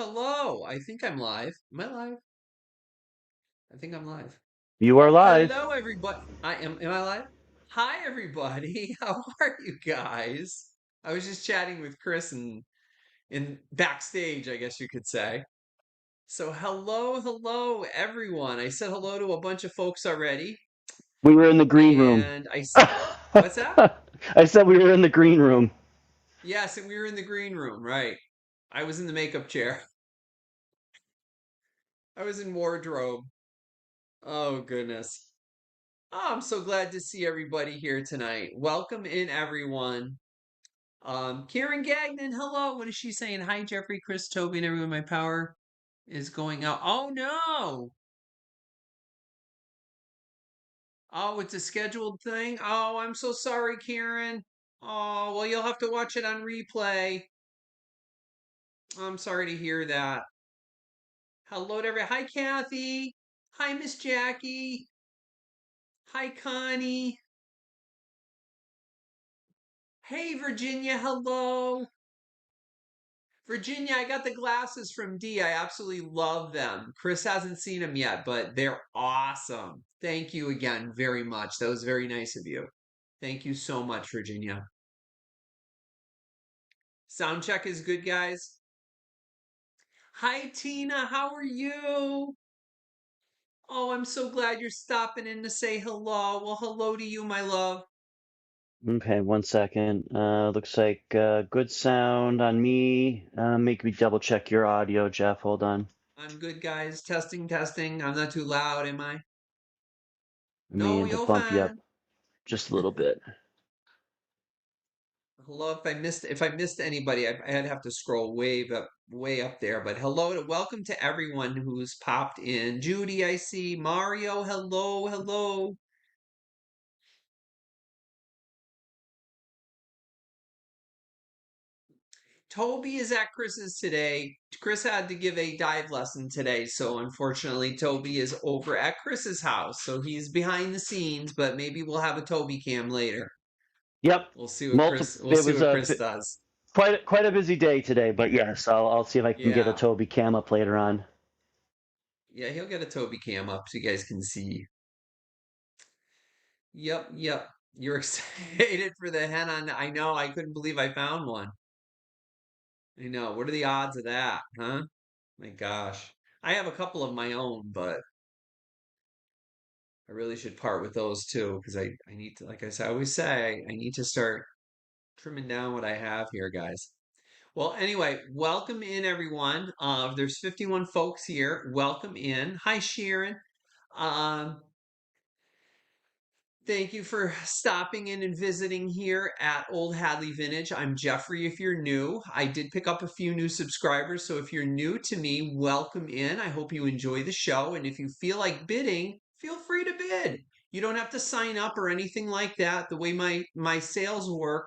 hello. I think I'm live. Am I live? I think I'm live. You are Oh, live. hello, everybody. I am. Am I live? Hi, everybody. How are you guys? I was just chatting with Chris and in backstage, I guess you could say. So, hello, everyone. I said hello to a bunch of folks already, We were in the green room. and what's that? I said we were in the green room. Yes, and we were in the green room, right? I was in the makeup chair. I was in wardrobe. Oh, goodness. Oh, I'm so glad to see everybody here tonight. Welcome in, everyone. Karen Gagnon, hello. What is she saying? Hi, Jeffrey, Chris, Toby, and everyone. My power is going out. Oh, no. Oh, it's a scheduled thing. Oh, I'm so sorry, Karen. Oh, well, you'll have to watch it on replay. I'm sorry to hear that. Hello to everyone. Hi, Kathy. Hi, Miss Jackie. Hi, Connie. Hey, Virginia. Hello. Virginia, I got the glasses from D. I absolutely love them. Chris hasn't seen them yet, but they're awesome. Thank you again very much. That was very nice of you. Thank you so much, Virginia. Sound check is good, guys. Hi, Tina. How are you? Oh, I'm so glad you're stopping in to say hello. Well, hello to you, my love. Okay, 1 second. Looks like good sound on me. Make me double check your audio, Jeff. Hold on. I'm good, guys. Testing, testing. I'm not too loud, am I? I may No, need to bump you up Johan. just a little bit. Hello, if I missed anybody, I'd have to scroll way up there. But hello to welcome to everyone who's popped in. Judy, I see. Mario, hello. Toby is at Chris's today. Chris had to give a dive lesson today, so unfortunately Toby is over at Chris's house. So he's behind the scenes, but maybe we'll have a Toby cam later. Yep. We'll It see was what Chris does. quite a busy day today, but yes, I'll see if I can get a Yeah. Toby cam up later on. Yeah, he'll get a Toby cam up so you guys can see. Yep. You're excited for the hen on. I know. I couldn't believe I found one. I know. What are the odds of that, huh? My gosh. I have a couple of my own, but I really should part with those too because I need to, like I always say, I need to start trimming down what I have here, guys. Well, anyway, welcome in everyone. There's 51 folks here. Welcome in. Hi, Sharon. Um, Thank you for stopping in and visiting here at Old Hadley Vintage. I'm Jeffrey if you're new. I did pick up a few new subscribers, so if you're new to me, welcome in. I hope you enjoy the show, and if you feel like bidding, feel free to bid. You don't have to sign up or anything like that. The way my sales work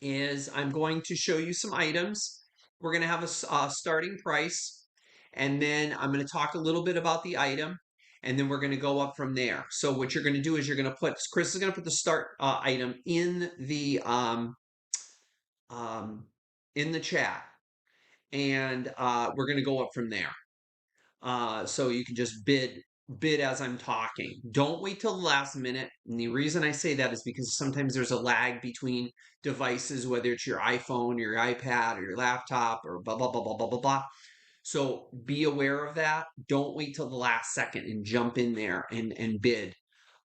is I'm going to show you some items. We're going to have a starting price, and then I'm going to talk a little bit about the item, and then we're going to go up from there. So what you're going to do is you're going to put Chris is going to put the start item um, in the chat, and we're going to go up from there. So you can just bid as I'm talking. Don't wait till the last minute. And the reason I say that is because sometimes there's a lag between devices, whether it's your iPhone, your iPad, or your laptop, or blah blah blah blah blah blah blah. So be aware of that. Don't wait till the last second and jump in there and bid.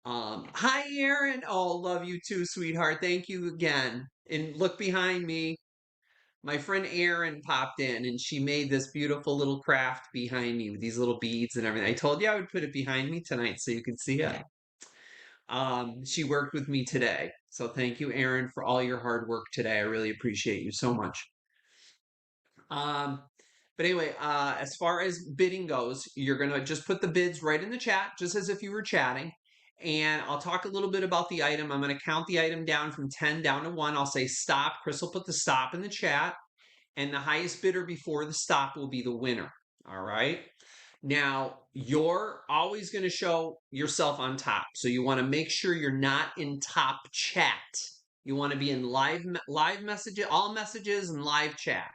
Hi Aaron. Oh, love you too, sweetheart. Thank you again. And look behind me. My friend Erin popped in and she made this beautiful little craft behind me with these little beads and everything. I told you I would put it behind me tonight so you could see it. She worked with me today. So thank you, Erin, for all your hard work today. I really appreciate you so much. Um, but anyway, as far as bidding goes, you're going to just put the bids right in the chat, just as if you were chatting. And I'll talk a little bit about the item. I'm going to count the item down from 10 down to 1. I'll say stop. Chris will put the stop in the chat, and the highest bidder before the stop will be the winner. All right. Now, you're always going to show yourself on top. So you want to make sure you're not in top chat. You want to be in live messages, all messages and live chat.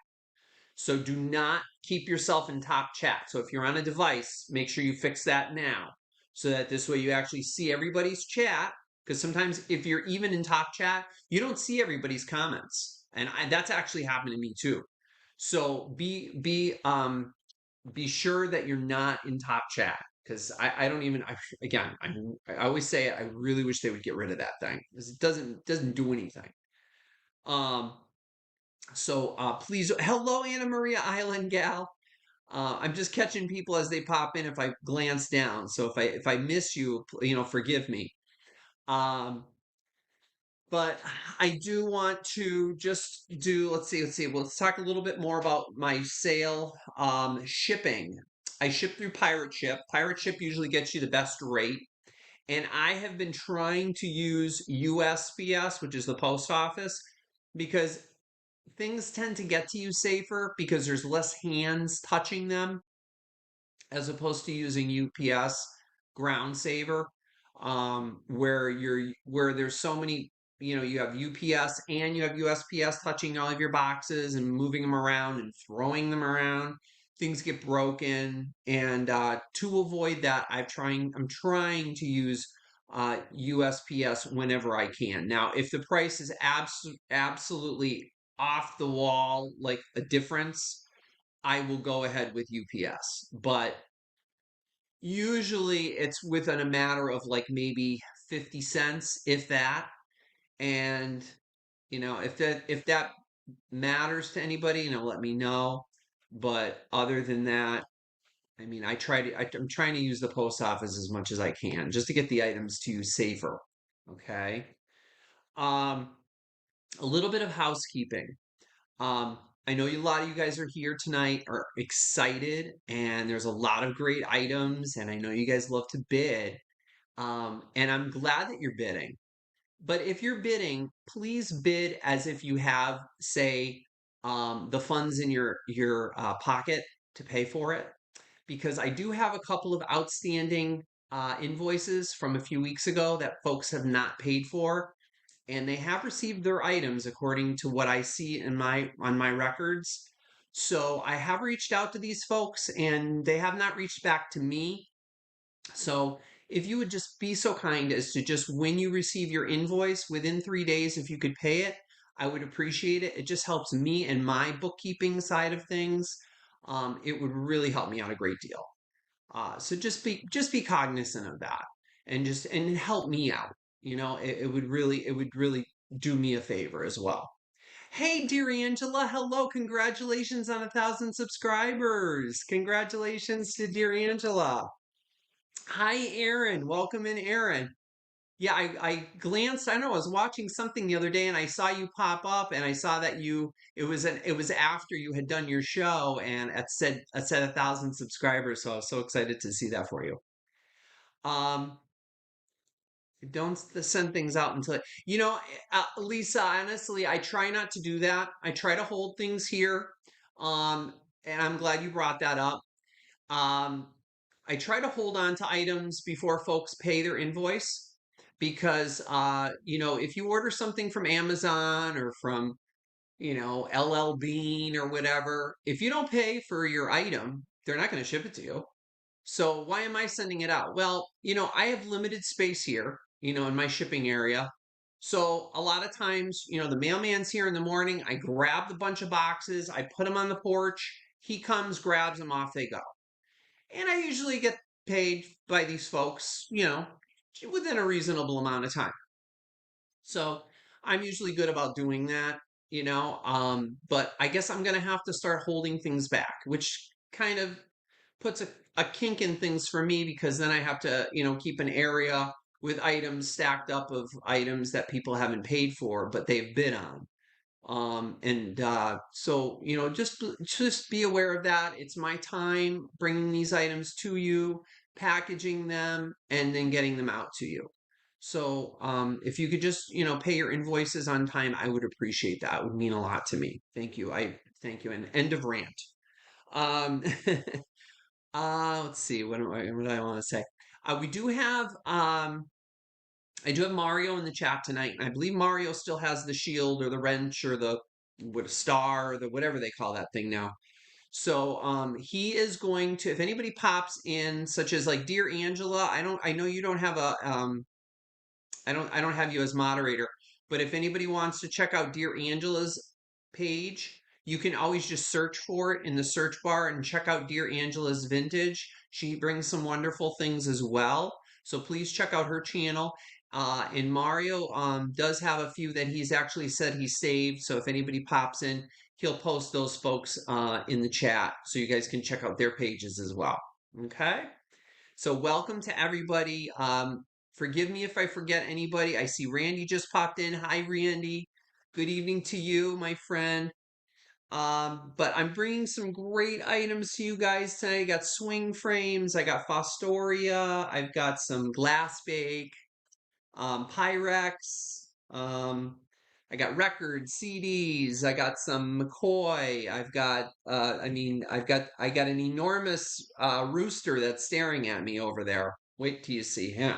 So do not keep yourself in top chat. So if you're on a device, make sure you fix that now so that this way you actually see everybody's chat. Because sometimes if you're even in top chat, you don't see everybody's comments. And that's actually happened to me too. So be sure that you're not in top chat because I don't even again I always say it, I really wish they would get rid of that thing because it doesn't do anything. Um, so please, hello Anna Maria Island gal. I'm just catching people as they pop in if I glance down. So if I miss you, forgive me. Um, but I do want to just do, let's see, well, let's talk a little bit more about my sale. Shipping. I ship through Pirate Ship. Pirate Ship usually gets you the best rate. And I have been trying to use USPS, which is the post office, because things tend to get to you safer because there's less hands touching them as opposed to using UPS Ground Saver, where there's so many. You have UPS and you have USPS touching all of your boxes and moving them around and throwing them around. Things get broken, and to avoid that, I'm trying to use USPS whenever I can. Now, if the price is absolutely off the wall, like a difference, I will go ahead with UPS. But usually it's within a matter of like maybe 50 cents, if that. And if that matters to anybody, let me know. But other than that, I mean, I'm trying to use the post office as much as I can just to get the items to you safer. Okay. Um, a little bit of housekeeping. Um, I know a lot of you guys are here tonight, are excited, and there's a lot of great items, and I know you guys love to bid. And I'm glad that you're bidding. But if you're bidding, please bid as if you have, say, the funds in your pocket to pay for it, because I do have a couple of outstanding invoices from a few weeks ago that folks have not paid for, and they have received their items according to what I see in my on my records. So I have reached out to these folks, and they have not reached back to me. So if you would just be so kind as to just when you receive your invoice within 3 days, if you could pay it, I would appreciate it. It just helps me and my bookkeeping side of things. It would really help me out a great deal. So just be cognizant of that, and help me out. It would really do me a favor as well. Hey, dear Angela, hello! Congratulations on 1,000 subscribers. Congratulations to dear Angela. Hi, Aaron. Welcome in, Aaron. Yeah, I glanced. I don't know. I was watching something the other day, and I saw you pop up, and I saw that it was after you had done your show, and it said 1,000 subscribers. So I was so excited to see that for you. Um, don't send things out until Lisa. Honestly, I try not to do that. I try to hold things here. Um, and I'm glad you brought that up. Um, I try to hold on to items before folks pay their invoice because, if you order something from Amazon or from, LL Bean or whatever, if you don't pay for your item, they're not going to ship it to you. So why am I sending it out? Well, I have limited space here, in my shipping area. So a lot of times, the mailman's here in the morning. I grab the bunch of boxes, I put them on the porch. He comes, grabs them, off they go. And I usually get paid by these folks, within a reasonable amount of time. So I'm usually good about doing that, but I guess I'm going to have to start holding things back, which kind of puts a kink in things for me because then I have to, keep an area with items stacked up of items that people haven't paid for, but they've bid on. And so just be aware of that. It's my time bringing these items to you, packaging them, and then getting them out to you. So if you could just pay your invoices on time, I would appreciate that. It would mean a lot to me. Thank you. I thank you. And end of rant. Um, let's see. What do I want to say? We do have I do have Mario in the chat tonight, and I believe Mario still has the shield or the wrench or the what star or the whatever they call that thing now. So he is going to, if anybody pops in, such as like Dear Angela, I know you don't have a I don't have you as moderator, but if anybody wants to check out Dear Angela's page, you can always just search for it in the search bar and check out Dear Angela's Vintage. She brings some wonderful things as well. So please check out her channel. And Mario does have a few that he's actually said he saved. So if anybody pops in, he'll post those folks in the chat so you guys can check out their pages as well. Okay? So welcome to everybody. Forgive me if I forget anybody. I see Randy just popped in. Hi, Randy. Good evening to you, my friend. But I'm bringing some great items to you guys tonight. I got swing frames. I got Fostoria. I've got some glass bake, Pyrex. I got records, CDs. I got some McCoy. I've got, I got an enormous rooster that's staring at me over there. Wait till you see him.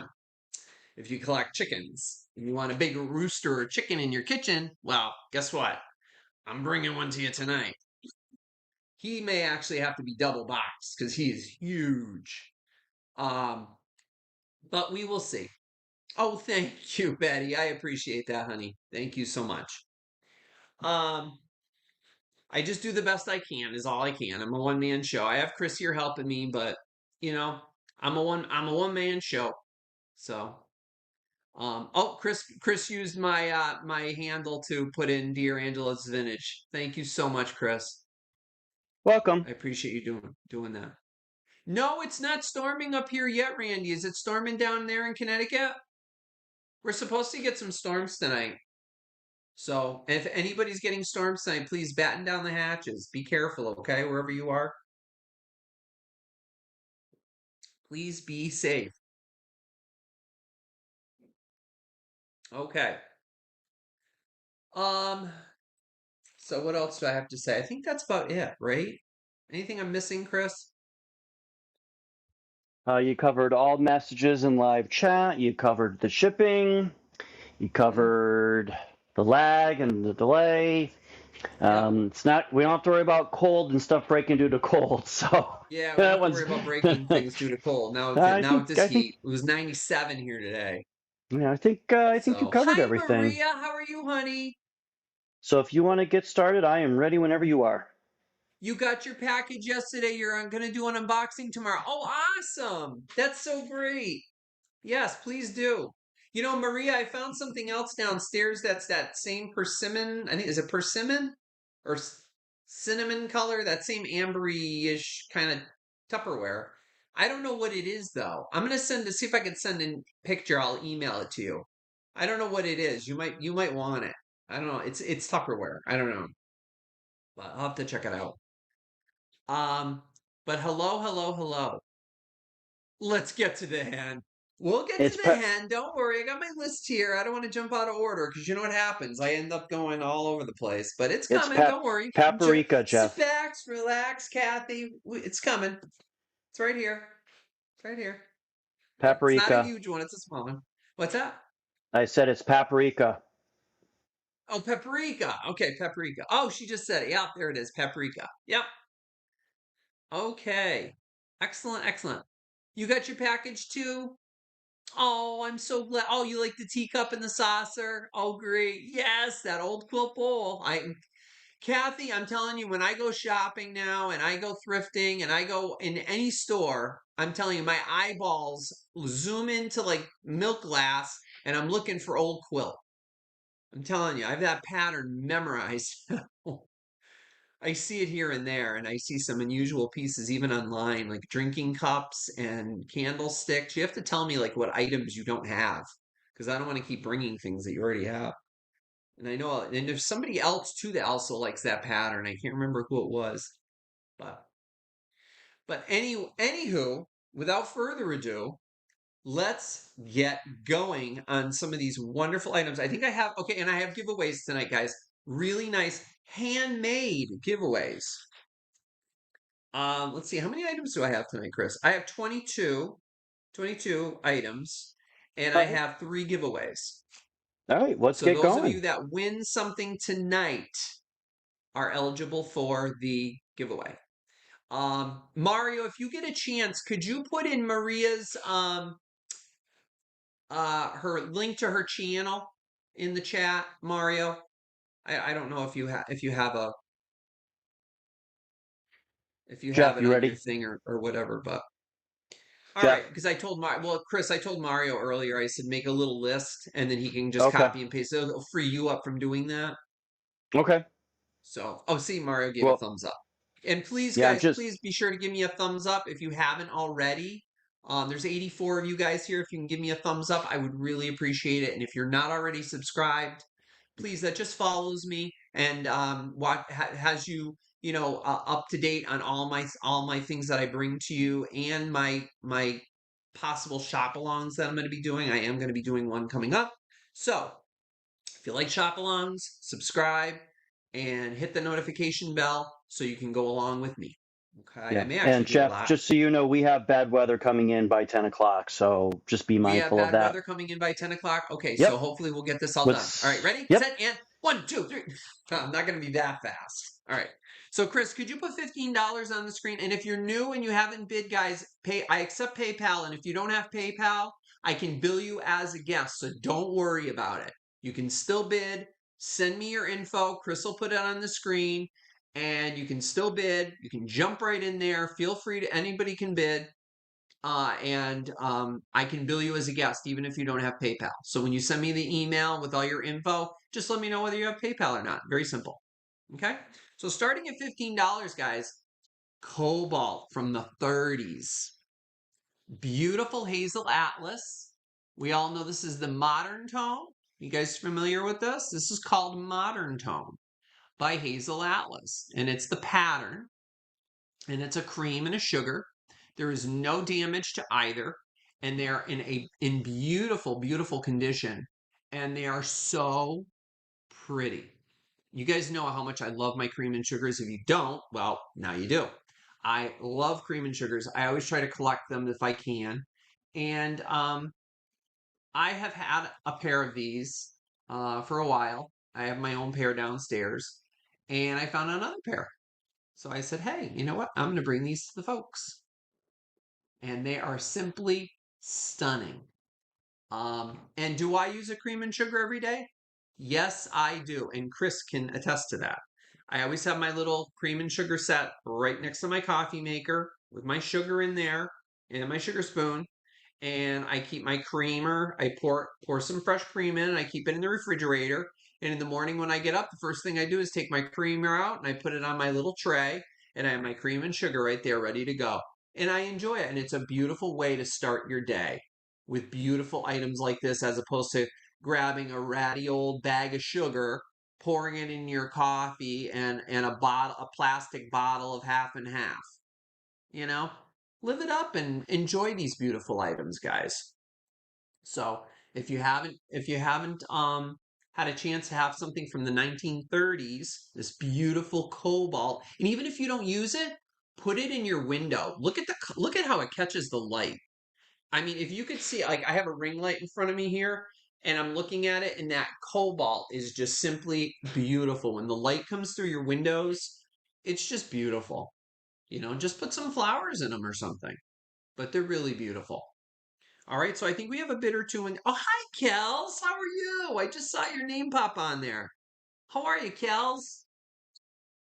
If you collect chickens and you want a big rooster or chicken in your kitchen, well, guess what? I'm bringing one to you tonight. He may actually have to be double boxed because he is huge. Um, but we will see. Oh, thank you, Betty. I appreciate that, honey. Thank you so much. Um, I just do the best I can, is all I can. I'm a one man show. I have Chris here helping me, but you know, I'm a one man show. So oh, Chris used my my handle to put in Dear Angela's Vintage. Thank you so much, Chris. Welcome. I appreciate you doing that. No, it's not storming up here yet, Randy. Is it storming down there in Connecticut? We're supposed to get some storms tonight. So if anybody's getting storms tonight, please batten down the hatches. Be careful, okay, wherever you are. Please be safe. Okay. Um, so what else do I have to say? I think that's about it, right? Anything I'm missing, Chris? You covered all messages in live chat. You covered the shipping. You Hmm. covered the lag and the delay. Yep. It's not. We don't have to worry about cold and stuff breaking due to cold. So Yeah, we don't that have to one's. worry about breaking things due to cold. I Now with think. this I think. heat, it was 97 here today. Yeah. I think. I think you So, covered hi everything. Maria, how are you, honey? So if you want to get started, I am ready whenever you are. You got your package yesterday. You're going to do an unboxing tomorrow. Oh, awesome. That's so great. Yes, please do. You know, Maria, I found something else downstairs that's that same persimmon. I think, is it persimmon or cinnamon color? That same ambery-ish kind of Tupperware. I don't know what it is though. I'm gonna send to see if I can send a picture. I'll email it to you. I don't know what it is. You might want it. I don't know. It's Tupperware. I don't know. But I'll have to check it out. Um, but hello, hello, hello. Let's get to the hen. We'll get to It's the pa- hen. Don't worry. I got my list here. I don't want to jump out of order because you know what happens. I end up going all over the place, but it's it's coming. pap Don't worry. paprika, Sit Jeff. back, relax, Kathy. It's coming. It's right here. It's right here. Yep. It's not a Paprika. huge one. It's a small one. What's that? I said it's paprika. Oh, paprika. Okay, paprika. Oh, she just said it. Yep, there it is. Paprika. Yep. Okay. Excellent, excellent. You got your package too? Oh, I'm so glad. Oh, you like the teacup and the saucer? Oh, great. Yes, that old quilt bowl. Kathy, I'm telling you, when I go shopping now and I go thrifting and I go in any store, I'm telling you, my eyeballs zoom into like milk glass and I'm looking for old quilt. I'm telling you, I have that pattern memorized. I see it here and there, and I see some unusual pieces even online, like drinking cups and candlesticks. You have to tell me like what items you don't have, because I don't want to keep bringing things that you already have. And I know, and there's somebody else too that also likes that pattern. I can't remember who it was, but anywho, without further ado, let's get going on some of these wonderful items. I think I have okay, and I have giveaways tonight, guys. Really nice handmade giveaways. Let's see, how many items do I have tonight, Chris? I have 22 items, and All I right. have three giveaways. All right. Let's So get those of going. you that win something tonight are eligible for the giveaway. Mario, if you get a chance, could you put in Maria's her link to her channel in the chat, Mario? I don't know if you have a if you have Jeff, it you on your ready? thing or whatever, but all right, Jeff. because I told Chris, I told Mario earlier, I said make a little list and then he can just Okay. copy and paste it. It'll free you up from doing that. Okay. So, oh, see, Mario gave a Well, thumbs up. And please, yeah, I'm guys, just please be sure to give me a thumbs up if you haven't already. There's 84 of you guys here. If you can give me a thumbs up, I would really appreciate it. And if you're not already subscribed, please, that just follows me and has you, up to date on all my things that I bring to you and my possible shop alongs that I'm going to be doing. I am going to be doing one coming up. So if you like shop alongs, subscribe and hit the notification bell so you can go along with me. Okay, I yeah. may And actually do a Jeff, live. just so you know, we have bad weather coming in by 10 o'clock, so just be We have mindful of bad that. weather coming in by 10 o'clock. Okay, so Yep. hopefully we'll get this all done. All right, Let's. ready, Yep. set, and 1, 2, 3. I'm not going to be that fast. All right. So, Chris, could you put $15 on the screen? And if you're new and you haven't bid, guys, I accept PayPal. And if you don't have PayPal, I can bill you as a guest. So don't worry about it. You can still bid. Send me your info. Chris will put it on the screen. And you can still bid. You can jump right in there. Feel free to, anybody can bid. And I can bill you as a guest even if you don't have PayPal. So when you send me the email with all your info, just let me know whether you have PayPal or not. Very simple. Okay. So starting at $15, guys, Cobalt from the 30s. Beautiful hazel atlas. We all know this is the modern tone. You guys familiar with this? This is called modern tone by Hazel Atlas. And it's the pattern. And it's a cream and a sugar. There is no damage to either, and they're in beautiful, beautiful condition, and they are so pretty. You guys know how much I love my cream and sugars. If you don't, well, now you do. I love cream and sugars. I always try to collect them if I can, and I have had a pair of these for a while. I have my own pair downstairs, and I found another pair. So I said, hey, you know what? I'm going to bring these to the folks. And they are simply stunning. And do I use a cream and sugar every day? Yes, I do. And Chris can attest to that. I always have my little cream and sugar set right next to my coffee maker with my sugar in there and my sugar spoon. And I keep my creamer. I pour some fresh cream in and I keep it in the refrigerator. And in the morning when I get up, the first thing I do is take my creamer out and I put it on my little tray and I have my cream and sugar right there ready to go. And I enjoy it. And it's a beautiful way to start your day with beautiful items like this as opposed to grabbing a ratty old bag of sugar, pouring it in your coffee and a plastic bottle of half and half. You know, live it up and enjoy these beautiful items, guys. So if you haven't had a chance to have something from the 1930s, this beautiful cobalt, and even if you don't use it, put it in your window. Look at how it catches the light. I mean, if you could see, like I have a ring light in front of me here, and I'm looking at it, and that cobalt is just simply beautiful. When the light comes through your windows, it's just beautiful. Just put some flowers in them or something. But they're really beautiful. All right, so I think we have a bit or two in. Oh, hi, Kels. How are you? I just saw your name pop on there. How are you, Kels?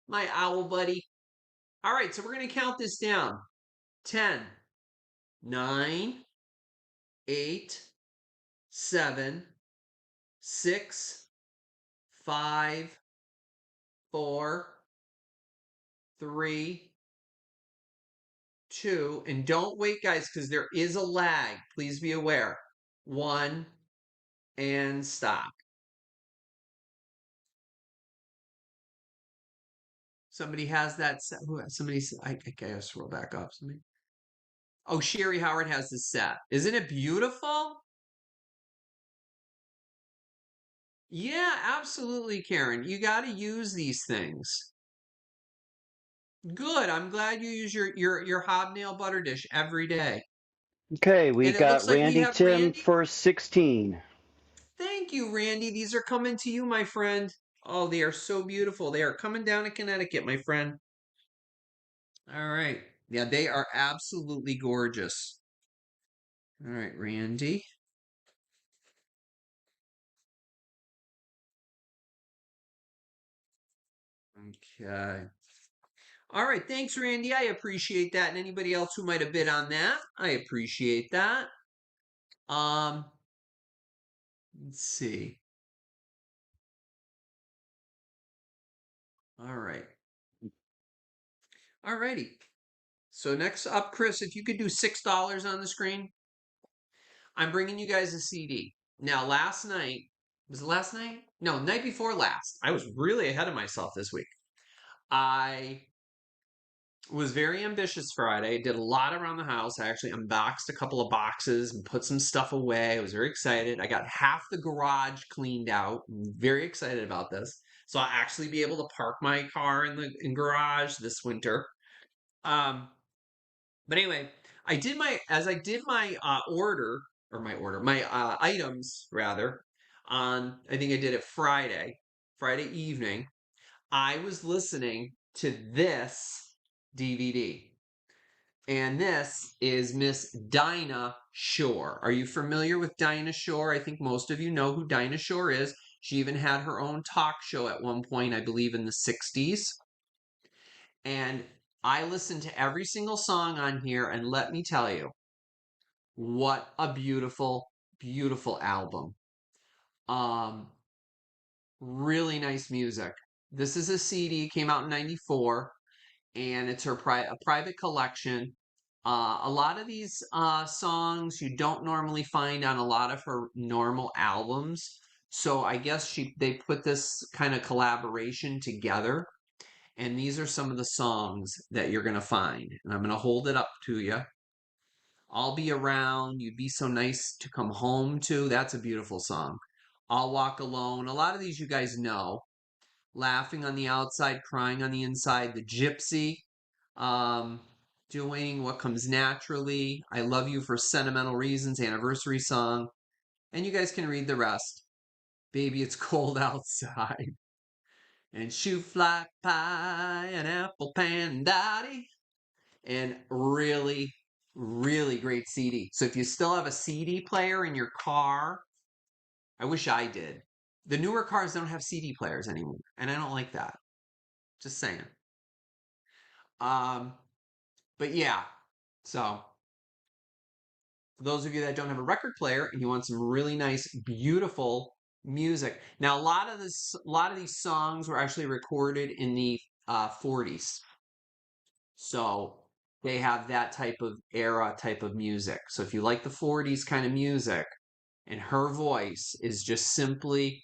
My owl buddy. All right, so we're going to count this down 10, 9, 8, 7, 6, 5, 4, 3, 2, and don't wait, guys, because there is a lag. Please be aware. 1, and stop. Somebody has that. Somebody. I gotta scroll back up. Somebody. Oh, Sherry Howard has this set. Isn't it beautiful? Yeah, absolutely, Karen. You got to use these things. Good. I'm glad you use your hobnail butter dish every day. Okay, we And it looks got like we Randy have Tim Randy. for 16. Thank you, Randy. These are coming to you, my friend. Oh, they are so beautiful. They are coming down to Connecticut, my friend. All right. Yeah, they are absolutely gorgeous. All right, Randy. Okay. All right, thanks, Randy. I appreciate that. And anybody else who might have bid on that, I appreciate that. Um, let's see. All right. All righty. So next up, Chris, if you could do $6 on the screen, I'm bringing you guys a CD. Now, last night, was it last night? No, night before last. I was really ahead of myself this week. I was very ambitious Friday. Did a lot around the house. I actually unboxed a couple of boxes and put some stuff away. I was very excited. I got half the garage cleaned out. I'm very excited about this. So I'll actually be able to park my car in the garage this winter. Um, but anyway, I did my my items rather on I think I did it Friday evening. I was listening to this DVD. And this is Miss Dinah Shore. Are you familiar with Dinah Shore? I think most of you know who Dinah Shore is. She even had her own talk show at one point, I believe in the 60s. And I listened to every single song on here, and let me tell you, what a beautiful, beautiful album. Um, really nice music. This is a CD, came out in 94. And it's a private collection. A lot of these songs you don't normally find on a lot of her normal albums. So I guess they put this kind of collaboration together. And these are some of the songs that you're going to find. And I'm going to hold it up to you. I'll be around. You'd be so nice to come home to. That's a beautiful song. I'll walk alone. A lot of these you guys know. Laughing on the outside, crying on the inside. The Gypsy, um, doing what comes naturally. I love you for sentimental reasons. Anniversary song, and you guys can read the rest. Baby, it's cold outside, and shoe fly pie and apple pandaddy, and really, really great CD. So if you still have a CD player in your car, I wish I did. The newer cars don't have CD players anymore, and I don't like that. Just saying. Um, but yeah, so for those of you that don't have a record player and you want some really nice, beautiful music. Now, a lot of these songs were actually recorded in the 40s, so they have that type of era, type of music. So if you like the 40s kind of music, and her voice is just simply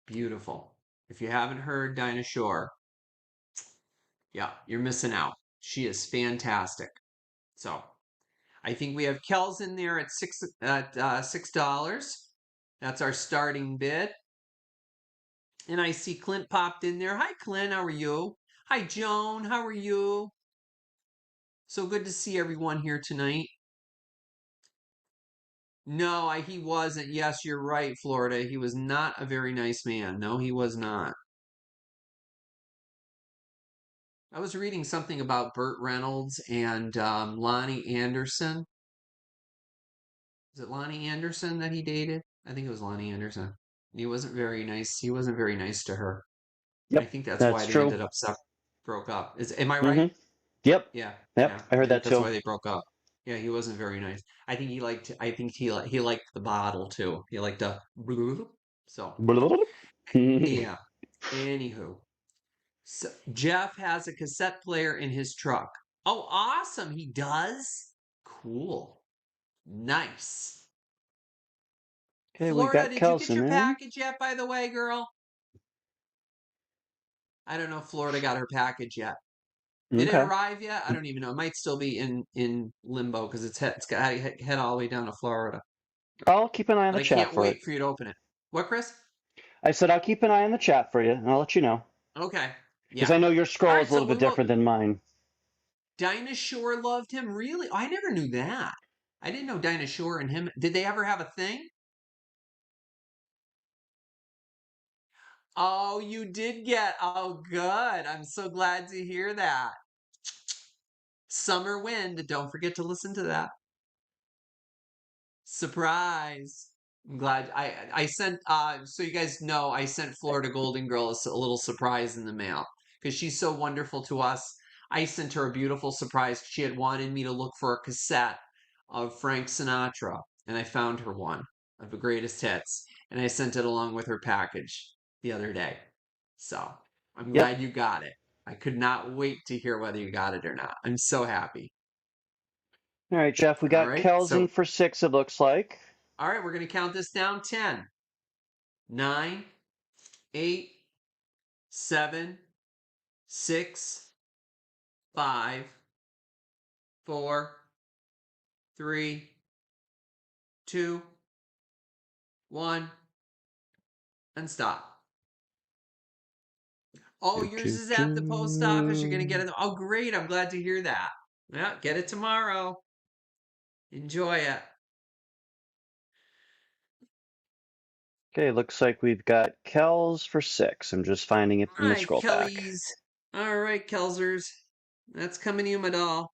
beautiful. If you haven't heard Dinah Shore, yeah, you're missing out. She is fantastic. So I think we have Kells in there at $6. That's our starting bid. And I see Clint popped in there. Hi, Clint. How are you? Hi, Joan. How are you? So good to see everyone here tonight. No, he wasn't. Yes, you're right, Florida. He was not a very nice man. No, he was not. I was reading something about Burt Reynolds and Lonnie Anderson. Is it Lonnie Anderson that he dated? I think it was Lonnie Anderson. He wasn't very nice. He wasn't very nice to her. I Yep, think that's why that's they true. ended up broke up. Am I right? Mm-hmm. Yep. Yeah, Yep. yeah. I I heard think that that's too. why they broke up. Yeah, he wasn't very nice. I think he liked. I think he liked the bottle too. He liked the. So yeah. Anywho, so Jeff has a cassette player in his truck. Oh, awesome! He does. Cool. Nice. Okay, we Florida, got did you get Kelson your in. package yet? By the way, girl. I don't know if Florida got her package yet. Did it Okay. arrive yet? I don't even know. It might still be in limbo because it's got to head all the way down to Florida. I'll keep an eye on But the I chat can't for it. wait for you to open it. What, Chris? I said I'll keep an eye on the chat for you, and I'll let you know. Okay. Because Yeah. I know your All scroll is right. a So little bit we will. different than mine. Dinah Shore loved him. Really? Oh, I never knew that. I didn't know Dinah Shore and him. Did they ever have a thing? Oh, you did get. Oh, good. I'm so glad to hear that. Summer Wind. Don't forget to listen to that. Surprise. I'm glad I sent so you guys know I sent Florida Golden Girls a little surprise in the mail because she's so wonderful to us. I sent her a beautiful surprise. She had wanted me to look for a cassette of Frank Sinatra, and I found her one of the greatest hits, and I sent it along with her package the other day. So I'm Yep. glad you got it. I could not wait to hear whether you got it or not. I'm so happy. All right, Jeff, we All got right. Kells in So for 6, it looks like. all right, we're going to count this down 10, 9, 8, 7, 6, 5, 4, 3, 2, 1, and stop. Oh, Do, yours do, is at the post office. You're going to get do. it. Oh, great. I'm glad to hear that. Yeah, get it tomorrow. Enjoy it. Okay, looks like we've got Kells for 6. I'm just finding it All in the right, scroll back. Kellys. All right, Kelsers. That's coming to you, my doll.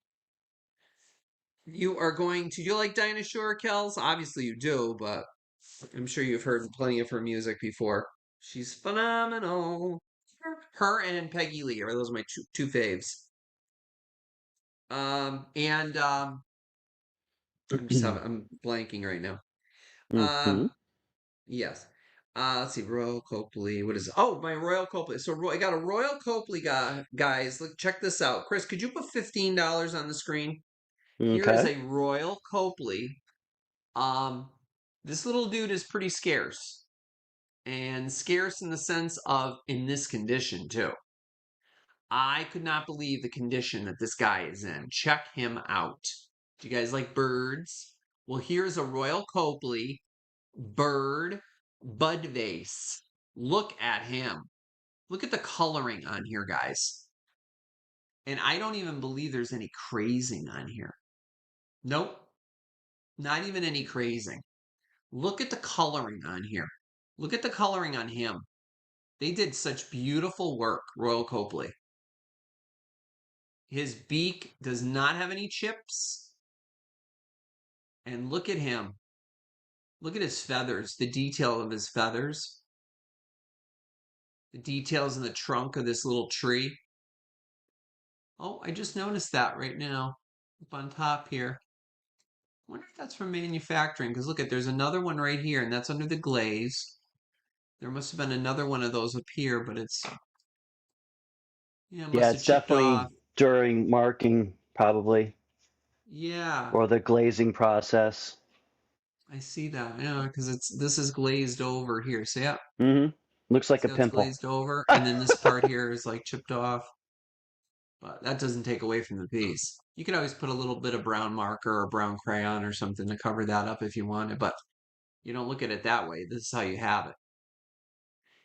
You are going to. You like Dinah Shore, Kels? Obviously you do, but I'm sure you've heard plenty of her music before. She's phenomenal. Her and Peggy Lee are those my two faves. And I'm blanking right now. Mm-hmm. Yes. Let's see, Royal Copley. What is it? Oh, my Royal Copley. So I got a Royal Copley guy, guys. Look, check this out. Chris, could you put $15 on the screen? Here is Okay. a Royal Copley. Um, this little dude is pretty scarce. And scarce in the sense of in this condition too. I could not believe the condition that this guy is in. Check him out. Do you guys like birds? Well, here's a Royal Copley bird bud vase. Look at him. Look at the coloring on here, guys. And I don't even believe there's any crazing on here. Nope, not even any crazing. Look at the coloring on here. Look at the coloring on him. They did such beautiful work, Royal Copley. His beak does not have any chips. And look at him. Look at his feathers, the detail of his feathers, the details in the trunk of this little tree. Oh, I just noticed that right now up on top here. I wonder if that's from manufacturing because look at there's another one right here and that's under the glaze. There must have been another one of those up here, but it's yeah, it Yeah, must have it's chipped definitely off. during marking, probably, Yeah, or the glazing process. I see that. Yeah, because it's this is glazed over here. So yeah, Mm-hmm. Looks like see a how it's pimple. glazed over, and then this part here is like chipped off. But that doesn't take away from the piece. You could always put a little bit of brown marker or brown crayon or something to cover that up if you wanted, but you don't look at it that way. This is how you have it.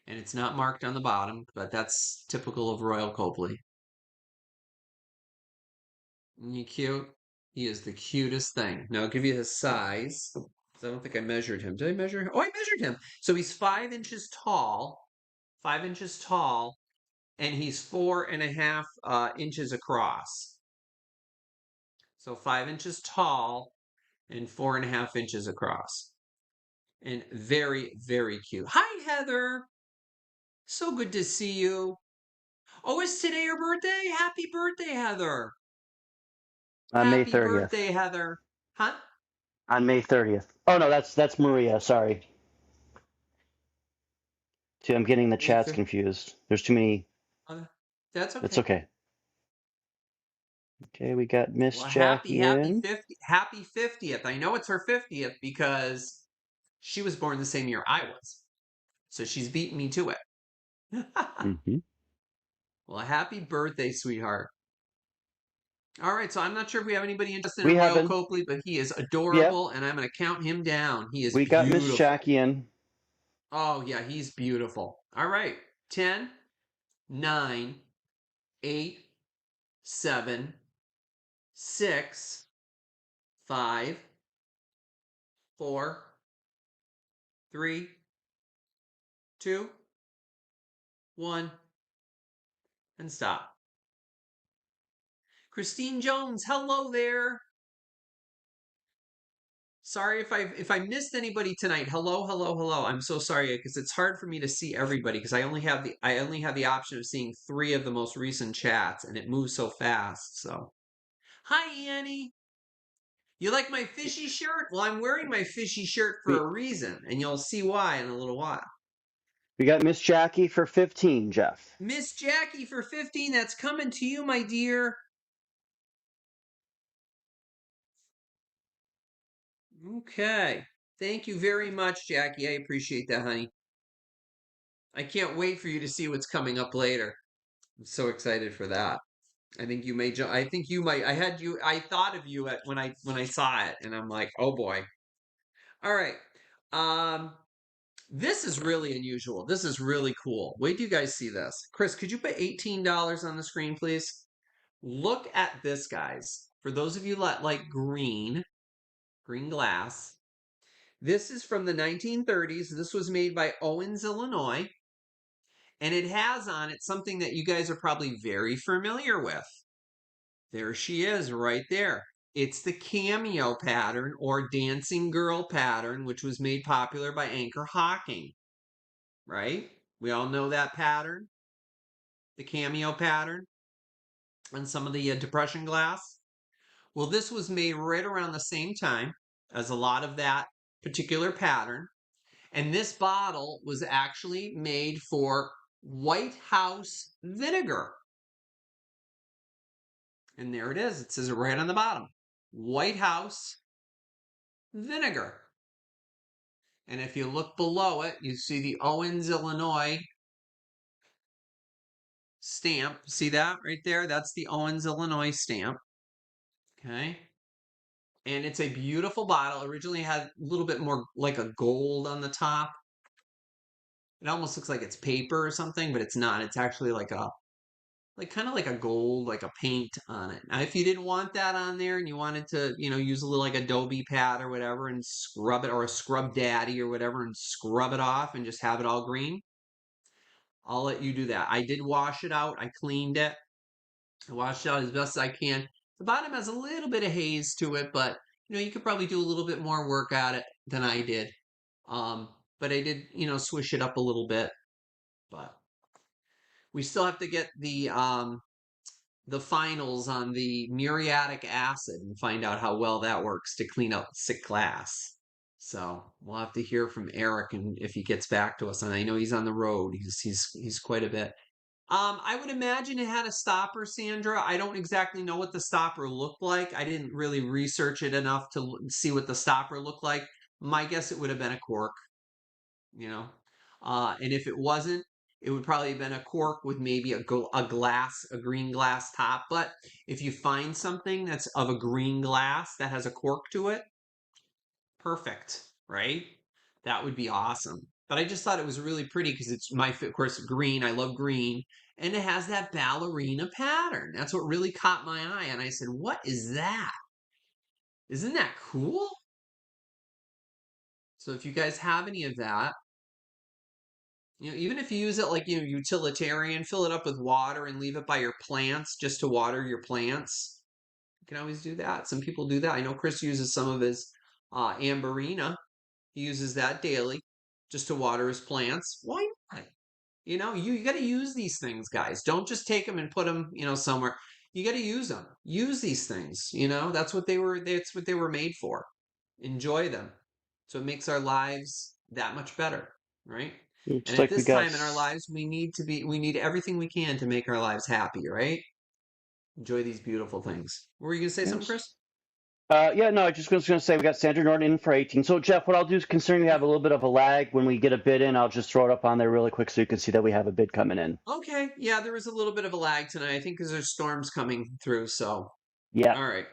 And it's not marked on the bottom, but that's typical of Royal Copley. Isn't he cute? He is the cutest thing. Now I'll give you his size. I don't think I measured him. Did I measure him? Oh, I measured him. So he's 5 inches tall, 5 inches tall, and he's 4.5 inches across. So 5 inches tall and 4.5 inches across. And very, very cute. Hi, Heather. So good to see you. Oh, is today your birthday? Happy birthday, Heather. On May Happy 30th. birthday, Heather. Huh? On May 30th. Oh no, that's Maria. Sorry. See, I'm getting the May chats 5th. confused. There's too many. That's That's okay. okay. Okay, we got Miss Well, Jackie happy in. 50, happy 50th. I know it's her 50th because she was born the same year I was. So she's beaten me to it. Mm-hmm. Well, happy birthday, sweetheart. All right, so I'm not sure if we have anybody interested We in Royal haven't. Copley, but he is Yep. adorable, and I'm going to count him down. He is We got Miss beautiful. Jackie in. Oh, yeah, he's beautiful. All right, 10, 9, 8, 7, 6, 5, 4, 3, 2, 1, and stop. Christine Jones, hello there. Sorry if I missed anybody tonight. Hello, hello, hello. I'm so sorry because it's hard for me to see everybody because I only have the option of seeing 3 of the most recent chats and it moves so fast. So, hi Annie. You like my fishy shirt? Well, I'm wearing my fishy shirt for We a reason, and you'll see why in a little while. we got Miss Jackie for 15, Jeff. Miss Jackie for 15, that's coming to you, my dear. Okay. Thank you very much, Jackie. I appreciate that, honey. I can't wait for you to see what's coming up later. I'm so excited for that. I think you may. I think you might. I had you. I thought of you at when I saw it, and I'm like, oh boy. All right. Um, this is really unusual. This is really cool. Wait do you guys see this? Chris, could you put $18 on the screen, please? Look at this, guys. For those of you that like green glass. This is from the 1930s. This was made by Owens, Illinois, and it has on it something that you guys are probably very familiar with. There she is right there. It's the cameo pattern or dancing girl pattern, which was made popular by Anchor Hawking, right? We all know that pattern, the cameo pattern on some of the depression glass. Well, this was made right around the same time as a lot of that particular pattern. And this bottle was actually made for White House vinegar. And there it is. It says it right on the bottom. White House vinegar. And if you look below it, you see the Owens, Illinois stamp. See that right there? That's the Owens, Illinois stamp. Okay. And it's a beautiful bottle. Originally had a little bit more like a gold on the top. It almost looks like it's paper or something, but it's not. It's actually like kind of like a gold, like a paint on it. Now, if you didn't want that on there and you wanted to, use a little like Adobe pad or whatever and scrub it or a scrub daddy or whatever and scrub it off and just have it all green, I'll let you do that. I did wash it out. I cleaned it. I washed it out as best as I can. The bottom has a little bit of haze to it, but you could probably do a little bit more work at it than I did. But I did, swish it up a little bit. But we still have to get the finals on the muriatic acid and find out how well that works to clean up sick glass. So we'll have to hear from Eric and if he gets back to us. And I know he's on the road. He's quite a bit. I would imagine it had a stopper, Sandra. I don't exactly know what the stopper looked like. I didn't really research it enough to see what the stopper looked like. My guess it would have been a cork, you know. And if it wasn't, it would probably have been a cork with maybe a green glass top. But if you find something that's of a green glass that has a cork to it, perfect, right? That would be awesome. But I just thought it was really pretty because it's of course, green. I love green. And it has that ballerina pattern. That's what really caught my eye. And I said, what is that? Isn't that cool? So if you guys have any of that, even if you use it like, utilitarian, fill it up with water and leave it by your plants just to water your plants. You can always do that. Some people do that. I know Chris uses some of his amberina. He uses that daily just to water his plants. Why not? You got to use these things, guys. Don't just take them and put them, somewhere. You got to use them. Use these things. That's what they were made for. Enjoy them. So it makes our lives that much better, right? And Looks at like we this got. time in our lives, we need everything we can to make our lives happy, right? Enjoy these beautiful things. Were you going to say something, Yes. Chris? Yeah, no, I just was going to say we got Sandra Norton in for 18. So, Jeff, what I'll do is, considering we have a little bit of a lag when we get a bid in, I'll just throw it up on there really quick so you can see that we have a bid coming in. Okay. Yeah, there was a little bit of a lag tonight. I think because there's storms coming through. So, Yeah. all right.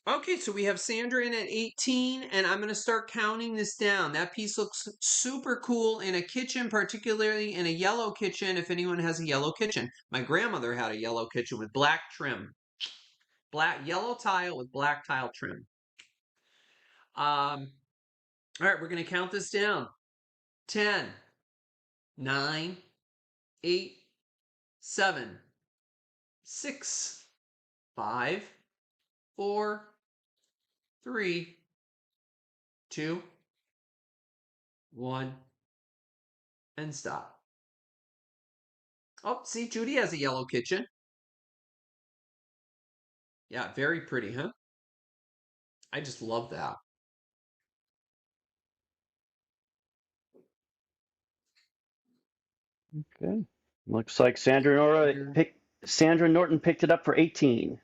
Okay, so we have Sandra in at 18, and I'm going to start counting this down. That piece looks super cool in a kitchen, particularly in a yellow kitchen, if anyone has a yellow kitchen. My grandmother had a yellow kitchen with black trim. Yellow tile with black tile trim. All right, we're going to count this down. 10, 9, 8, 7, 6, 5, 4, 3, 2, 1, and stop. Oh, see, Judy has a yellow kitchen. Yeah, very pretty, huh? I just love that. Okay. Looks like Sandra Norton picked it up for 18.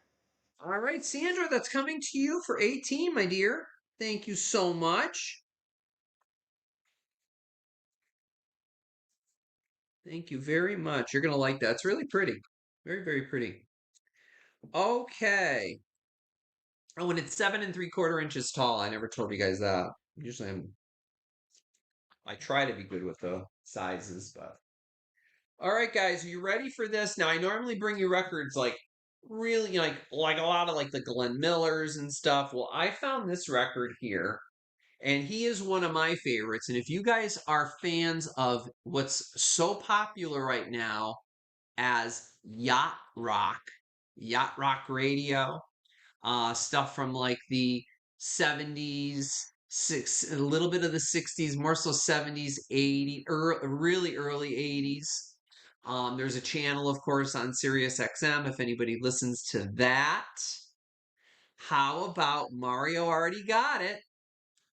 All right, Sandra, that's coming to you for 18, my dear. Thank you so much. Thank you very much. You're going to like that. It's really pretty. Very, very pretty. Okay. Oh, and it's 7 3/4 inches tall. I never told you guys that. Usually I try to be good with the sizes, but all right, guys, are you ready for this? Now, I normally bring you records like really like a lot of like the Glenn Millers and stuff. Well, I found this record here, and he is one of my favorites. And if you guys are fans of what's so popular right now as yacht rock radio, stuff from like the 70s, a little bit of the 60s, more so 70s, 80s, really early 80s. There's a channel, of course, on Sirius XM if anybody listens to that. How about Mario already got it?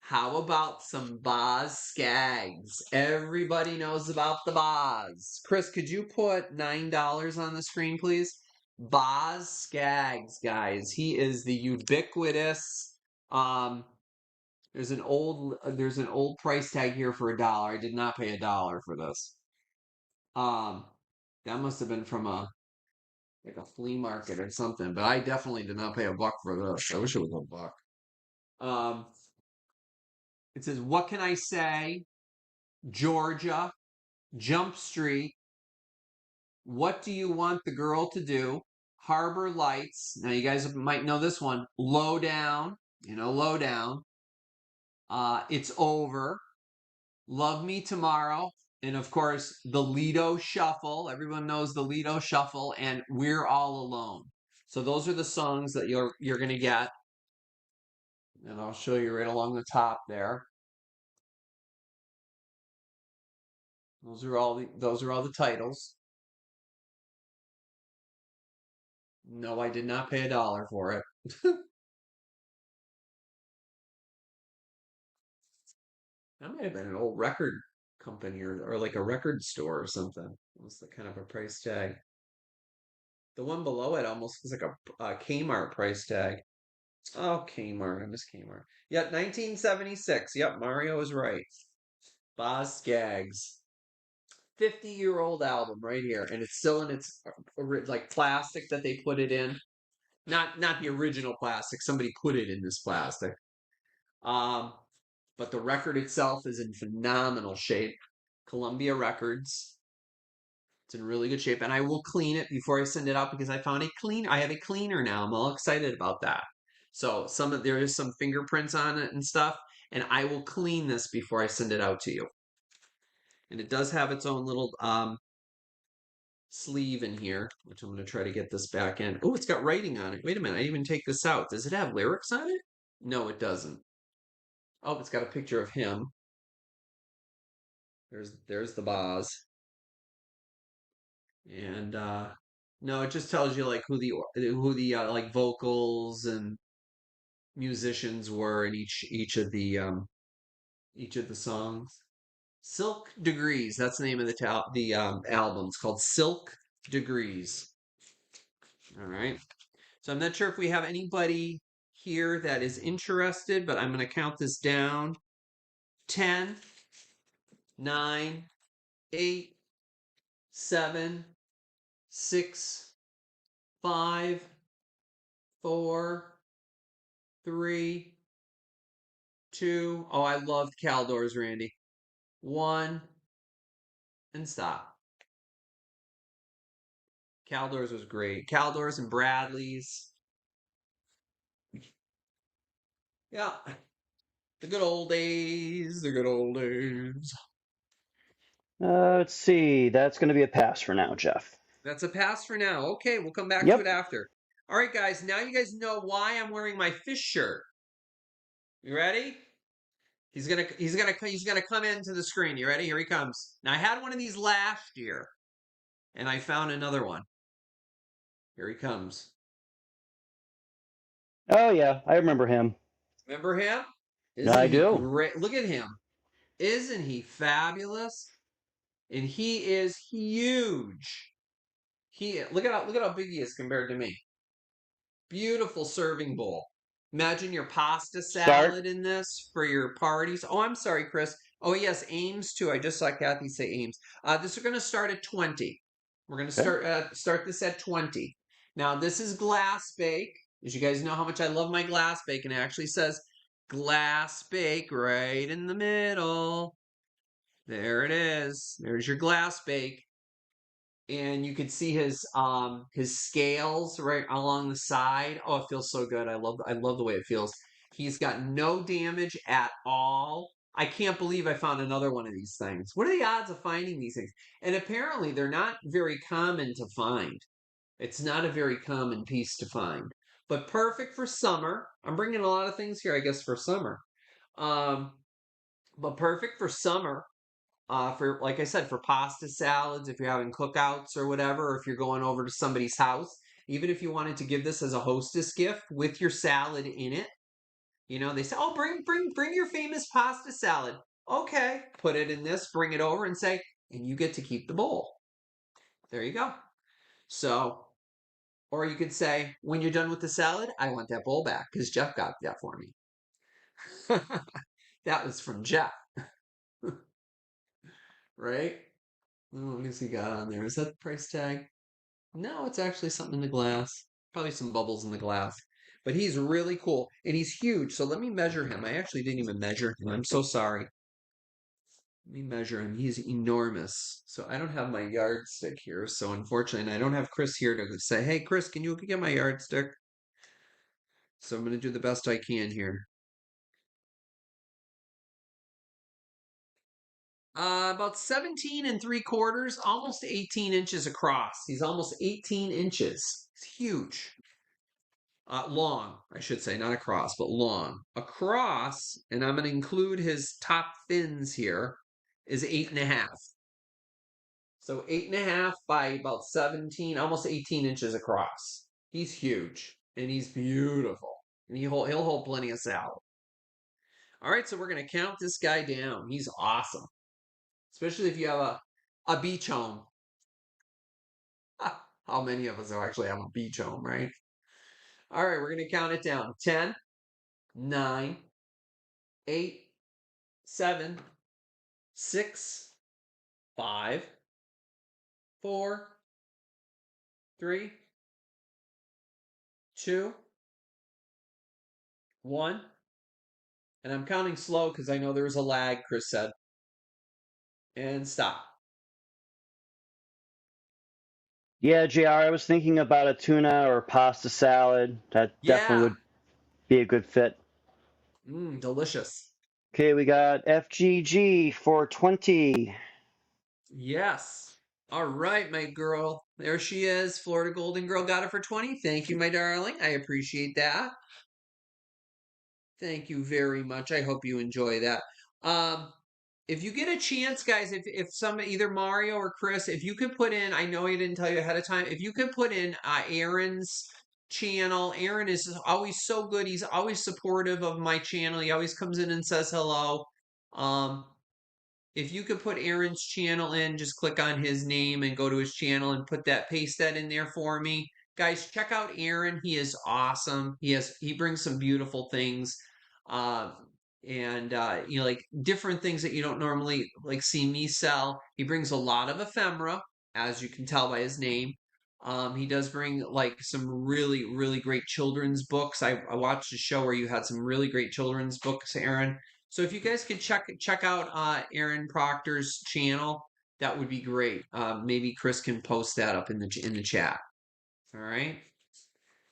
How about some Boz Scaggs? Everybody knows about the Boz. Chris, could you put $9 on the screen, please? Boz Scaggs, guys. He is the ubiquitous. Um, there's an old price tag here for $1. I did not pay $1 for this. Um, that must have been from like a flea market or something, but I definitely did not pay $1 for this. I wish it was $1. Um, it says, "What can I say? Georgia, Jump Street, What Do You Want the Girl to Do? Harbor Lights." Now you guys might know this one. Low Down, Low Down. It's Over. Love Me Tomorrow. And of course, the Lido Shuffle. Everyone knows the Lido Shuffle and We're All Alone. So those are the songs that you're gonna get. And I'll show you right along the top there. Those are all the titles. No, I did not pay $1 for it. That might have been an old record company or like a record store or something. What's the kind of a price tag? The one below it almost looks like a Kmart price tag. Oh, Kmart. I miss Kmart. Yep, 1976. Yep, Mario is right. Boz Scaggs. 50-year-old album right here. And it's still in its like plastic that they put it in. Not the original plastic. Somebody put it in this plastic. Um, but the record itself is in phenomenal shape. Columbia Records. It's in really good shape, and I will clean it before I send it out because I found a clean. I have a cleaner now. I'm all excited about that. So there is some fingerprints on it and stuff, and I will clean this before I send it out to you. And it does have its own little sleeve in here, which I'm going to try to get this back in. Oh, it's got writing on it. Wait a minute, I didn't even take this out. Does it have lyrics on it? No, it doesn't. Oh, it's got a picture of him. There's the Boz. And no, it just tells you like who the like vocals and musicians were in each of the songs. Silk Degrees, that's the name of the album. It's called Silk Degrees. All right. So I'm not sure if we have anybody here that is interested, but I'm going to count this down. 10, 9, 8, 7, 6, 5, 4, 3, 2. Oh, I loved Caldors, Randy. 1, and stop. Caldors was great. Caldors and Bradley's. Yeah. The good old days. The good old days. Let's see. That's going to be a pass for now, Jeff. That's a pass for now. Okay, we'll come back to it Yep. after. All right, guys. Now you guys know why I'm wearing my fish shirt. You ready? He's gonna come into the screen. You ready? Here he comes. Now I had one of these last year, and I found another one. Here he comes. Oh yeah, I remember him. Remember him? I Isn't he do. great? Look at him. Isn't he fabulous? And he is huge. Look at how big he is compared to me. Beautiful serving bowl. Imagine your pasta Start. salad in this for your parties. Oh, I'm sorry, Chris. Oh, yes, Ames too. I just saw Kathy say Ames. This is going to start at 20. We're going to Okay. start this at 20. Now, this is glass bake. As you guys know how much I love my glass bake, and it actually says glass bake right in the middle. There it is. There's your glass bake, and you can see his scales right along the side. Oh, it feels so good. I love the way it feels. He's got no damage at all. I can't believe I found another one of these things. What are the odds of finding these things? And apparently they're not very common to find. It's not a very common piece to find. But perfect for summer. I'm bringing a lot of things here, I guess, for summer. Um, but perfect for summer, for like I said, for pasta salads, if you're having cookouts or whatever, or if you're going over to somebody's house, even if you wanted to give this as a hostess gift with your salad in it. They say, "Oh, bring your famous pasta salad." Okay, put it in this, bring it over, and say, and you get to keep the bowl. There you go. So, or you could say, when you're done with the salad, I want that bowl back because Jeff got that for me. That was from Jeff, right? Oh, what has he got on there? Is that the price tag? No, it's actually something in the glass. Probably some bubbles in the glass. But he's really cool and he's huge. So let me measure him. I actually didn't even measure him. I'm so sorry. Let me measure him. He's enormous. So I don't have my yardstick here. So unfortunately, and I don't have Chris here to say, "Hey, Chris, can you get my yardstick?" So I'm going to do the best I can here. About 17 and 3/4, almost 18 inches across. He's almost 18 inches. It's huge. Long, I should say, not across, but long. Across, and I'm going to include his top fins here, is 8.5. So 8.5 by about 17, almost 18 inches across. He's huge and he's beautiful. And he'll hold plenty of salad. All right, so we're going to count this guy down. He's awesome, especially if you have a beach home. How many of us actually have a beach home, right? All right, we're going to count it down. 10, 9, 8, 7, 6, 5, 4, 3, 2, 1. And I'm counting slow because I know there's a lag, Chris said. And stop. Yeah, JR, I was thinking about a tuna or pasta salad. That definitely Yeah. would be a good fit. Delicious. Okay, we got FGG for 20. Yes. All right, my girl. There she is. Florida Golden Girl got it for 20. Thank you, my darling. I appreciate that. Thank you very much. I hope you enjoy that. Um, if you get a chance, guys, if some either Mario or Chris, if you could put in, I know I didn't tell you ahead of time, if you could put in Aaron's channel. Aaron is always so good. He's always supportive of my channel. He always comes in and says hello. Um, if you could put Aaron's channel in, just click on his name and go to his channel and paste that in there for me. Guys, check out Aaron. He is awesome. He brings some beautiful things. Uh, and like different things that you don't normally like see me sell. He brings a lot of ephemera, as you can tell by his name. He does bring like some really, really great children's books. I watched a show where you had some really great children's books, Aaron. So if you guys could check out Aaron Proctor's channel, that would be great. Maybe Chris can post that up in the chat. All right.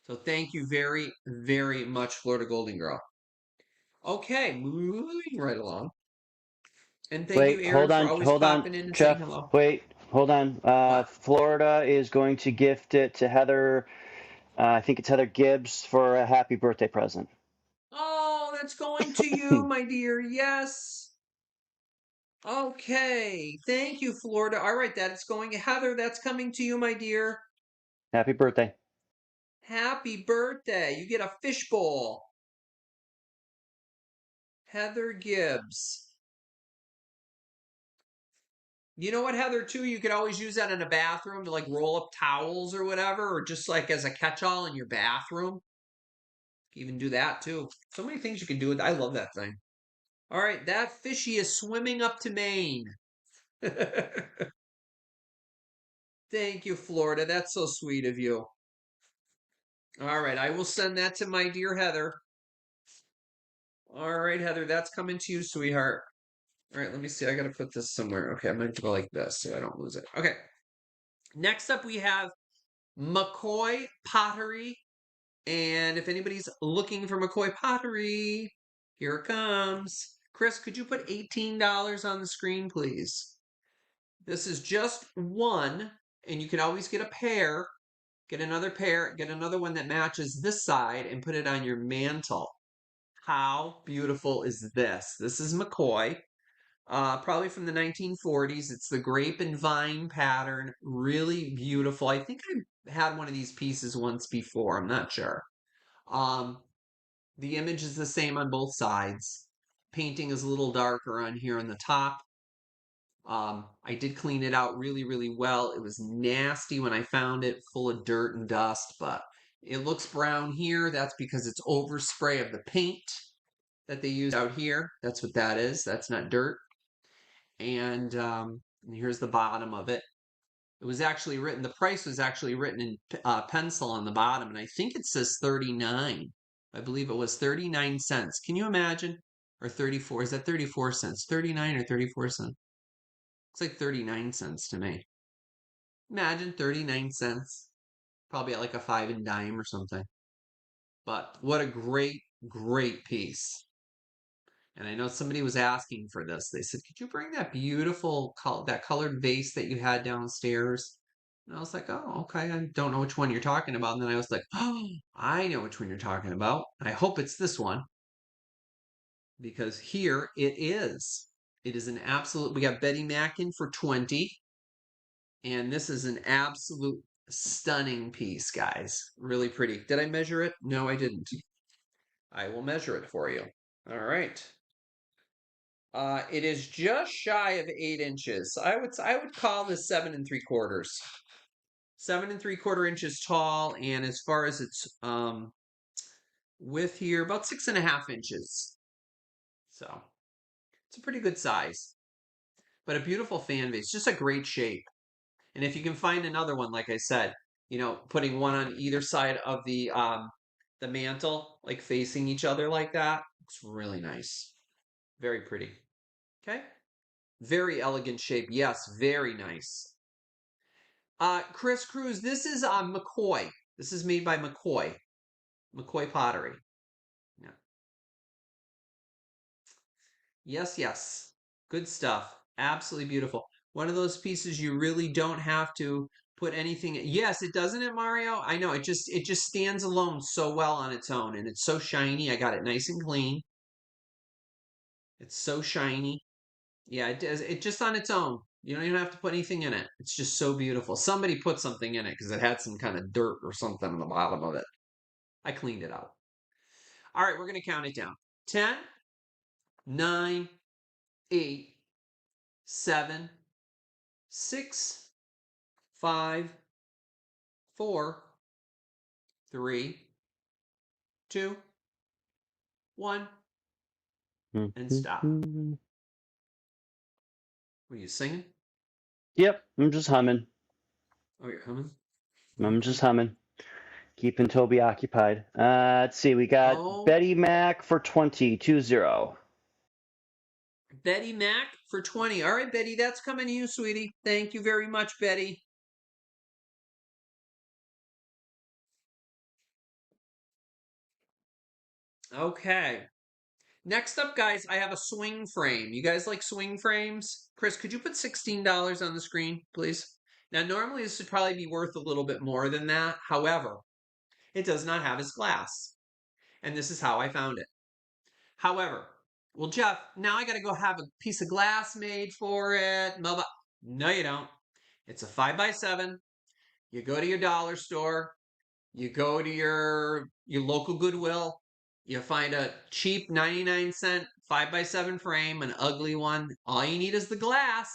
So thank you very, very much, Florida Golden Girl. Okay, moving right along. And thank you, Wait, Aaron, for always hold on, popping in and saying Jeff. hello. Wait, hold on. What? Florida is going to gift it to Heather. I think it's Heather Gibbs for a happy birthday present. Oh, that's going to you, my dear. Yes. Okay. Thank you, Florida. All right, that's going. Heather, that's coming to you, my dear. Happy birthday. Happy birthday. You get a fishbowl. Heather Gibbs. You know what, Heather, too? You could always use that in a bathroom to like roll up towels or whatever, or just like as a catch-all in your bathroom. You can even do that too. So many things you can do with. I love that thing. All right, that fishy is swimming up to Maine. Thank you, Florida. That's so sweet of you. All right, I will send that to my dear Heather. All right, Heather, that's coming to you, sweetheart. All right, let me see. I got to put this somewhere. Okay, I'm going to go like this so I don't lose it. Okay. Next up, we have McCoy Pottery. And if anybody's looking for McCoy Pottery, here it comes. Chris, could you put $18 on the screen, please? This is just one, and you can always get a pair. Get another pair, get another one that matches this side, and put it on your mantle. How beautiful is this? This is McCoy, probably from the 1940s. It's the grape and vine pattern, really beautiful. I think I had one of these pieces once before. I'm not sure. Um, the image is the same on both sides. Painting is a little darker on here on the top. I did clean it out really, really well. It was nasty when I found it, full of dirt and dust, but it looks brown here. That's because it's overspray of the paint that they use out here. That's what that is. That's not dirt. And here's the bottom of it. It was actually written, the price was actually written in pencil on the bottom, and I think it says 39. I believe it was 39 cents. Can you imagine? Or 34. Is that 34 cents? 39 or 34 cents? Looks like 39 cents to me. Imagine 39 cents. Probably at like a five and dime or something. But what a great, great piece. And I know somebody was asking for this. They said, "Could you bring that beautiful, that colored vase that you had downstairs?" And I was like, "Oh, okay. I don't know which one you're talking about." And then I was like, "Oh, I know which one you're talking about. I hope it's this one because here it is. It is an absolute. We got Betty Mackin for 20, and this is an absolute stunning piece, guys. Really pretty. Did I measure it? No, I didn't. I will measure it for you. All right. It is just shy of 8 inches. I would call this 7 3/4. 7 3/4 inches tall, and as far as its width here, about 6.5 inches. So it's a pretty good size, but a beautiful fan base. Just a great shape. And if you can find another one, like I said, putting one on either side of the mantle, like facing each other like that, looks really nice. Very pretty. Okay. Very elegant shape. Yes, very nice. Chris Cruz, this is McCoy. This is made by McCoy. McCoy Pottery. Yeah. Yes, yes. Good stuff. Absolutely beautiful. One of those pieces you really don't have to put anything. Yes, it doesn't it, Mario? I know. It just stands alone so well on its own, and it's so shiny. I got it nice and clean. It's so shiny. Yeah, it does. It just on its own. You don't even have to put anything in it. It's just so beautiful. Somebody put something in it because it had some kind of dirt or something on the bottom of it. I cleaned it out. All right, we're going to count it down. 10, 9, 8, 7, 6, 5, 4, 3, 2, 1, and stop. What are you singing? Yep, I'm just humming. Oh, you're humming? I'm Okay. just humming. Keeping Toby occupied. Let's see. We got Oh, Betty Mac for 20. Betty Mac for 20. All right, Betty, that's coming to you, sweetie. Thank you very much, Betty. Okay. Next up, guys, I have a swing frame. You guys like swing frames? Chris, could you put $16 on the screen, please? Now, normally this would probably be worth a little bit more than that. However, It does not have its glass. And this is how I found it. However, well, Jeff, now I got to go have a piece of glass made for it. Blah, blah. No, you don't. It's a 5x7. You go to your dollar store. You go to your local Goodwill. You find a cheap 99-cent 5x7 frame, an ugly one. All you need is the glass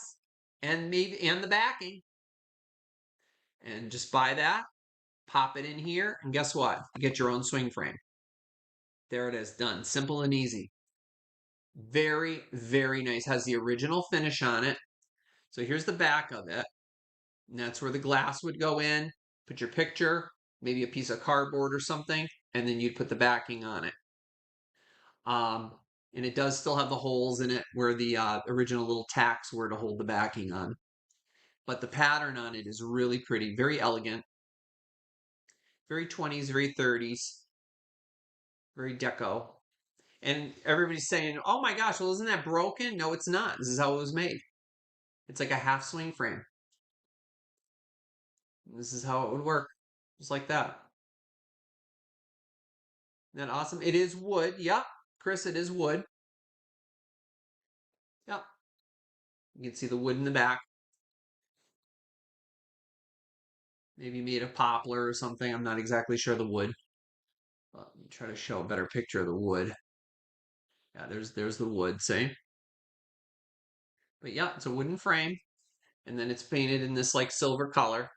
and the backing. And just buy that, pop it in here, and guess what? You get your own swing frame. There it is, done. Simple and easy. Very, very nice. Has the original finish on it. So here's the back of it. And that's where the glass would go in. Put your picture, maybe a piece of cardboard or something, and then you'd put the backing on it. And it does still have the holes in it where the original little tacks were to hold the backing on. But the pattern on it is really pretty, very elegant, very 20s, very 30s, very deco. And everybody's saying, oh my gosh, well, isn't that broken? No, it's not. This is how it was made. It's like a half swing frame. This is how it would work. Just like that. Isn't that awesome? It is wood. Yep. Chris, it is wood. Yep. You can see the wood in the back. Maybe made of poplar or something. I'm not exactly sure the wood. Let me try to show a better picture of the wood. Yeah, there's the wood, see? But yeah, it's a wooden frame. And then it's painted in this like silver color.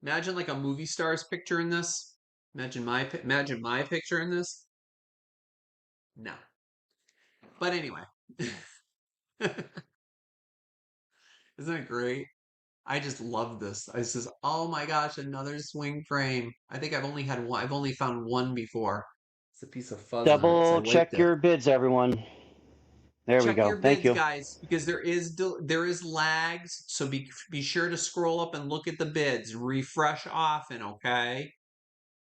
Imagine like a movie star's picture in this. Imagine my picture in this. No. But anyway. Isn't it great? I just love this. I says, oh my gosh, another swing frame. I think I've only had one. I've only found one before. It's a piece of fuzz on it because I Double wiped check it. your bids, everyone. There we Check go. your Thank bids, you. guys, because there is lags. So be sure to scroll up and look at the bids. Refresh often, okay?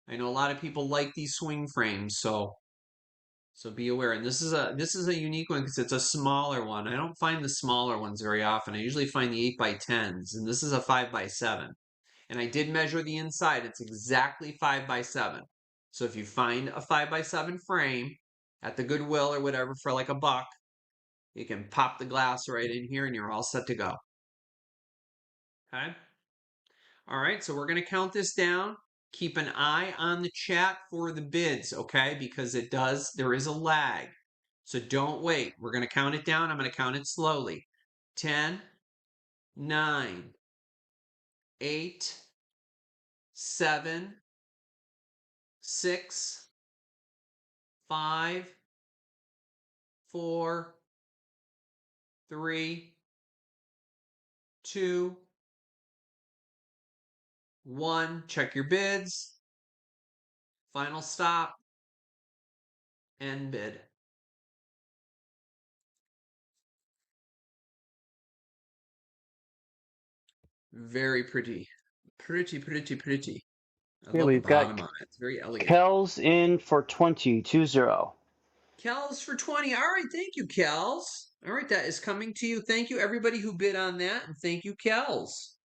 I know a lot of people like these swing frames, so be aware. And this is a unique one because it's a smaller one. I don't find the smaller ones very often. I usually find the 8x10s, and this is a 5x7. And I did measure the inside. It's exactly 5x7. So if you find a 5x7 frame at the Goodwill or whatever for like $1, you can pop the glass right in here and you're all set to go. Okay? All right, so we're going to count this down. Keep an eye on the chat for the bids, okay? Because there is a lag. So don't wait. We're going to count it down. I'm going to count it slowly. 10, 9, 8, 7, 6, 5, 4, 3, 2, 1. Check your bids. Final stop. End bid. Very pretty. Pretty, pretty, pretty. I Here love the we've bottom got on it. It's very elegant. Kells in for 20. Kells for 20. All right, thank you, Kells. All right, that is coming to you. Thank you, everybody who bid on that, and thank you, Kells.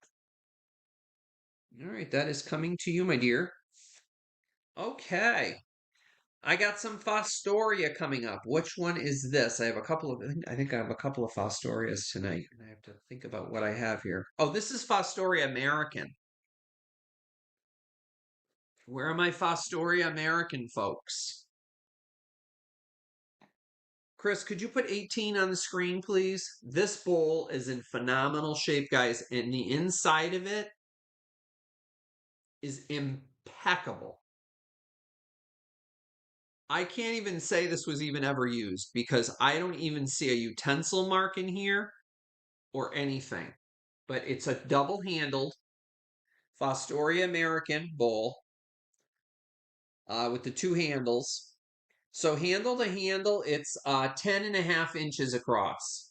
All right, that is coming to you, my dear. Okay. I got some Fostoria coming up. Which one is this? I have a couple of, I think I have a couple of Fostorias tonight, and I have to think about what I have here. Oh, this is Fostoria American. Where are my Fostoria American folks? Chris, could you put 18 on the screen, please? This bowl is in phenomenal shape, guys, and the inside of it is impeccable. I can't even say this was even ever used because I don't even see a utensil mark in here or anything. But it's a double-handled Fostoria American bowl with the two handles. So handle to handle, it's 10.5 inches across.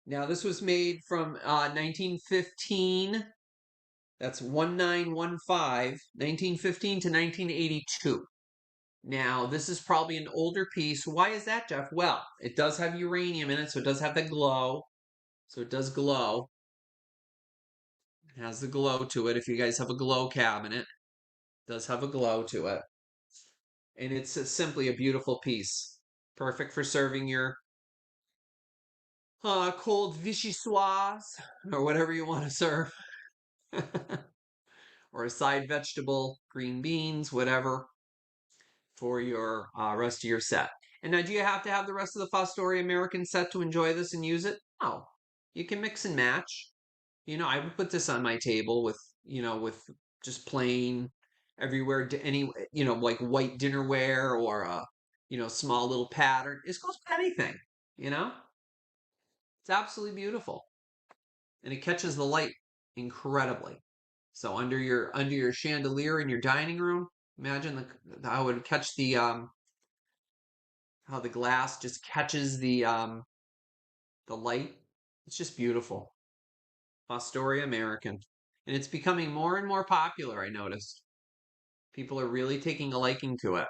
Now, this was made from 1915. That's 1915, 1915 to 1982. Now, this is probably an older piece. Why is that, Jeff? Well, it does have uranium in it, so it does have the glow. So it does glow. It has the glow to it. If you guys have a glow cabinet, it does have a glow to it. And it's simply a beautiful piece. Perfect for serving your cold vichyssoise or whatever you want to serve. Or a side vegetable, green beans, whatever, for your rest of your set. And now, do you have to have the rest of the Fostoria American set to enjoy this and use it? No. You can mix and match. I would put this on my table with just plain everywhere, any, like white dinnerware or a, small little pattern. This goes with anything, you know? It's absolutely beautiful. And it catches the light incredibly. So under your chandelier in your dining room, imagine how it would catch how the glass just catches the light. It's just beautiful. Fostoria American. And it's becoming more and more popular, I noticed. People are really taking a liking to it.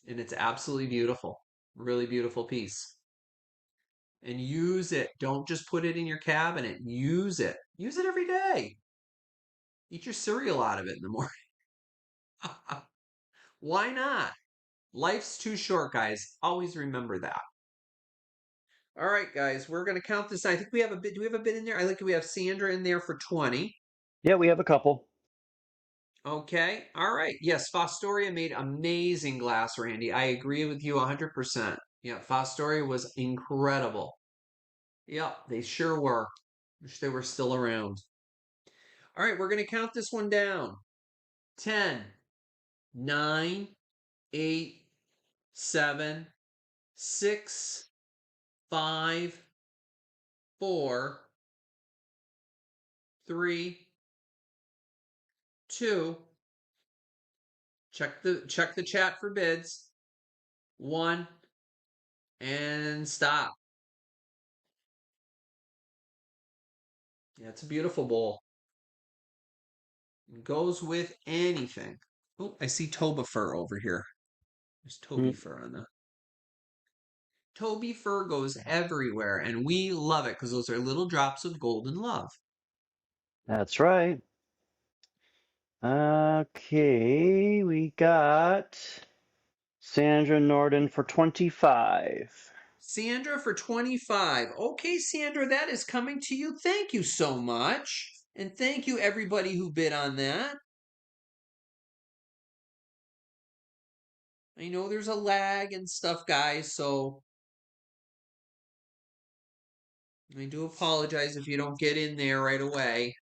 And it's absolutely beautiful. Really beautiful piece. And use it. Don't just put it in your cabinet. Use it. Use it every day. Eat your cereal out of it in the morning. Why not? Life's too short, guys. Always remember that. All right, guys, we're gonna count this. I think we have a bit. Do we have a bit in there? I think we have Sandra in there for 20. Yeah, we have a couple. Okay. All right. Yes, Fostoria made amazing glass, Randy. I agree with you 100%. Yeah, Fostoria was incredible. Yep, they sure were. Wish they were still around. All right, we're gonna count this one down. 10, 9, 8, 7, 6, 5, 4, 3, 2. Check the chat for bids. 1 and stop. Yeah, it's a beautiful bowl. It goes with anything. Oh, I see Toba fur over here. There's Toby Mm, fur on the. Toby fur goes everywhere, and we love it because those are little drops of golden love. that's right. Okay, we got Sandra Norden for 25. Sandra for 25. Okay, Sandra, that is coming to you. Thank you so much. And thank you everybody who bid on that. I know there's a lag and stuff, guys, so I do apologize if you don't get in there right away.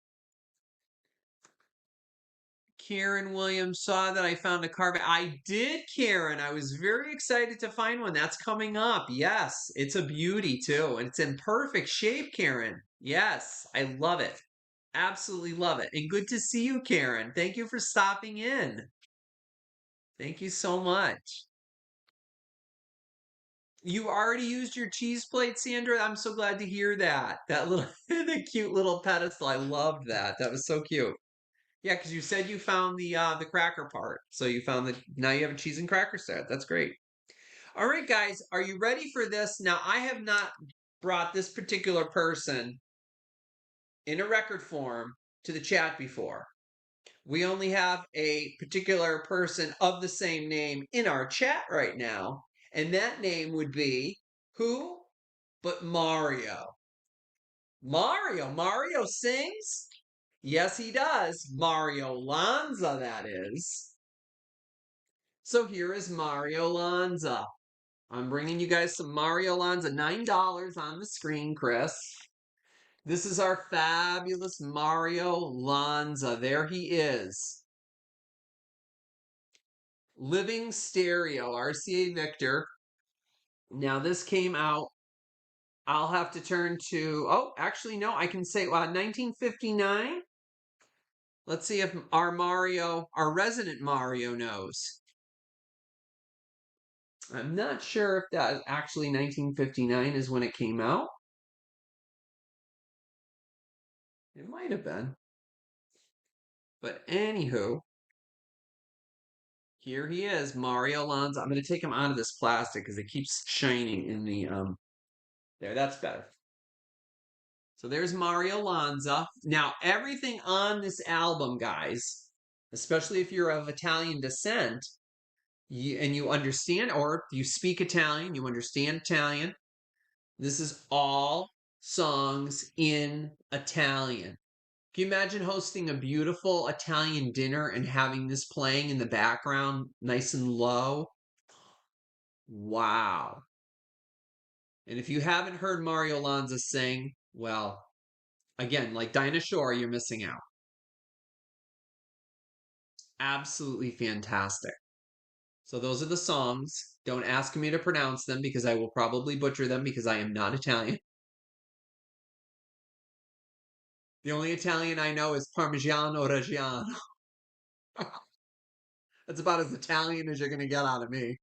Karen Williams saw that I found a carpet. I did, Karen. I was very excited to find one. That's coming up. Yes, it's a beauty too. And it's in perfect shape, Karen. Yes, I love it. Absolutely love it. And good to see you, Karen. Thank you for stopping in. Thank you so much. You already used your cheese plate, Sandra. I'm so glad to hear that. That little, the cute little pedestal. I loved that. That was so cute. Yeah, because you said you found the cracker part. So you found that now you have a cheese and cracker set. That's great. All right, guys, are you ready for this? Now, I have not brought this particular person in a record form to the chat before. We only have a particular person of the same name in our chat right now, and that name would be who but Mario. Mario sings? Yes, he does. Mario Lanza, that is. So here is Mario Lanza. I'm bringing you guys some Mario Lanza. $9 on the screen, Chris. This is our fabulous Mario Lanza. There he is. Living Stereo, RCA Victor. Now this came out. I'll have to turn to, oh, actually, no, I can say 1959. Let's see if our resident Mario knows. I'm not sure if that actually 1959 is when it came out. It might have been. But anywho, here he is, Mario Alonso. I'm going to take him out of this plastic because it keeps shining in the there. That's better. So there's Mario Lanza. Now, everything on this album, guys, especially if you're of Italian descent, and you understand, or you speak Italian, you understand Italian, this is all songs in Italian. Can you imagine hosting a beautiful Italian dinner and having this playing in the background, nice and low? Wow. And if you haven't heard Mario Lanza sing, well, again, like Dinah Shore, you're missing out. Absolutely fantastic. So those are the songs. Don't ask me to pronounce them because I will probably butcher them because I am not Italian. The only Italian I know is Parmigiano Reggiano. That's about as Italian as you're going to get out of me.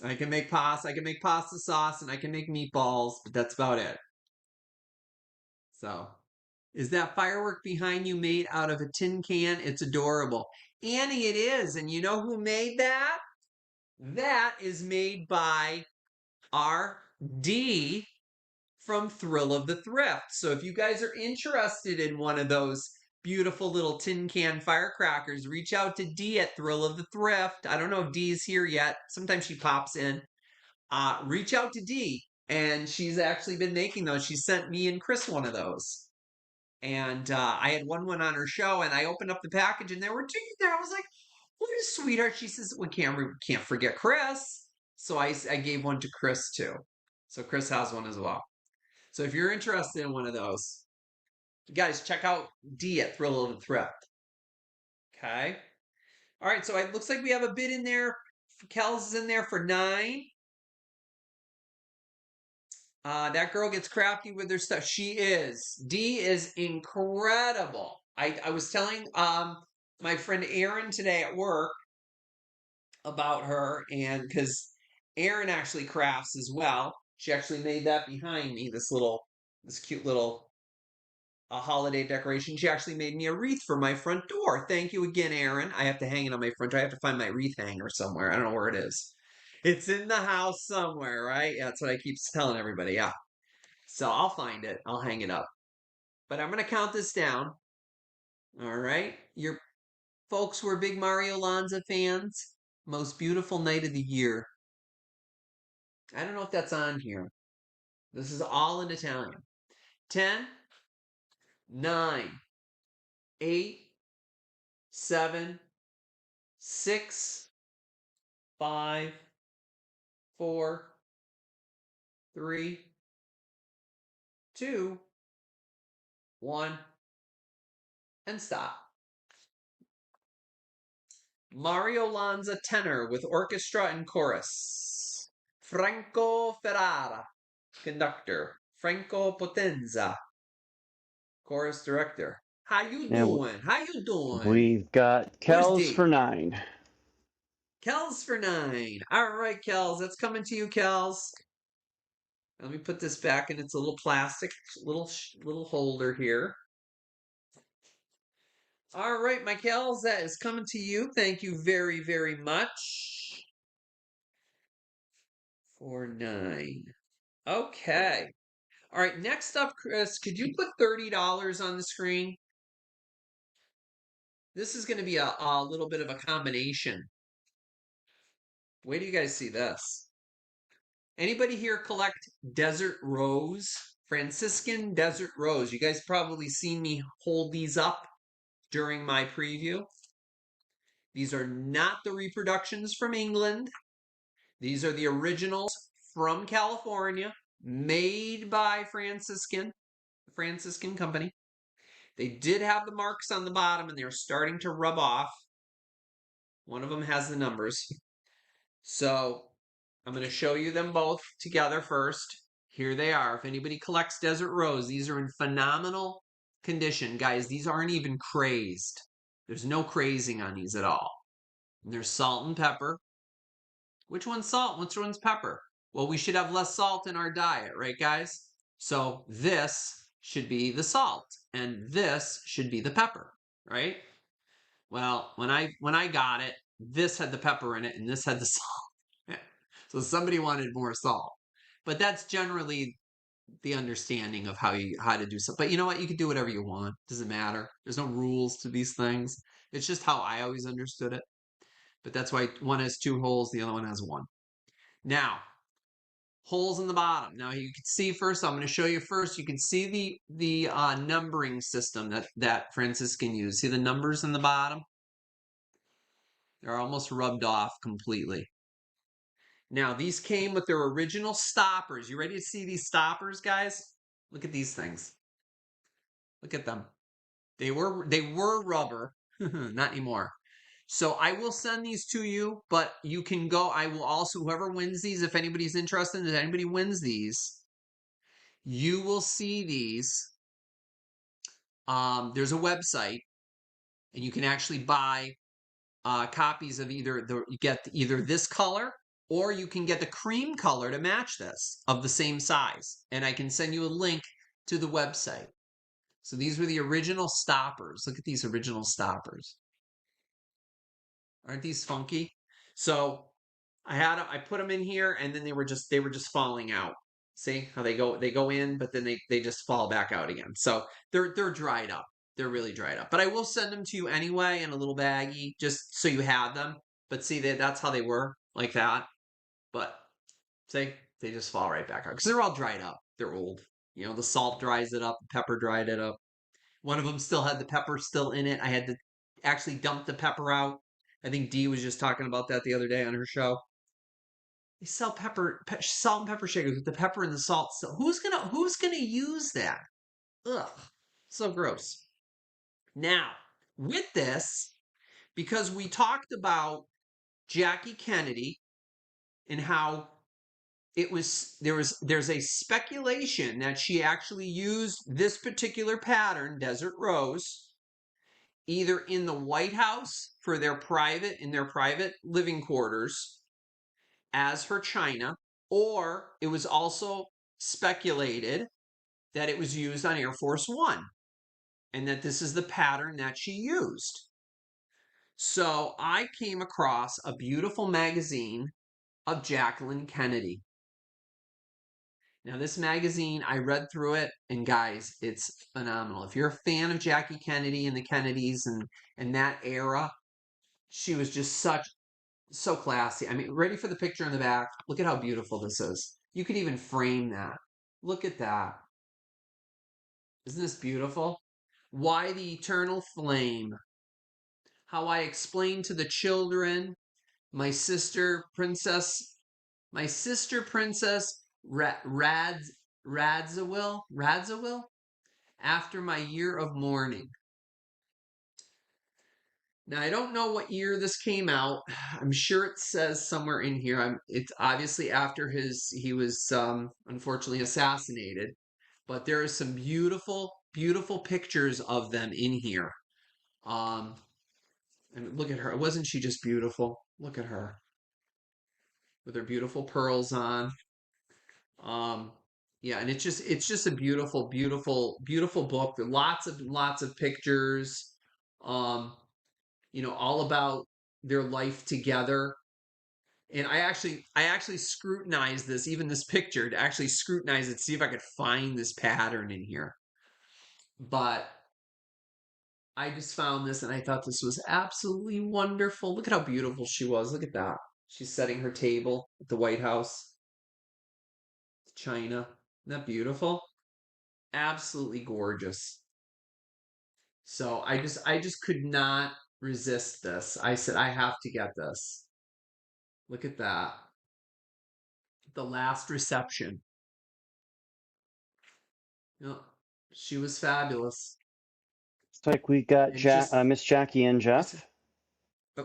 I can make pasta, I can make pasta sauce, and I can make meatballs, but that's about it. So, is that firework behind you made out of a tin can? It's adorable. Annie, it is. And you know who made that? That is made by R.D. from Thrill of the Thrift. So if you guys are interested in one of those beautiful little tin can firecrackers, reach out to D at Thrill of the Thrift. I don't know if D is here yet. Sometimes she pops in. Reach out to D. And she's actually been making those. She sent me and Chris one of those. And I had one on her show, and I opened up the package, and there were two there. I was like, "What a sweetheart!" She says, "We can't forget Chris." So I gave one to Chris too. So Chris has one as well. So if you're interested in one of those, guys, check out D at Thrill of the Thrift. Okay. All right. So it looks like we have a bid in there. Kel's is in there for 9. That girl gets crafty with her stuff. She is. D is incredible. I was telling my friend Erin today at work about her, and because Erin actually crafts as well. She actually made that behind me, this cute little holiday decoration. She actually made me a wreath for my front door. Thank you again, Erin. I have to hang it on my front door. I have to find my wreath hanger somewhere. I don't know where it is. It's in the house somewhere, right? Yeah, that's what I keep telling everybody. Yeah. So I'll find it. I'll hang it up. But I'm going to count this down. All right. Your folks were big Mario Lanza fans. Most beautiful night of the year. I don't know if that's on here. This is all in Italian. 10, 9, 8, 7, 6, 5, 4, 3, 2, 1, and stop. Mario Lanza tenor with orchestra and chorus. Franco Ferrara, conductor. Franco Potenza, chorus director. How you And doing? How you doing? we've got Where's Kells D? for 9. Kells for 9. All right, Kells. That's coming to you, Kells. Let me put this back in its little plastic little holder here. All right, my Kells, that is coming to you. Thank you very, very much. For 9. Okay. All right, next up, Chris, could you put $30 on the screen? This is going to be a little bit of a combination. Wait do you guys see this? Anybody here collect Desert Rose? Franciscan Desert Rose. You guys probably seen me hold these up during my preview. These are not the reproductions from England. These are the originals from California, made by Franciscan Company. They did have the marks on the bottom and they're starting to rub off. One of them has the numbers. So I'm going to show you them both together first. Here they are. If anybody collects Desert Rose, these are in phenomenal condition. Guys, these aren't even crazed. There's no crazing on these at all. And there's salt and pepper. Which one's salt? Which one's pepper? Well, we should have less salt in our diet, right, guys? So this should be the salt, and this should be the pepper, right? Well, when I got it, this had the pepper in it, and this had the salt. So somebody wanted more salt. But that's generally the understanding of how to do something. But you know what? You can do whatever you want. Doesn't matter. There's no rules to these things. It's just how I always understood it. But that's why one has two holes, the other one has one. Now, holes in the bottom. Now you can see first. I'm going to show you first. You can see the numbering system that Franciscan used. See the numbers in the bottom? They're almost rubbed off completely. Now these came with their original stoppers. You ready to see these stoppers, guys? Look at these things. Look at them. They were rubber, not anymore. So I will send these to you, but you can go. I will also, whoever wins these, if anybody's interested, if anybody wins these, you will see these. There's a website, and you can actually buy copies of you get either this color or you can get the cream color to match this of the same size. And I can send you a link to the website. So these were the original stoppers. Look at these original stoppers. Aren't these funky? So I put them in here and then they were just falling out. See how they go in, but then they just fall back out again. So they're dried up. They're really dried up. But I will send them to you anyway in a little baggie just so you have them. But see that's how they were, like that. But see, they just fall right back out because they're all dried up. They're old. The salt dries it up, the pepper dried it up. One of them still had the pepper still in it. I had to actually dump the pepper out. I think Dee was just talking about that the other day on her show. They sell salt and pepper shakers with the pepper and the salt. So who's gonna use that? Ugh, so gross. Now with this, because we talked about Jackie Kennedy and how there's a speculation that she actually used this particular pattern, Desert Rose, either in the White House for their private living quarters as her china, or it was also speculated that it was used on Air Force One and that this is the pattern that she used. So I came across a beautiful magazine of Jacqueline Kennedy. Now, this magazine, I read through it, and guys, it's phenomenal. If you're a fan of Jackie Kennedy and the Kennedys and that era, she was just so classy. I mean, ready for the picture in the back? Look at how beautiful this is. You could even frame that. Look at that. Isn't this beautiful? Why the eternal flame? How I explained to the children, my sister princess, Radzawil, after my year of mourning. Now, I don't know what year this came out. I'm sure it says somewhere in here. It's obviously after he was unfortunately assassinated, but there are some beautiful, beautiful pictures of them in here. Um, and look at her. Wasn't she just beautiful? Look at her with her beautiful pearls on. Um, yeah, and it's just a beautiful, beautiful, beautiful book. Lots of pictures. Um, all about their life together. And I actually scrutinized this, even this picture, to actually scrutinize it, see if I could find this pattern in here. But I just found this and I thought this was absolutely wonderful. Look at how beautiful she was. Look at that. She's setting her table at the White House. China. Isn't that beautiful? Absolutely gorgeous. So I just could not resist this. I said I have to get this. Look at that. The last reception. Yep. She was fabulous. It's like we got And just Miss Jackie and yes, Jeff.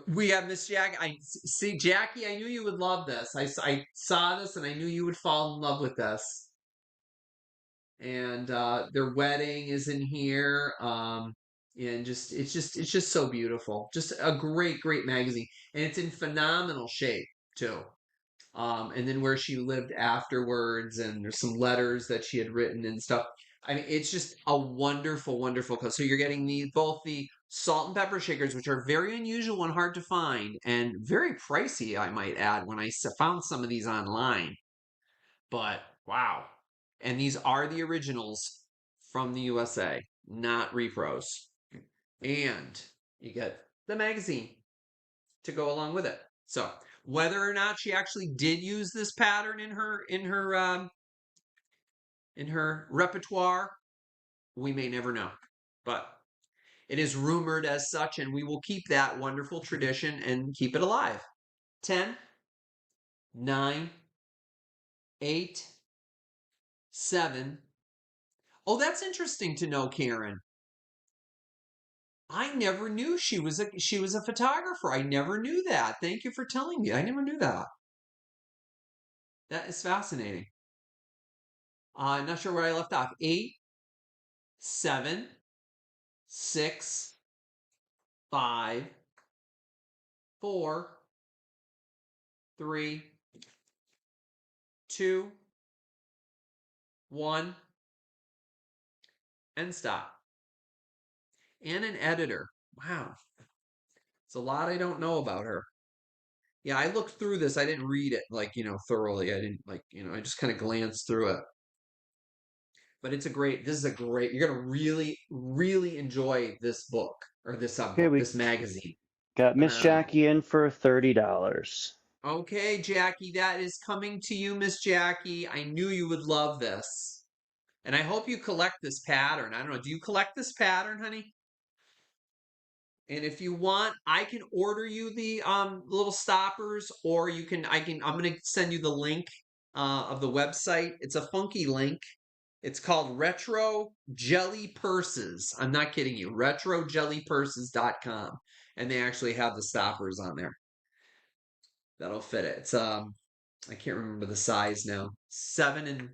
we have Miss Jackie. I see Jackie. I knew you would love this. I saw this and I knew you would fall in love with this. And their wedding is in here. And it's just so beautiful. Just a great magazine, and it's in phenomenal shape too. And then where she lived afterwards, and there's some letters that she had written and stuff. I mean, it's just a wonderful, wonderful color. So you're getting both the salt and pepper shakers, which are very unusual and hard to find, and very pricey, I might add, when I found some of these online. But wow. And these are the originals from the USA, not repros. And you get the magazine to go along with it. So whether or not she actually did use this pattern in her repertoire, we may never know. But it is rumored as such, and we will keep that wonderful tradition and keep it alive. 10, 9, 8, 7. Oh, that's interesting to know, Karen. I never knew she was a photographer. I never knew that. Thank you for telling me. I never knew that. That is fascinating. I'm not sure where I left off. 8, 7, 6, 5, 4, 3, 2, 1, and stop. And an editor. Wow. It's a lot I don't know about her. Yeah, I looked through this. I didn't read it thoroughly. I didn't I just kind of glanced through it. But this is a great, you're going to really, really enjoy this book or Okay, we this magazine. got Miss Phenomenal. Jackie in for $30. Okay, Jackie, that is coming to you, Miss Jackie. I knew you would love this. And I hope you collect this pattern. I don't know. Do you collect this pattern, honey? And if you want, I can order you the little stoppers, or I'm gonna send you the link of the website. It's a funky link. It's called Retro Jelly Purses. I'm not kidding you. RetroJellyPurses.com. And they actually have the stoppers on there. That'll fit it. It's I can't remember the size now. Seven and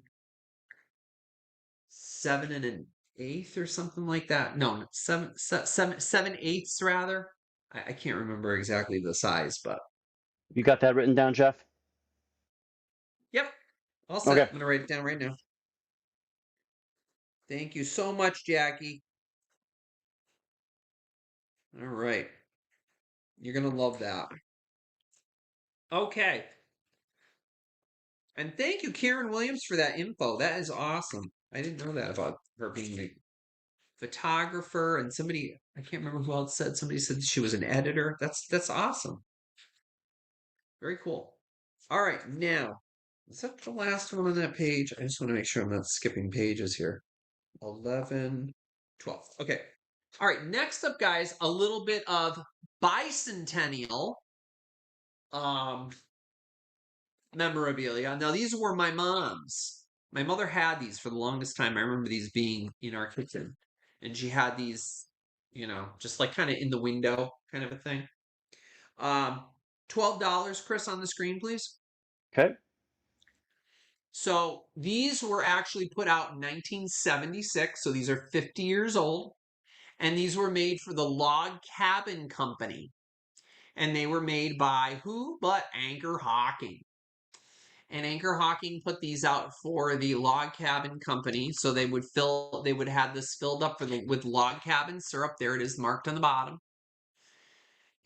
an eighth or something like that. No, seven eighths rather. I can't remember exactly the size, but You got that written down, Jeff? yep, all set. Okay. I'm gonna write it down right now. Thank you so much, Jackie. All right, you're gonna love that. Okay, and thank you, Karen Williams, for that info. That is awesome. I didn't know that about her being a photographer and somebody. I can't remember who else said. Somebody said she was an editor. That's awesome. Very cool. All right, now, is that the last one on that page? I just want to make sure I'm not skipping pages here. 11, 12. Okay. All right, next up, guys, a little bit of bicentennial um, memorabilia. Now, these were my mom's. My mother had these for the longest time. I remember these being in our kitchen. And she had these, just like kind of in the window kind of a thing. Um, $12, Chris, on the screen, please. Okay. So these were actually put out in 1976. So these are 50 years old. And these were made for the Log Cabin Company. And they were made by who but Anchor Hawking. And Anchor Hawking put these out for the Log Cabin Company. So they would have this filled up with log cabin syrup. There it is marked on the bottom.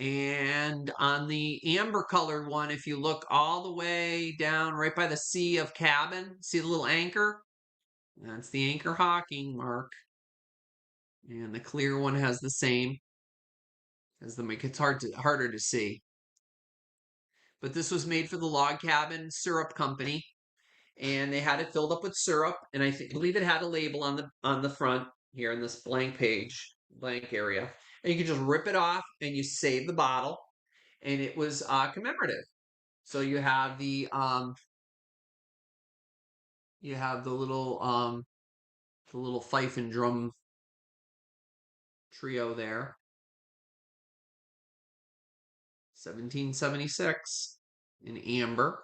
And on the amber colored one, if you look all the way down right by the sea of cabin, see the little anchor? That's the Anchor Hawking mark. And the clear one has the same as the mic. It's harder to see. But this was made for the Log Cabin Syrup Company, and they had it filled up with syrup. And I believe it had a label on the front here in this blank area. And you can just rip it off, and you save the bottle. And it was commemorative. So you have the little fife and drum trio there. 1776 in amber.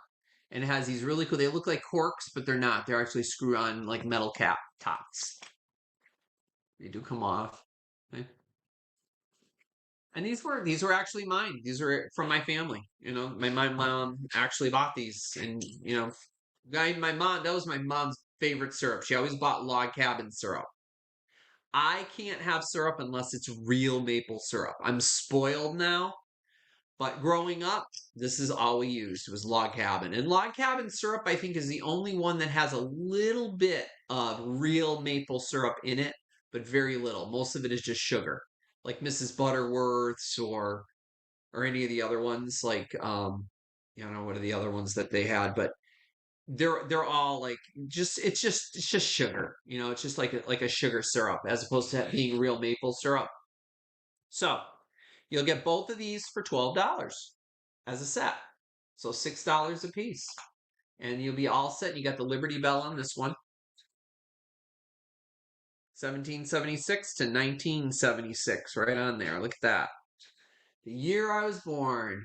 And it has these really cool, they look like corks, but they're not. They're actually screw on like metal cap tops. They do come off. Okay. And these were actually mine. These were from my family. My mom actually bought these. And my mom, that was my mom's favorite syrup. She always bought Log Cabin syrup. I can't have syrup unless it's real maple syrup. I'm spoiled now. But growing up, this is all we used was log cabin. And log cabin syrup, I think, is the only one that has a little bit of real maple syrup in it, but very little. Most of it is just sugar, like Mrs. Butterworth's or any of the other ones, like I don't know what are the other ones that they had, but they're all like it's just sugar. It's just like a sugar syrup as opposed to being real maple syrup. So you'll get both of these for $12 as a set. So $6 a piece. And you'll be all set. You got the Liberty Bell on this one. 1776 to 1976, right on there. Look at that. The year I was born.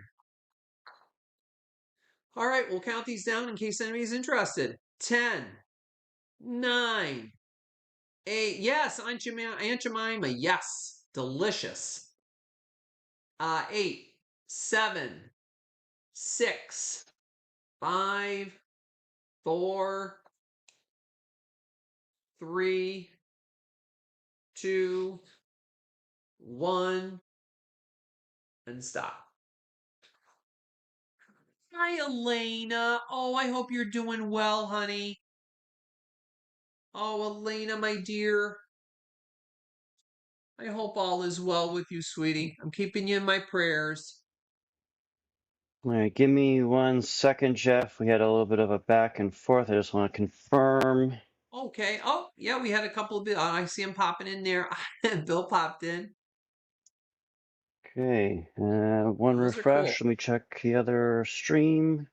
All right, we'll count these down in case anybody's interested. 10, 9, 8. Yes, Aunt Jemima. Yes. Delicious. 8, 7, 6, 5, 4, 3, 2, 1, and stop. Hi, Elena. Oh, I hope you're doing well, honey. Oh, Elena, my dear. I hope all is well with you, sweetie. I'm keeping you in my prayers. All right, give me 1 second, Jeff. We had a little bit of a back and forth. I just want to confirm. Okay. Oh, yeah, we had a couple of I see him popping in there. Bill popped in. Okay, one Those are cool. refresh. Let me check the other stream.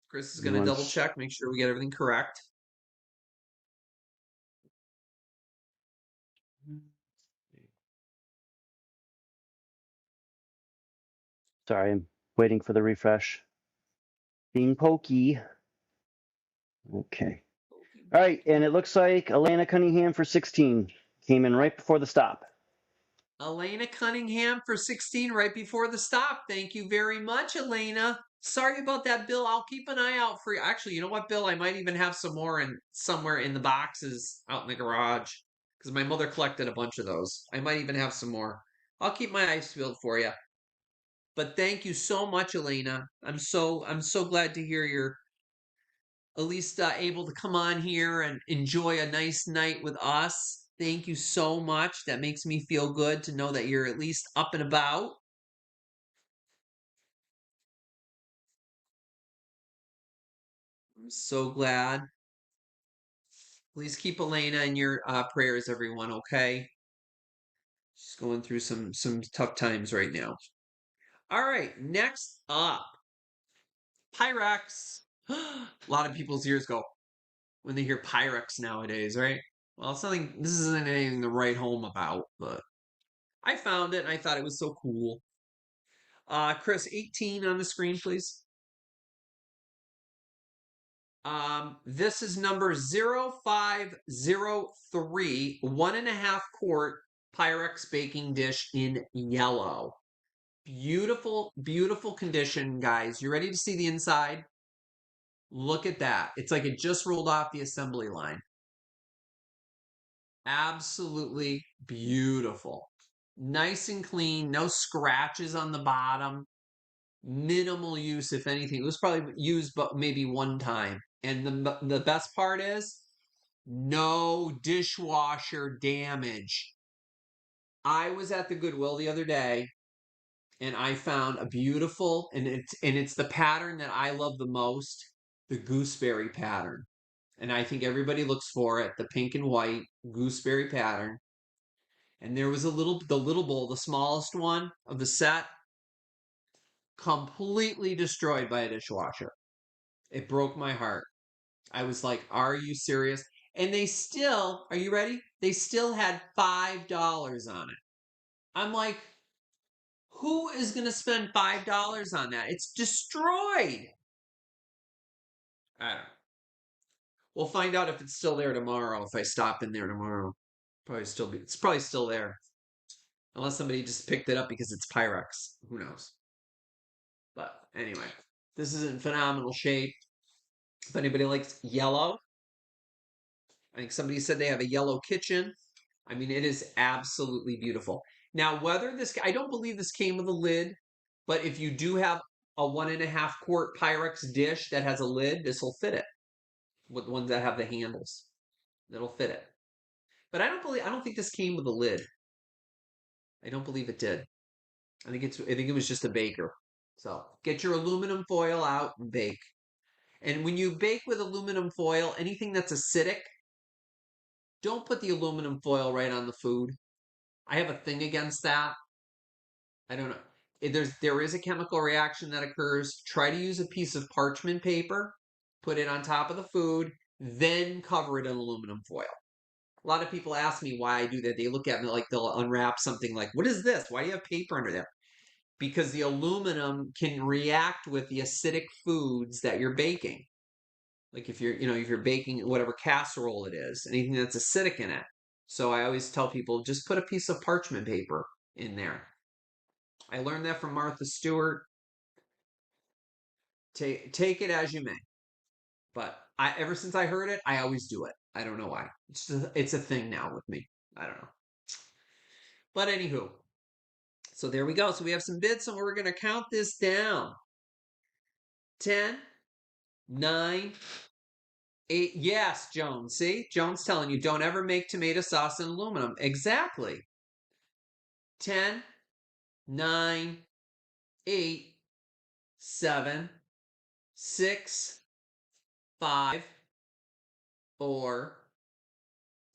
Chris is going to double Once. check, make sure we get everything correct. Sorry, I'm waiting for the refresh. Being pokey. Okay. All right, and it looks like Elena Cunningham for 16 came in right before the stop. Elena Cunningham for 16 right before the stop. Thank you very much, Elena. Sorry about that, Bill. I'll keep an eye out for you. Actually, you know what, Bill? I might even have some more somewhere in the boxes out in the garage because my mother collected a bunch of those. I might even have some more. I'll keep my eyes peeled for you. But thank you so much, Elena. I'm so glad to hear you're at least able to come on here and enjoy a nice night with us. Thank you so much. That makes me feel good to know that you're at least up and about. I'm so glad. Please keep Elena in your prayers, everyone. Okay, she's going through some tough times right now. All right, next up, Pyrex. A lot of people's ears go when they hear Pyrex nowadays, right? Well, it's nothing. This isn't anything to write home about, but I found it and I thought it was so cool. Chris, 18 on the screen, please. This is number 0503, 1.5 quart Pyrex baking dish in yellow. Beautiful, beautiful condition, guys. You ready to see the inside? Look at that. It's like it just rolled off the assembly line. Absolutely beautiful. Nice and clean, no scratches on the bottom. Minimal use, if anything. It was probably used but maybe one time. And the best part is no dishwasher damage. I was at the Goodwill the other day and I found a beautiful and it's the pattern that I love the most, the gooseberry pattern. And I think everybody looks for it, the pink and white gooseberry pattern. And there was the little bowl, the smallest one of the set, completely destroyed by a dishwasher. It broke my heart. I was like, are you serious? And they still, are you ready? They still had $5 on it. I'm like, who is going to spend $5 on that? It's destroyed. I don't know. We'll find out if it's still there tomorrow. If I stop in there tomorrow, it's probably still there, unless somebody just picked it up because it's Pyrex. Who knows? But anyway, this is in phenomenal shape. If anybody likes yellow, I think somebody said they have a yellow kitchen. I mean, it is absolutely beautiful. Now, whether this, I don't believe this came with a lid, but if you do have a 1.5 quart Pyrex dish that has a lid, this will fit it. With the ones that have the handles, that'll fit it. But I don't think this came with a lid. I don't believe it did. I think it was just a baker. So get your aluminum foil out and bake. And when you bake with aluminum foil, anything that's acidic, don't put the aluminum foil right on the food. I have a thing against that. I don't know. There is a chemical reaction that occurs. Try to use a piece of parchment paper, put it on top of the food, then cover it in aluminum foil. A lot of people ask me why I do that. They look at me like they'll unwrap something like, "What is this? Why do you have paper under there?" Because the aluminum can react with the acidic foods that you're baking. Like if you're baking whatever casserole it is, anything that's acidic in it. So I always tell people just put a piece of parchment paper in there. I learned that from Martha Stewart. Take it as you may. But I ever since I heard it, I always do it. I don't know why. It's a thing now with me. I don't know. But anywho, so there we go. So we have some bits, and we're gonna count this down. 10, 9, 8. Yes, Jones. See? Jones telling you don't ever make tomato sauce in aluminum. Exactly. 10, 9, 8, 7, 6, 5, 4,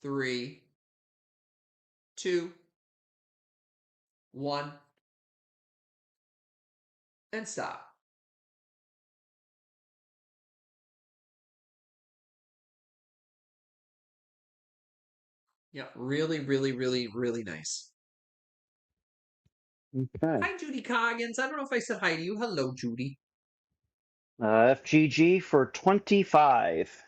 3, 2, 1, and stop. Yeah, really, really, really, really nice. Okay. Hi, Judy Coggins. I don't know if I said hi to you. Hello, Judy. FGG for 25.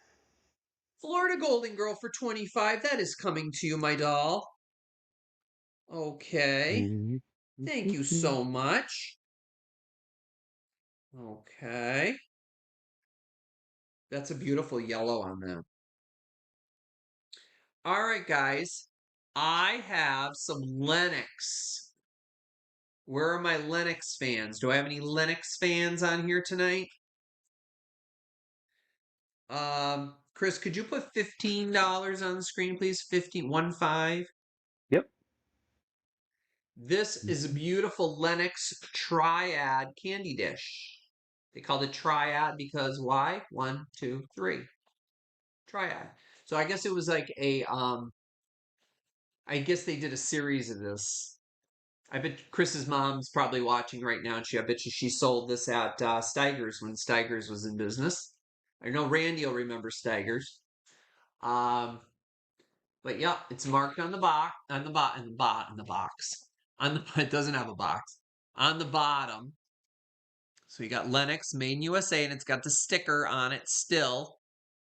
Florida Golden Girl for 25. That is coming to you, my doll. Okay. Thank you so much. Okay. That's a beautiful yellow on that. All right, guys. I have some Lennox. Where are my Lennox fans? Do I have any Lennox fans on here tonight? Chris, could you put $15 on the screen, please? 15. Yep. This is a beautiful Lennox Triad candy dish. They called it Triad because why? 1, 2, 3. Triad. So I guess it was like I guess they did a series of this. I bet Chris's mom's probably watching right now, and I bet you she sold this at Steiger's when Steiger's was in business. I know Randy will remember Steiger's. Um, but yeah, it's marked on the box, on the bot, on the box. On the it doesn't have a box. On the bottom. So you got Lennox, made in USA, and it's got the sticker on it still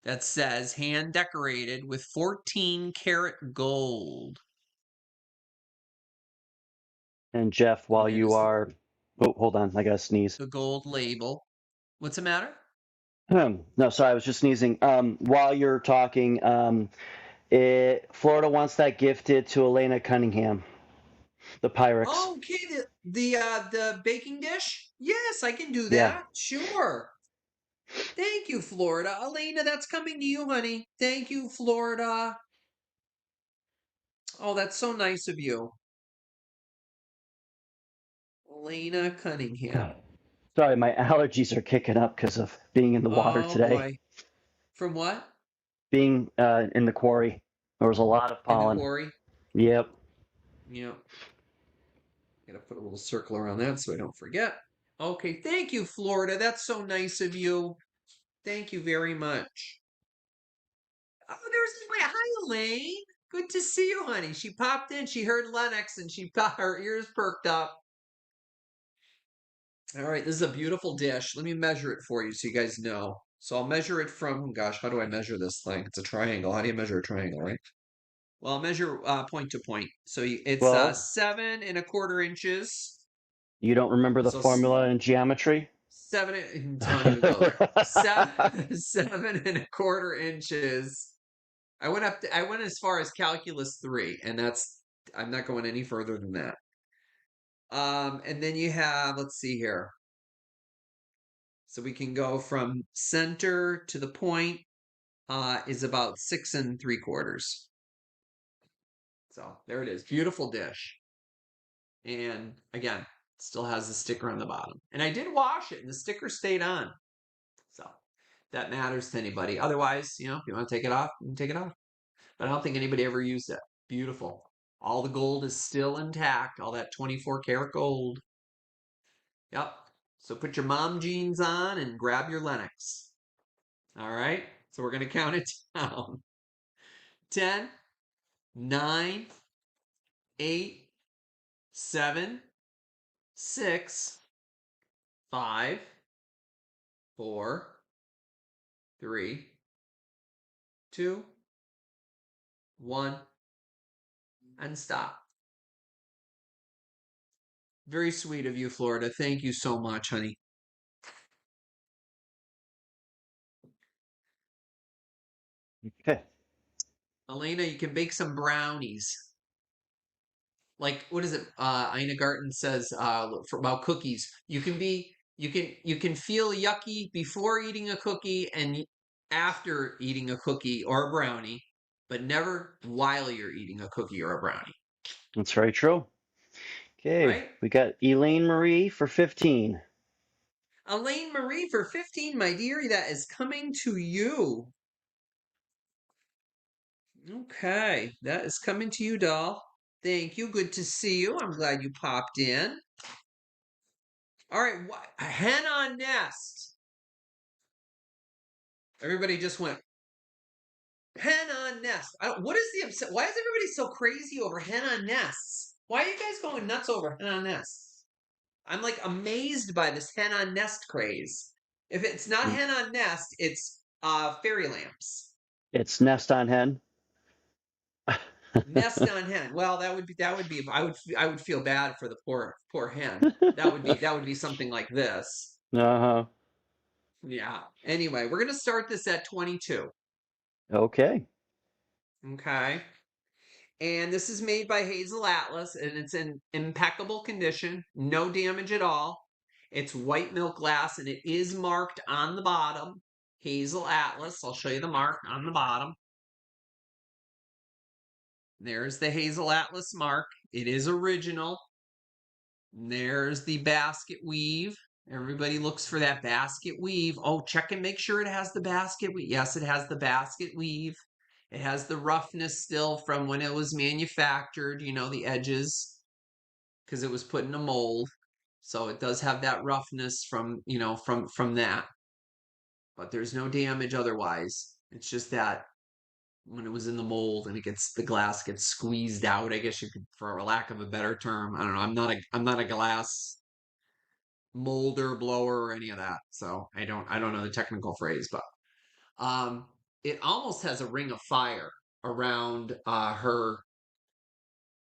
that says hand decorated with 14 karat gold. And Jeff, And while you there's are, oh, hold on, I gotta sneeze. the gold label. What's the matter? No, sorry, I was just sneezing. While you're talking, Florida wants that gifted to Elena Cunningham, the Pyrex. Oh, okay, the baking dish? Yes, I can do Yeah. that. Sure. Thank you, Florida. Elena, that's coming to you, honey. Thank you, Florida. Oh, that's so nice of you. Elena Cunningham. Sorry, my allergies are kicking up because of being in the water Oh today. boy. From what? Being in the quarry, there was a lot of In the pollen. quarry? Yep. Yeah. Gotta put a little circle around that so I don't forget. Okay, thank you, Florida. That's so nice of you. Thank you very much. Oh, there's my hi, Elaine. Good to see you, honey. She popped in. She heard Lennox and she got her ears perked up. All right, this is a beautiful dish. Let me measure it for you so you guys know. So I'll measure it from, gosh, how do I measure this thing? It's a triangle. How do you measure a triangle, right? Well, I'll measure point to point. So it's Well, 7.25 inches. you don't remember the So formula in geometry? don't even go there. 7.25 inches. I went as far as calculus 3, and I'm not going any further than that. And then you have, let's see here. So we can go from center to the point is about 6 3/4. So there it is. Beautiful dish. And again, still has the sticker on the bottom. And I did wash it and the sticker stayed on. So that matters to anybody. Otherwise, if you want to take it off, you can take it off. But I don't think anybody ever used it. Beautiful. All the gold is still intact. All that 24 karat gold. Yep. So put your mom jeans on and grab your Lennox. All right. So we're going to count it down. 10, 9, 8, 7, 6, 5, 4, 3, 2, 1, and stop. Very sweet of you, Florida. Thank you so much, honey. Okay. Elena, you can bake some brownies. Like, what is it? Ina Garten says about cookies. You can feel yucky before eating a cookie and after eating a cookie or a brownie, but never while you're eating a cookie or a brownie. That's very true. Okay. Right? We got Elaine Marie for 15. Elaine Marie for 15, my dear, that is coming to you. Okay, that is coming to you, doll. Thank you. Good to see you. I'm glad you popped in. All right, hen on nest. Everybody just went hen on nest. What is the upset? Why is everybody so crazy over hen on nests? Why are you guys going nuts over hen on nests? I'm like amazed by this hen on nest craze. If it's not Mm. hen on nest, it's fairy lamps. It's Nest on Hen. Nest on hen. Well, that would be I would feel bad for the poor hen. That would be something like this. Uh-huh. Yeah. Anyway, we're gonna start this at 22. Okay. Okay. And this is made by Hazel Atlas, and it's in impeccable condition, no damage at all. It's white milk glass, and it is marked on the bottom. Hazel Atlas. I'll show you the mark on the bottom. There's the Hazel Atlas mark. It is original. There's the basket weave. Everybody looks for that basket weave. Oh, check and make sure it has the basket weave. Yes, it has the basket weave. It has the roughness still from when it was manufactured, the edges, because it was put in a mold. So it does have that roughness from that. But there's no damage otherwise. It's just that when it was in the mold and the glass gets squeezed out, I guess you could, for a lack of a better term. I don't know. I'm not a glass molder, blower, or any of that. So I don't know the technical phrase, but um it almost has a ring of fire around her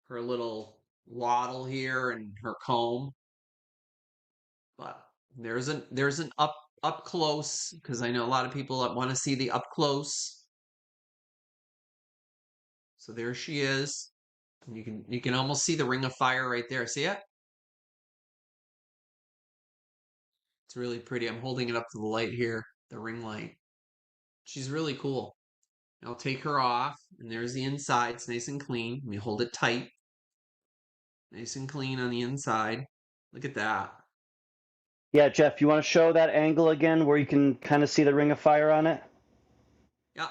little waddle here and her comb. But there's an up close, because I know a lot of people that want to see the up close. So there she is. You can almost see the ring of fire right there. See it? It's really pretty. I'm holding it up to the light here, the ring light. She's really cool. I'll take her off, and there's the inside. It's nice and clean. Let me hold it tight. Nice and clean on the inside. Look at that. Yeah, Jeff, you want to show that angle again where you can kind of see the ring of fire on it? Yeah.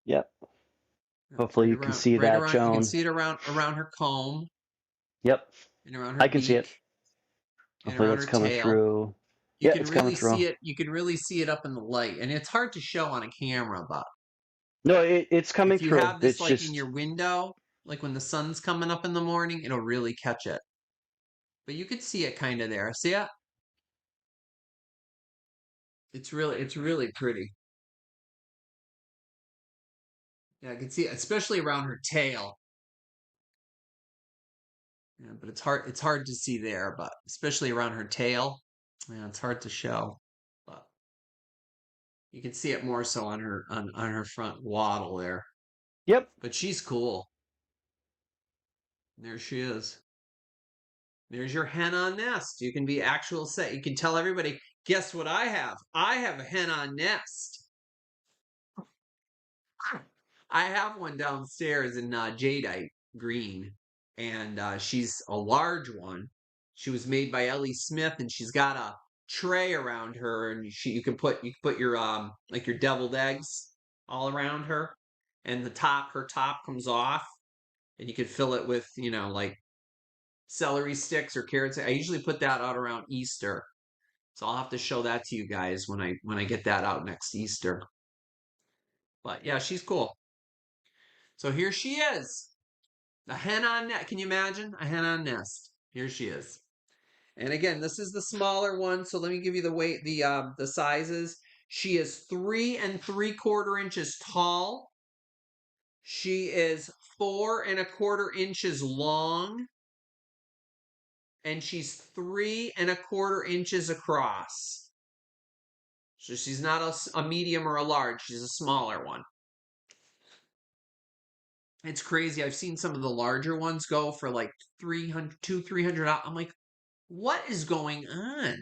Yep. That's Hopefully right you can around, see right that, around. You can Joan. see it around her comb Yep. and around her I can see it. beak and Hopefully around that's her coming tail. through. You Yeah, can it's coming really through. see it. You can really see it up in the light, and it's hard to show on a camera. But No, it's coming if you through. have this It's like in just, your window, like when the sun's coming up in the morning, it'll really catch it. But you could see it kind of there. See it? It's really pretty. Yeah, I can see it, especially around her tail. Yeah, but it's hard to see there, but especially around her tail. Yeah, it's hard to show. But you can see it more so on her front waddle there. Yep. But she's cool. There she is. There's your hen on nest. You can be actual set. You can tell everybody, guess what I have? I have a hen on nest. I have one downstairs in jadeite green, and she's a large one. She was made by Ellie Smith, and she's got a tray around her, and you can put your like your deviled eggs all around her, and her top comes off, and you could fill it with like celery sticks or carrots. I usually put that out around Easter, so I'll have to show that to you guys when I get that out next Easter. But yeah, she's cool. So here she is. A hen on nest. Can you imagine? A hen on nest. Here she is. And again, this is the smaller one. So let me give you the weight, the sizes. She is 3 3/4 inches tall. She is 4 1/4 inches long. And she's 3 1/4 inches across. So she's not a medium or a large. She's a smaller one. It's crazy. I've seen some of the larger ones go for like 300, 300. I'm like, what is going on?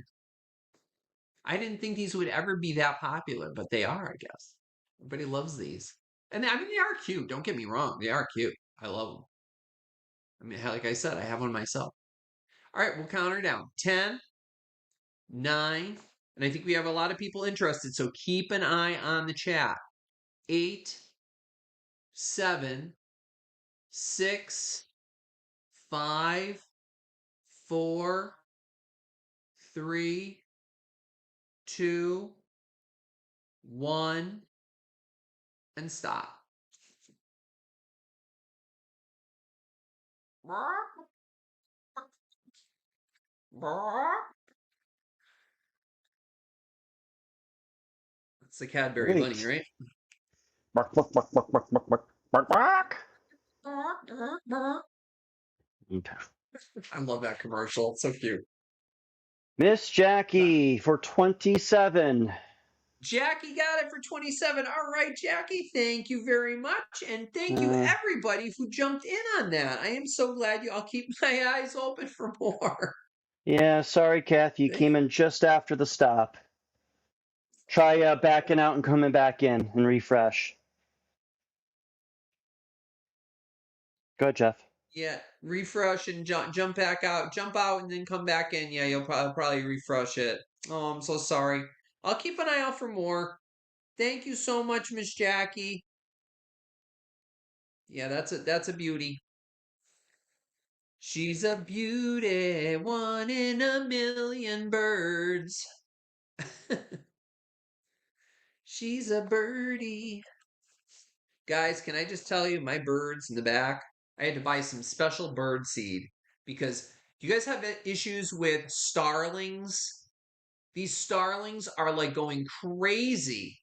I didn't think these would ever be that popular, but they are, I guess. Everybody loves these. And I mean, they are cute. Don't get me wrong. They are cute. I love them. I mean, like I said, I have one myself. All right, we'll count her down. 10, 9, and I think we have a lot of people interested, so keep an eye on the chat. 8, 7, 6, 5, 4, 3, 2, 1, and stop. It's the Cadbury bunny, Great. right? Bark, bark, bark, bark, bark, bark, bark, bark, bark. Okay. I love that commercial. It's so cute. Miss Jackie for 27. Jackie got it for 27. All right, Jackie, thank you very much. And thank you, Uh, everybody who jumped in on that. I am so glad I'll keep my eyes open for more. yeah, sorry, Kathy, you came in just after the stop. Try backing out and coming back in and refresh. Go ahead, Jeff. Yeah, refresh and jump back out. Jump out and then come back in. Yeah, you'll probably refresh it. Oh, I'm so sorry. I'll keep an eye out for more. Thank you so much, Miss Jackie. Yeah, that's a beauty. She's a beauty, one in a million birds. She's a birdie. Guys, can I just tell you, my birds in the back, I had to buy some special bird seed because you guys have issues with starlings? These starlings are like going crazy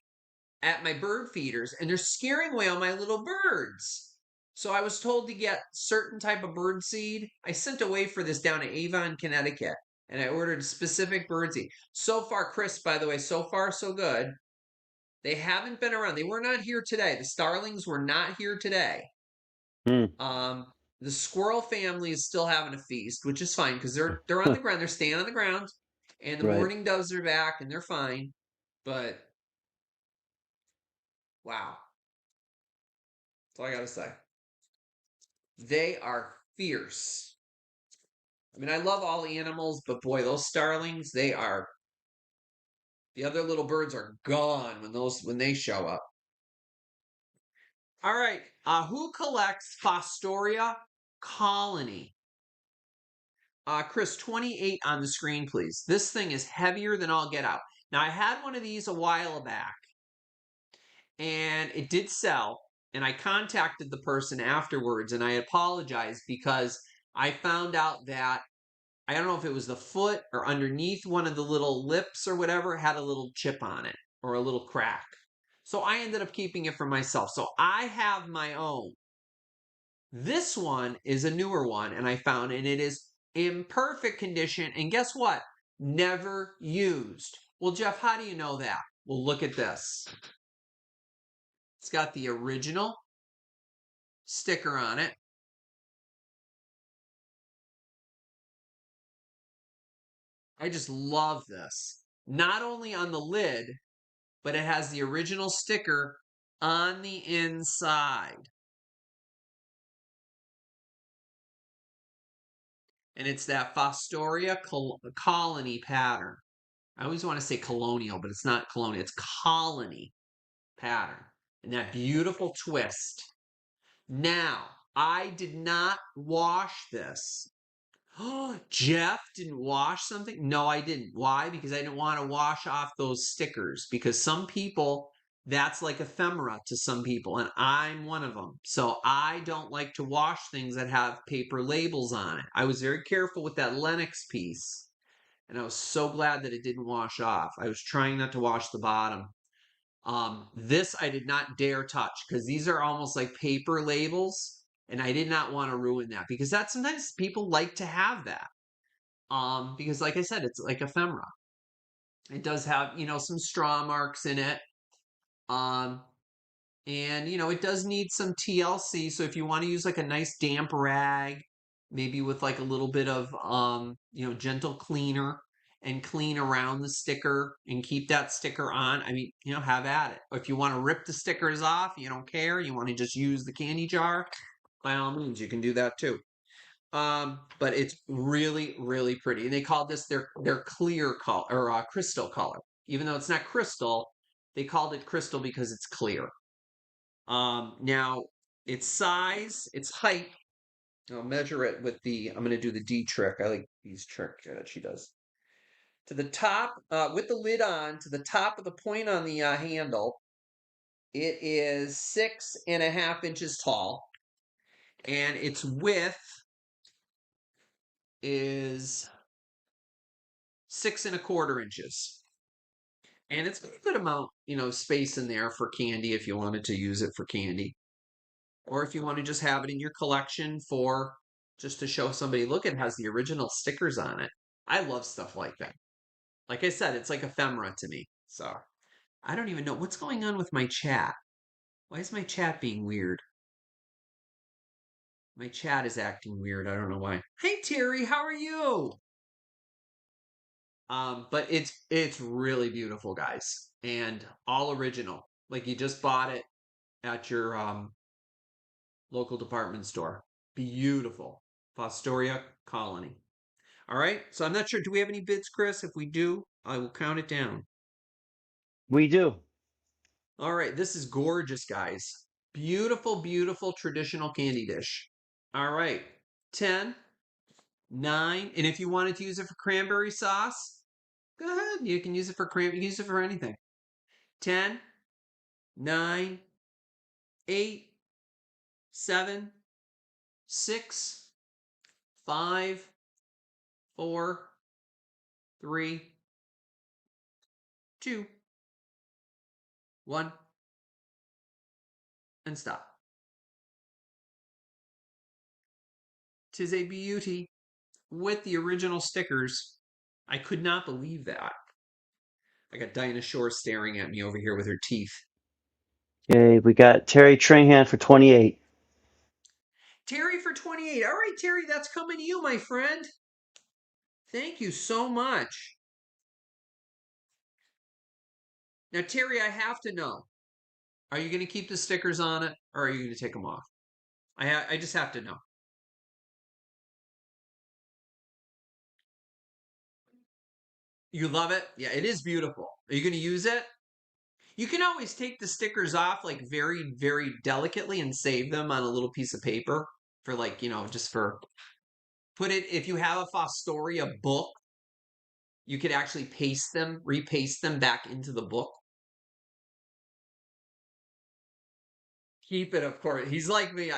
at my bird feeders and they're scaring away all my little birds. So I was told to get certain type of bird seed. I sent away for this down in Avon, Connecticut, and I ordered specific bird seed. So far, Chris, by the way, so far so good. They haven't been around. They were not here today. The starlings were not here today. Hmm. Um, the squirrel family is still having a feast, which is fine because they're on the ground. They're staying on the ground, and the Right. mourning doves are back, and they're fine. But wow, that's all I gotta say. They are fierce. I mean, I love all animals, but boy, those starlings, they are. The other little birds are gone when they show up. All right, who collects Fostoria colony? Chris, 28 on the screen, please. This thing is heavier than all get out. Now, I had one of these a while back, and it did sell, and I contacted the person afterwards, and I apologized because I found out that I don't know if it was the foot or underneath one of the little lips or whatever had a little chip on it or a little crack. So I ended up keeping it for myself. So I have my own. This one is a newer one, and I found, and it is in perfect condition. And guess what? Never used. Well, Jeff, how do you know that? Well, look at this. It's got the original sticker on it. I just love this. Not only on the lid, but it has the original sticker on the inside. And it's that Fostoria colony pattern. I always want to say colonial, but it's not colonial. It's colony pattern. And that beautiful twist. Now, I did not wash this. Oh, Jeff didn't wash something? No, I didn't. Why? Because I didn't want to wash off those stickers. Because some people, that's like ephemera to some people, and I'm one of them. So I don't like to wash things that have paper labels on it. I was very careful with that Lennox piece, and I was so glad that it didn't wash off. I was trying not to wash the bottom. This I did not dare touch because these are almost like paper labels, and I did not want to ruin that because that sometimes people like to have that. Because like I said, it's like ephemera. It does have, some straw marks in it. Um, and it does need some TLC. So if you want to use like a nice damp rag, maybe with like a little bit of gentle cleaner and clean around the sticker and keep that sticker on. I mean, have at it. Or if you want to rip the stickers off, you don't care, you want to just use the candy jar, by all means, you can do that too. But it's really, really pretty. And they called this their clear color or crystal color. Even though it's not crystal, they called it crystal because it's clear. Now its size, its height, I'll measure it with I'm going to do the D trick. I like these tricks that she does. To the top, with the lid on, to the top of the point on the handle, it is 6.5 inches tall. And its width is 6.25 inches. And it's a good amount, space in there for candy if you wanted to use it for candy. Or if you want to just have it in your collection for just to show somebody, look, it has the original stickers on it. I love stuff like that. Like I said, it's like ephemera to me. So I don't even know what's going on with my chat. Why is my chat being weird? My chat is acting weird. I don't know why. Hey Terry, how are you? But it's really beautiful, guys, and all original. Like you just bought it at your local department store. Beautiful. Fostoria Colony. All right. So I'm not sure. Do we have any bids, Chris? If we do, I will count it down. We do. All right. This is gorgeous, guys. Beautiful, beautiful traditional candy dish. All right. 10, 9. And if you wanted to use it for cranberry sauce, go ahead. You can use it for use it for anything. 10, 9, 8, 7, 6, 5, 4, 3, 2, 1, and stop. 'Tis a beauty with the original stickers. I could not believe that. I got Dinah Shore staring at me over here with her teeth. Okay, we got Terry Trahan for 28. Terry for 28. All right, Terry, that's coming to you, my friend. Thank you so much. Now, Terry, I have to know. Are you going to keep the stickers on it or are you going to take them off? I just have to know. You love it? Yeah, it is beautiful. Are you going to use it? You can always take the stickers off like very, very delicately and save them on a little piece of paper for like, just for put it, if you have a Fostoria book, you could actually repaste them back into the book. Keep it, of course. He's like me.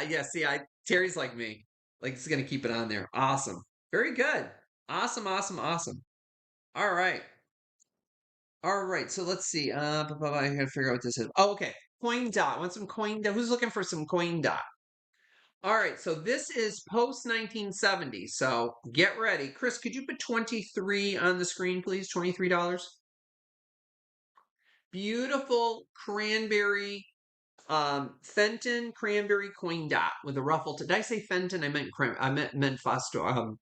Terry's like me. Like he's gonna keep it on there. Awesome. Very good. Awesome, awesome, awesome. All right. All right. So let's see. I gotta figure out what this is. Oh, okay. Coin dot. Want some coin dot? Who's looking for some coin dot? All right. So this is post 1970. So get ready. Chris, could you put 23 on the screen, please? $23. Beautiful cranberry Fenton Cranberry Coin Dot with a ruffle. Did I say Fenton? I meant Foster. Or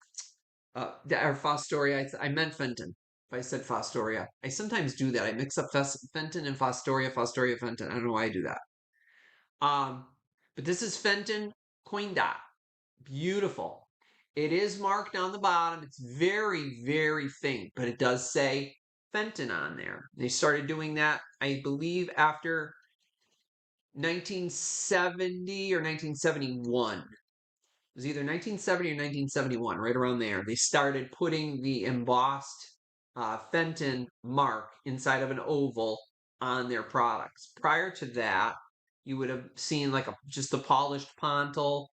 Fostoria. I meant Fenton. If I said Fostoria, I sometimes do that. I mix up Fenton and Fostoria, Fostoria, Fenton. I don't know why I do that. Um, but this is Fenton Coin Dot. Beautiful. It is marked on the bottom. It's very, very faint, but it does say Fenton on there. They started doing that, I believe, after 1970 or 1971. It was either 1970 or 1971, right around there. They started putting the embossed Fenton mark inside of an oval on their products. Prior to that, you would have seen like just a polished pontil,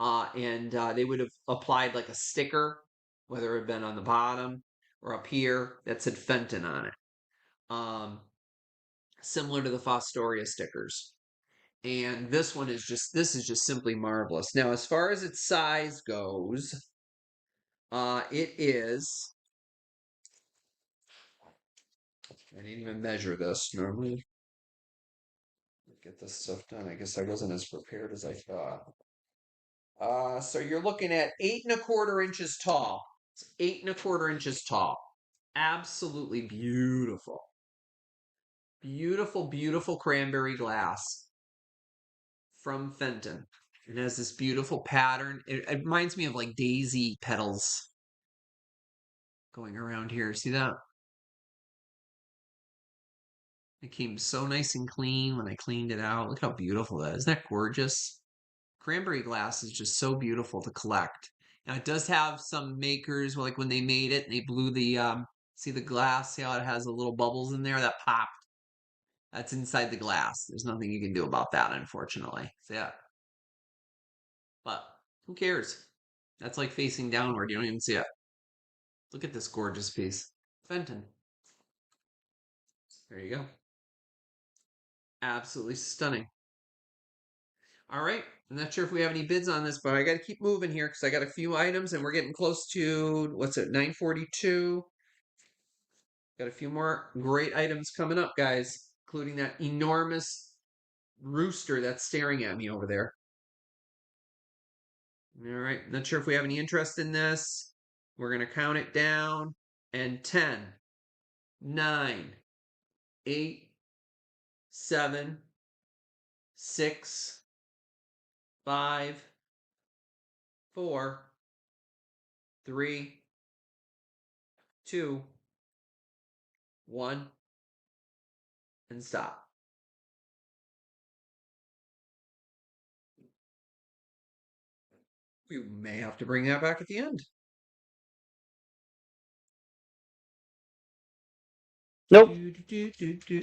and they would have applied like a sticker, whether it had been on the bottom or up here, that said Fenton on it. Similar to the Fostoria stickers. And this is just simply marvelous. Now, as far as its size goes, it is, I didn't even measure this normally. Get this stuff done. I guess I wasn't as prepared as I thought. So you're looking at 8¼ inches tall. It's 8¼ inches tall. Absolutely beautiful. Beautiful, beautiful cranberry glass from Fenton. It has this beautiful pattern. It reminds me of like daisy petals going around here. See that? It came so nice and clean when I cleaned it out. Look how beautiful that is. Isn't that gorgeous? Cranberry glass is just so beautiful to collect. Now it does have some makers, like when they made it, they blew the see the glass, see how it has the little bubbles in there that popped. That's inside the glass. There's nothing you can do about that, unfortunately. So yeah. But who cares? That's like facing downward. You don't even see it. Look at this gorgeous piece. Fenton. There you go. Absolutely stunning. All right. I'm not sure if we have any bids on this, but I got to keep moving here because I got a few items and we're getting close to, what's it, 9:42. Got a few more great items coming up, guys, including that enormous rooster that's staring at me over there. All right. Not sure if we have any interest in this. We're going to count it down. And 10, 9, 8, 7, 6, 5, 4, 3, 2, 1, and stop. We may have to bring that back at the end. Nope.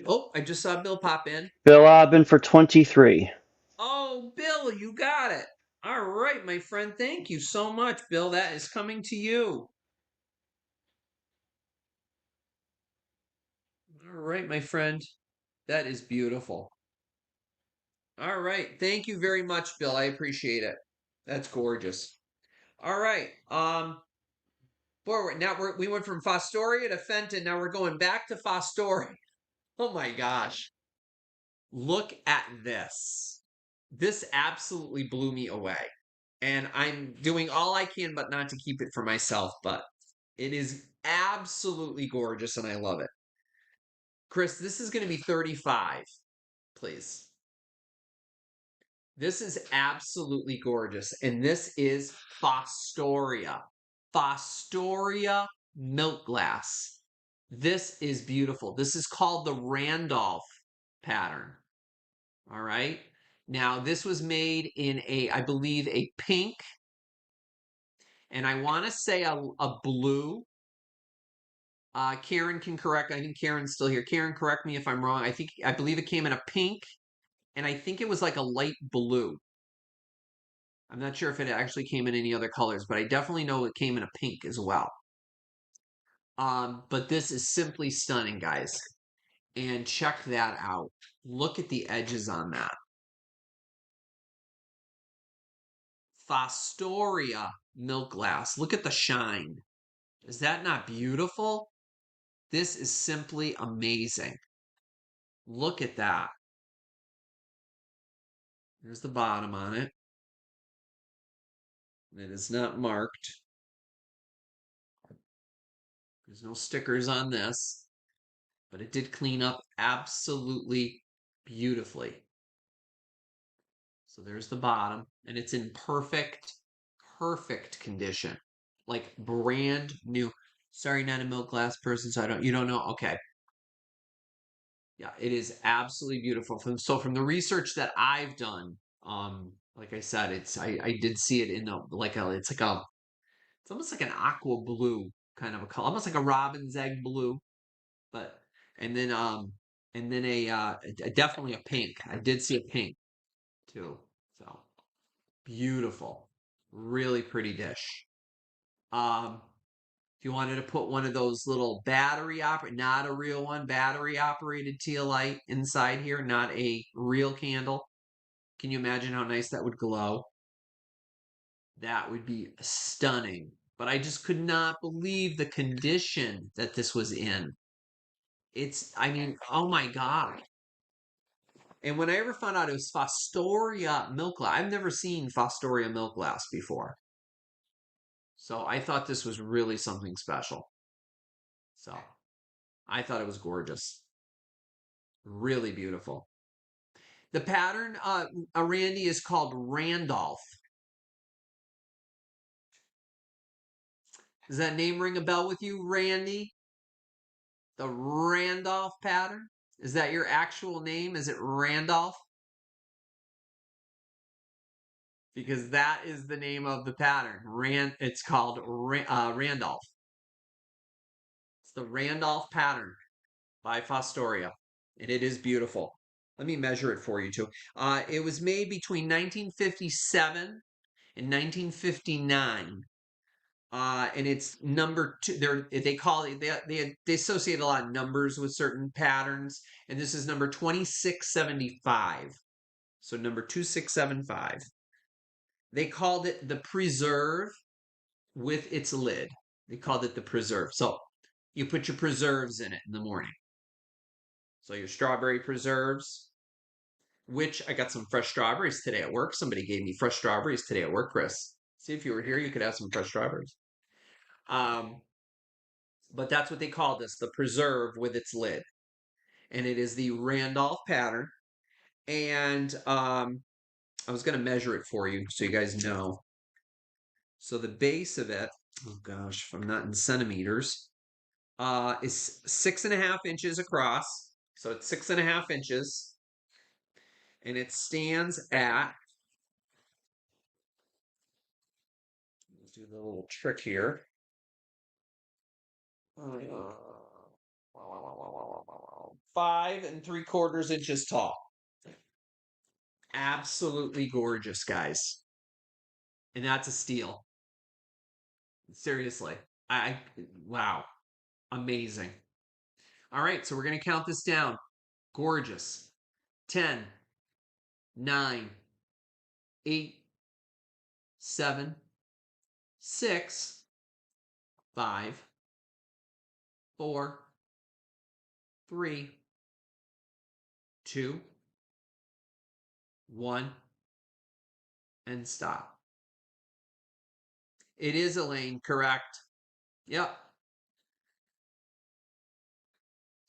Oh, I just saw Bill pop in. Bill Aubin for 23. Oh, Bill, you got it. All right, my friend. Thank you so much, Bill. That is coming to you. All right, my friend. That is beautiful. All right. Thank you very much, Bill. I appreciate it. That's gorgeous. All right. Forward. Now we went from Fostoria to Fenton. Now we're going back to Fostoria. Oh my gosh. Look at this. This absolutely blew me away. And I'm doing all I can but not to keep it for myself, but it is absolutely gorgeous and I love it. Chris, this is going to be 35, please. This is absolutely gorgeous. And this is Fostoria. Fostoria milk glass. This is beautiful. This is called the Randolph pattern. All right. Now, this was made in I believe, a pink, and I want to say a blue. Karen can correct. I think Karen's still here. Karen, correct me if I'm wrong. I believe it came in a pink, and I think it was like a light blue. I'm not sure if it actually came in any other colors, but I definitely know it came in a pink as well. But this is simply stunning, guys. And check that out. Look at the edges on that. Fostoria milk glass. Look at the shine. Is that not beautiful? This is simply amazing. Look at that. There's the bottom on it. It is not marked. There's no stickers on this, but it did clean up absolutely beautifully. So there's the bottom, and it's in perfect condition. Like brand new. Sorry, not a milk glass person, so you don't know. Okay. Yeah, it is absolutely beautiful. From the research that I've done, like I said, I did see it in it's almost like an aqua blue kind of a color, almost like a robin's egg blue, but and then um and then definitely a pink. I did see a pink too. So beautiful. Really pretty dish. If you wanted to put one of those little not a real one, battery operated tea light inside here, not a real candle. Can you imagine how nice that would glow? That would be stunning. But I just could not believe the condition that this was in. I mean, oh my God. And when I ever found out it was Fostoria milk glass, I've never seen Fostoria milk glass before. So I thought this was really something special. So I thought it was gorgeous. Really beautiful. The pattern, Randy, is called Randolph. Does that name ring a bell with you, Randy? The Randolph pattern? Is that your actual name? Is it Randolph? Because that is the name of the pattern. It's called Randolph. It's the Randolph pattern by Fostoria, and it is beautiful. Let me measure it for you too. It was made between 1957 and 1959. And it's number two. They call it they associate a lot of numbers with certain patterns, and this is number 2675. So number 2675. They called it the preserve with its lid. They called it the preserve. So you put your preserves in it in the morning. So your strawberry preserves, which I got some fresh strawberries today at work. Somebody gave me fresh strawberries today at work, Chris. See, if you were here, you could have some fresh strawberries. But that's what they call this, the preserve with its lid. And it is the Randolph pattern. And I was going to measure it for you so you guys know. So the base of it, oh gosh, if I'm not in centimeters, is 6.5 inches across. So it's 6.5 inches. And it stands at, let's do the little trick here. 5.75 inches tall. Absolutely gorgeous, guys. And that's a steal. Seriously. Wow. Amazing. All right, so we're going to count this down. Gorgeous. 10, 9, 8, 7, 6, 5, 4, 3, 2, 1, and stop. It is Elaine, correct? Yep.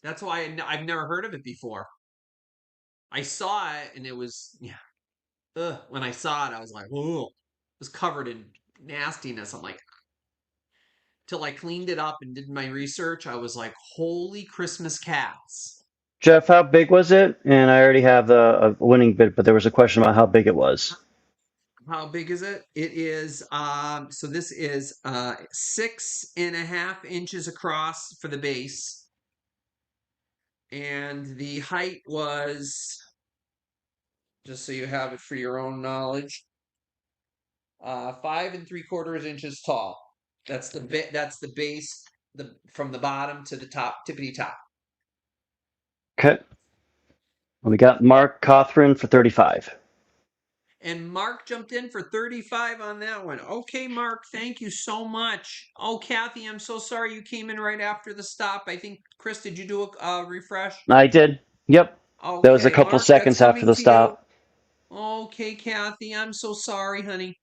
That's why I've never heard of it before. I saw it and it was, yeah. When I saw it, I was like, whoa. It was covered in nastiness. I'm like, till I cleaned it up and did my research, I was like, holy Christmas cats. Jeff, how big was it? And I already have a winning bid, but there was a question about how big it was. How big is it? It is so this is 6.5 inches across for the base. And the height was, just so you have it for your own knowledge, 5.75 inches tall. That's the base, from the bottom to the top, tippity top. Okay. We got Mark Cothran for 35. And Mark jumped in for 35 on that one. Okay, Mark, thank you so much. Oh, Kathy, I'm so sorry you came in right after the stop. I think, Chris, did you do a refresh? I did. Yep. That was a Okay, couple Mark, that's seconds after coming the to you. stop. Okay, Kathy, I'm so sorry, honey.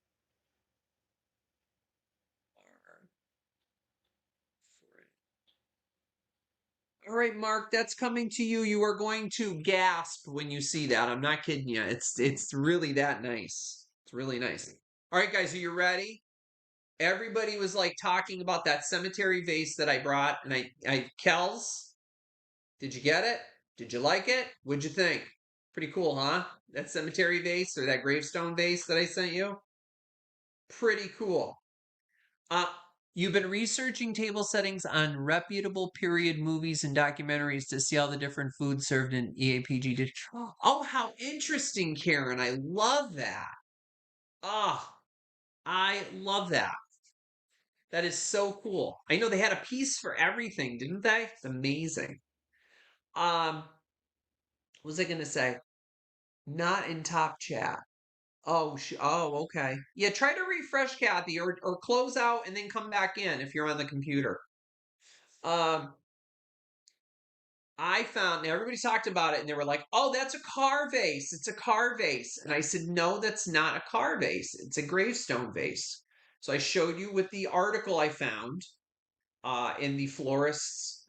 All right, Mark, that's coming to you. You are going to gasp when you see that. I'm not kidding you. It's really that nice. It's really nice. All right, guys, are you ready? Everybody was like talking about that cemetery vase that I brought, and Kels, did you get it? Did you like it? What'd you think? Pretty cool, huh? That cemetery vase or that gravestone vase that I sent you? Pretty cool. Uh, you've been researching table settings on reputable period movies and documentaries to see all the different foods served in EAPG dish. Oh, how interesting, Karen. I love that. Oh, I love that. That is so cool. I know they had a piece for everything, didn't they? It's amazing. What was I gonna say? Not in top chat. Oh, okay. Yeah, try to refresh, Kathy, or close out and then come back in if you're on the computer. Um, I found now everybody's talked about it and they were like, "Oh, that's a car vase. It's a car vase." And I said, "No, that's not a car vase. It's a gravestone vase." So I showed you with the article I found in the florist's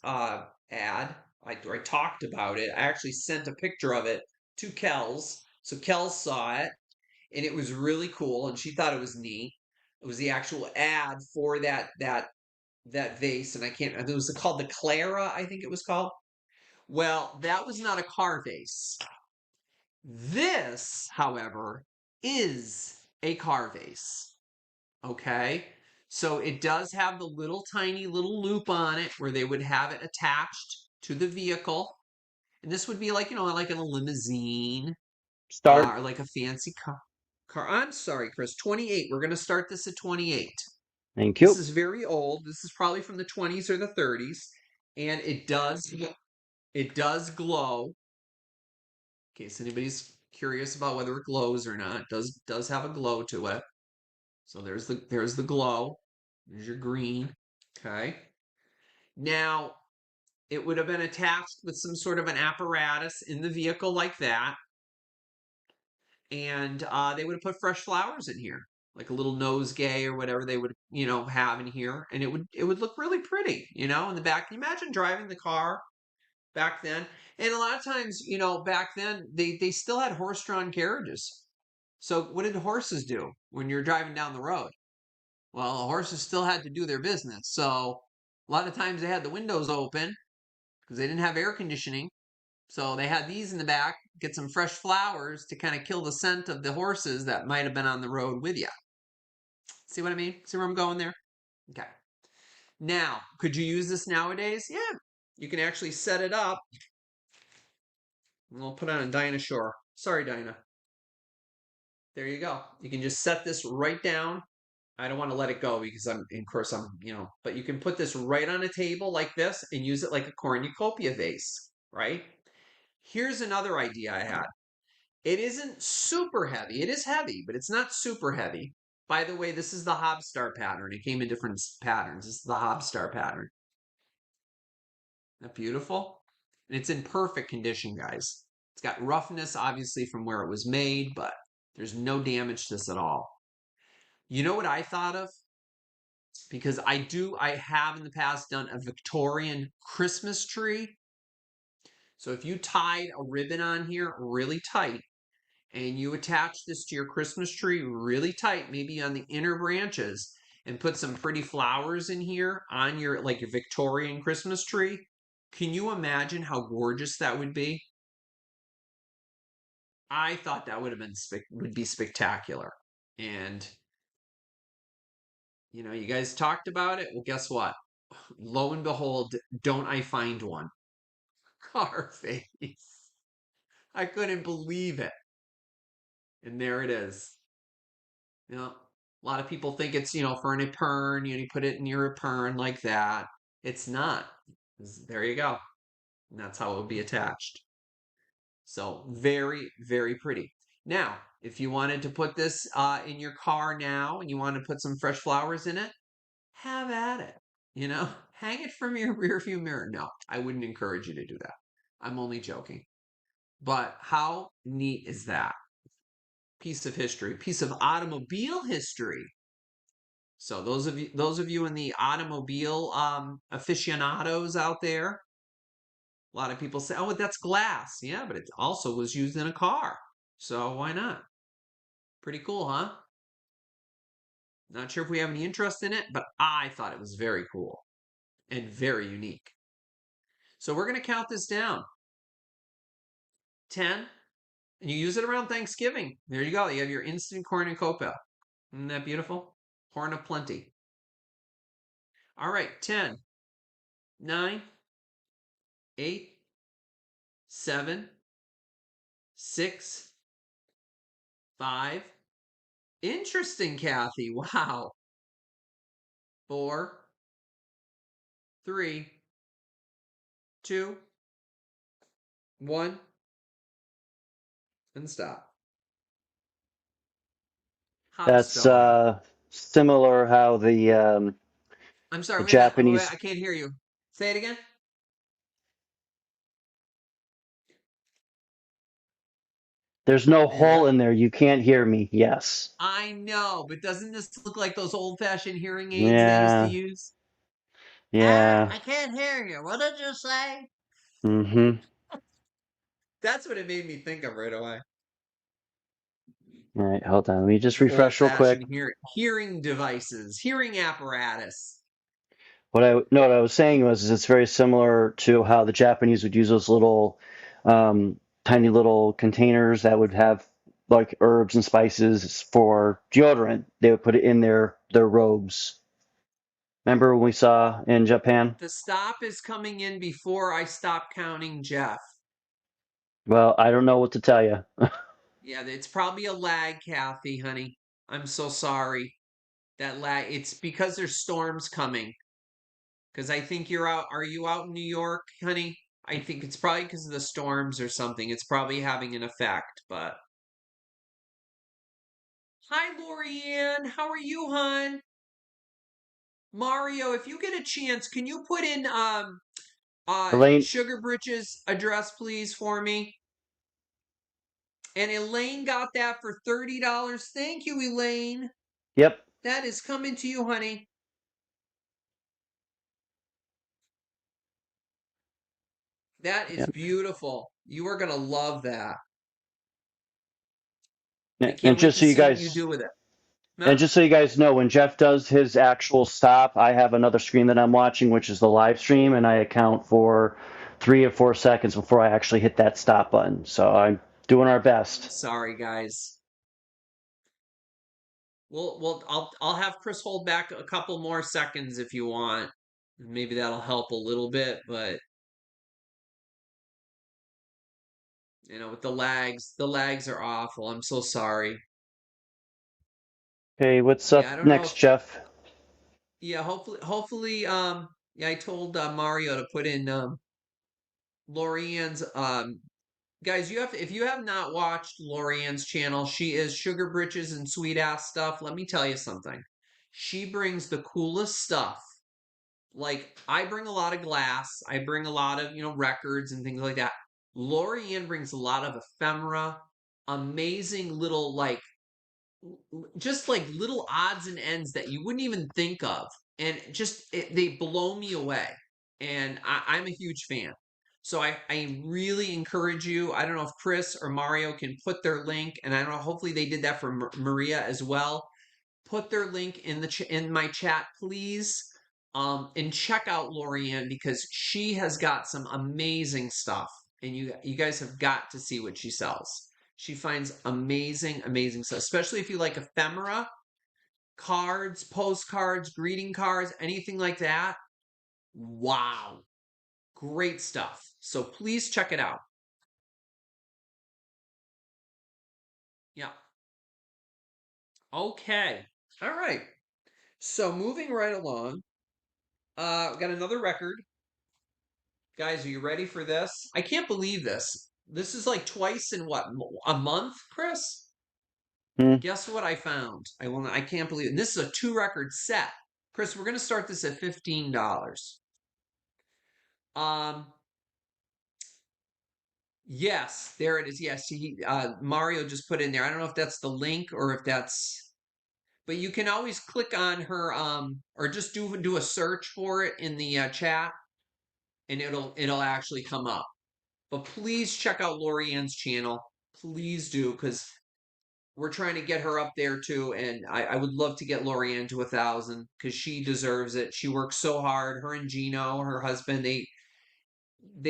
ad. I talked about it. I actually sent a picture of it to Kels, so Kels saw it, and it was really cool, and she thought it was neat. It was the actual ad for that vase, and I can't. It was called the Clara, I think it was called. Well, that was not a car vase. This, however, is a car vase. Okay. So it does have the little tiny little loop on it where they would have it attached to the vehicle. And this would be like, like in a limousine Start. or like a fancy car. I'm sorry, Chris. 28. We're going to start this at 28. Thank This you. is very old. This is probably from the 20s or the 30s. And it does glow. In case anybody's curious about whether it glows or not. It does have a glow to it. So there's the glow. There's your green. Okay. Now, it would have been attached with some sort of an apparatus in the vehicle like that. And they would have put fresh flowers in here, like a little nosegay or whatever they would, have in here. And it would look really pretty, in the back. Can you imagine driving the car back then? And a lot of times, back then they still had horse-drawn carriages. So what did horses do when you're driving down the road? Well, the horses still had to do their business. So a lot of times they had the windows open because they didn't have air conditioning. So they had these in the back, get some fresh flowers to kind of kill the scent of the horses that might have been on the road with you. See what I mean? See where I'm going there? Okay. Now, could you use this nowadays? Yeah. You can actually set it up. We'll put on a Dinah Shore. Sorry, Dinah. There you go. You can just set this right down. I don't want to let it go because of course, but you can put this right on a table like this and use it like a cornucopia vase, right? Here's another idea I had. It isn't super heavy. It is heavy, but it's not super heavy. By the way, this is the Hobstar pattern. It came in different patterns. This is the Hobstar pattern. Isn't that beautiful? And it's in perfect condition, guys. It's got roughness, obviously, from where it was made, but there's no damage to this at all. You know what I thought of? Because I have in the past done a Victorian Christmas tree. So if you tied a ribbon on here really tight and you attach this to your Christmas tree really tight, maybe on the inner branches, and put some pretty flowers in here on your Victorian Christmas tree, can you imagine how gorgeous that would be? I thought that would be spectacular. And you guys talked about it. Well, guess what? Lo and behold, don't I find one? Car face. I couldn't believe it. And there it is. A lot of people think it's, for an epern, you put it in your epern like that. It's not. There you go. And that's how it would be attached. So very, very pretty. Now, if you wanted to put this in your car now and you want to put some fresh flowers in it, have at it. Hang it from your rear view mirror. No, I wouldn't encourage you to do that. I'm only joking. But how neat is that? Piece of history, piece of automobile history. So those of you in the automobile aficionados out there, a lot of people say, "Oh, that's glass." Yeah, but it also was used in a car. So why not? Pretty cool, huh? Not sure if we have any interest in it, but I thought it was very cool and very unique. So we're going to count this down. 10, and you use it around Thanksgiving. There you go. You have your instant cornucopia. Isn't that beautiful? Horn of plenty. All right, 10, 9, 8, 7, 6, 5. Interesting, Kathy. Wow. 4, 3, 2, 1, and stop. Hot That's stone. similar how I'm sorry, the wait a minute. Oh, wait, Japanese. I can't hear you. Say it again. There's no hole Hello? in there. You can't hear me. Yes. I know, but doesn't this look like those old-fashioned hearing aids they used to Yeah. use? Yeah. I can't hear you. What did you say? Mm-hmm. That's what it made me think of right away. All right, hold on. Let me just Those refresh real quick. old-fashioned hearing devices, hearing apparatus. What I no, what I was saying was is it's very similar to how the Japanese would use those little, tiny little containers that would have like herbs and spices for deodorant. They would put it in their robes. Remember when we saw in Japan? The stop is coming in before I stop counting Jeff. Well, I don't know what to tell you. Yeah, it's probably a lag, Kathy, honey. I'm so sorry. That lag, it's because there's storms coming. Because I think you're out. Are you out in New York, honey? I think it's probably because of the storms or something. It's probably having an effect. But hi, Lorianne. How are you, hon? Mario, if you get a chance, can you put in Elaine, Sugar Britches address, please, for me? And Elaine got that for $30. Thank you, Elaine. yep. That is coming to you, honey. That is Yep. beautiful. You are gonna love that. I And can't wait just to so you see what you guys do with it. And Huh? just so you guys know, when Jeff does his actual stop, I have another screen that I'm watching, which is the live stream, and I account for 3 or 4 seconds before I actually hit that stop button. So I'm doing our best. Sorry, guys. I'll have Chris hold back a couple more seconds if you want. Maybe that'll help a little bit, but with the lags are awful. I'm so sorry. Okay, what's Yeah, up I don't know next, if Jeff? yeah, hopefully yeah, I told Mario to put in Lorianne's guys, if you have not watched Lorianne's channel, she is Sugar Britches and Sweet Ass Stuff. Let me tell you something. She brings the coolest stuff. Like I bring a lot of glass, I bring a lot of, records and things like that. Lorianne brings a lot of ephemera, amazing little just like little odds and ends that you wouldn't even think of. And they blow me away. And I'm a huge fan. So I really encourage you. I don't know if Chris or Mario can put their link, and I don't know, hopefully they did that for Maria as well. Put their link in in my chat, please. And check out Lorianne because she has got some amazing stuff, and you guys have got to see what she sells. She finds amazing, amazing stuff, especially if you like ephemera, cards, postcards, greeting cards, anything like that. Wow, great stuff. So please check it out. Yeah. Okay. All right. So moving right along, we got another record. Guys, are you ready for this? I can't believe this. This is like twice in what, a month, Chris? Hmm? Guess what I found? I can't believe it. And this is a 2 record set. Chris, we're gonna start this at $15. Um, Yes, there it is. Yes, Mario just put in there. I don't know if that's the link or if that's, but you can always click on her or just do a search for it in the chat, and it'll actually come up. But please check out Lorianne's channel. Please do, because we're trying to get her up there too, and I would love to get Lorianne to 1,000 because she deserves it. She works so hard. Her and Gino, her husband, they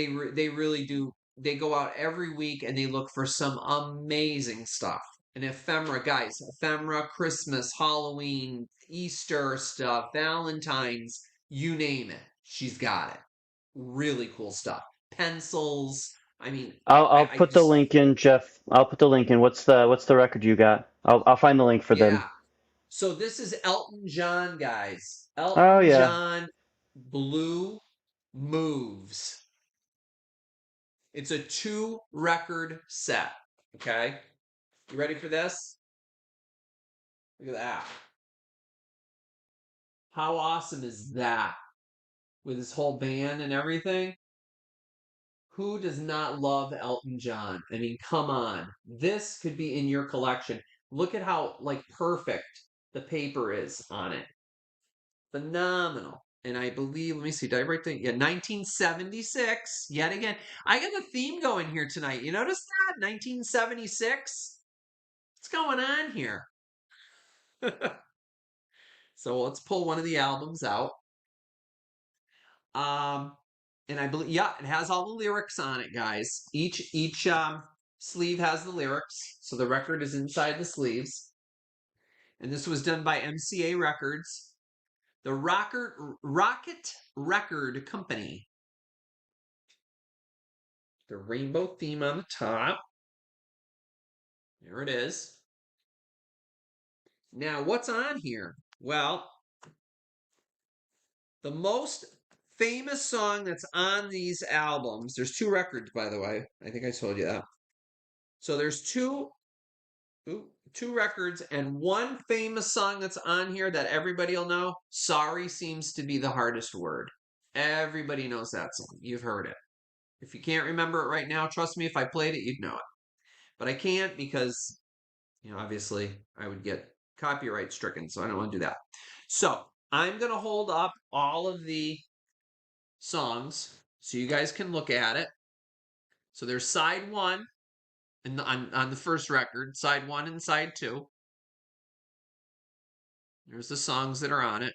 really do. They go out every week and they look for some amazing stuff. And ephemera, guys, ephemera, Christmas, Halloween, Easter stuff, Valentine's, you name it. She's got it. Really cool stuff. Pencils. I mean, I'll I put the just, link in, Jeff. I'll put the link in. What's the record you got? I'll find the link for them. yeah. So this is Elton John, guys. Oh Elton yeah. John Blue Moves. It's a 2 record set. Okay. You ready for this? Look at that. How awesome is that? With his whole band and everything. Who does not love Elton John? I mean, come on. This could be in your collection. Look at how like perfect the paper is on it. Phenomenal. And I believe, let me see, did I write that? Yeah, 1976. Yet again, I got a theme going here tonight. You notice that? 1976? What's going on here? So let's pull one of the albums out. Um, and I believe, yeah, it has all the lyrics on it, guys. Each sleeve has the lyrics, so the record is inside the sleeves. And this was done by MCA Records, the Rocket Record Company. The rainbow theme on the top. There it is. Now, what's on here? Well, the most famous song that's on these albums, there's 2 records, by the way. I think I told you that. So there's two records and one famous song that's on here that everybody will know. Sorry seems to be the hardest word. Everybody knows that song. You've heard it. If you can't remember it right now, trust me, if I played it, you'd know it. But I can't because, obviously I would get copyright stricken, so I don't want to do that. So I'm going to hold up all of the songs so you guys can look at it. So there's side one on the first record, side one and side two. There's the songs that are on it.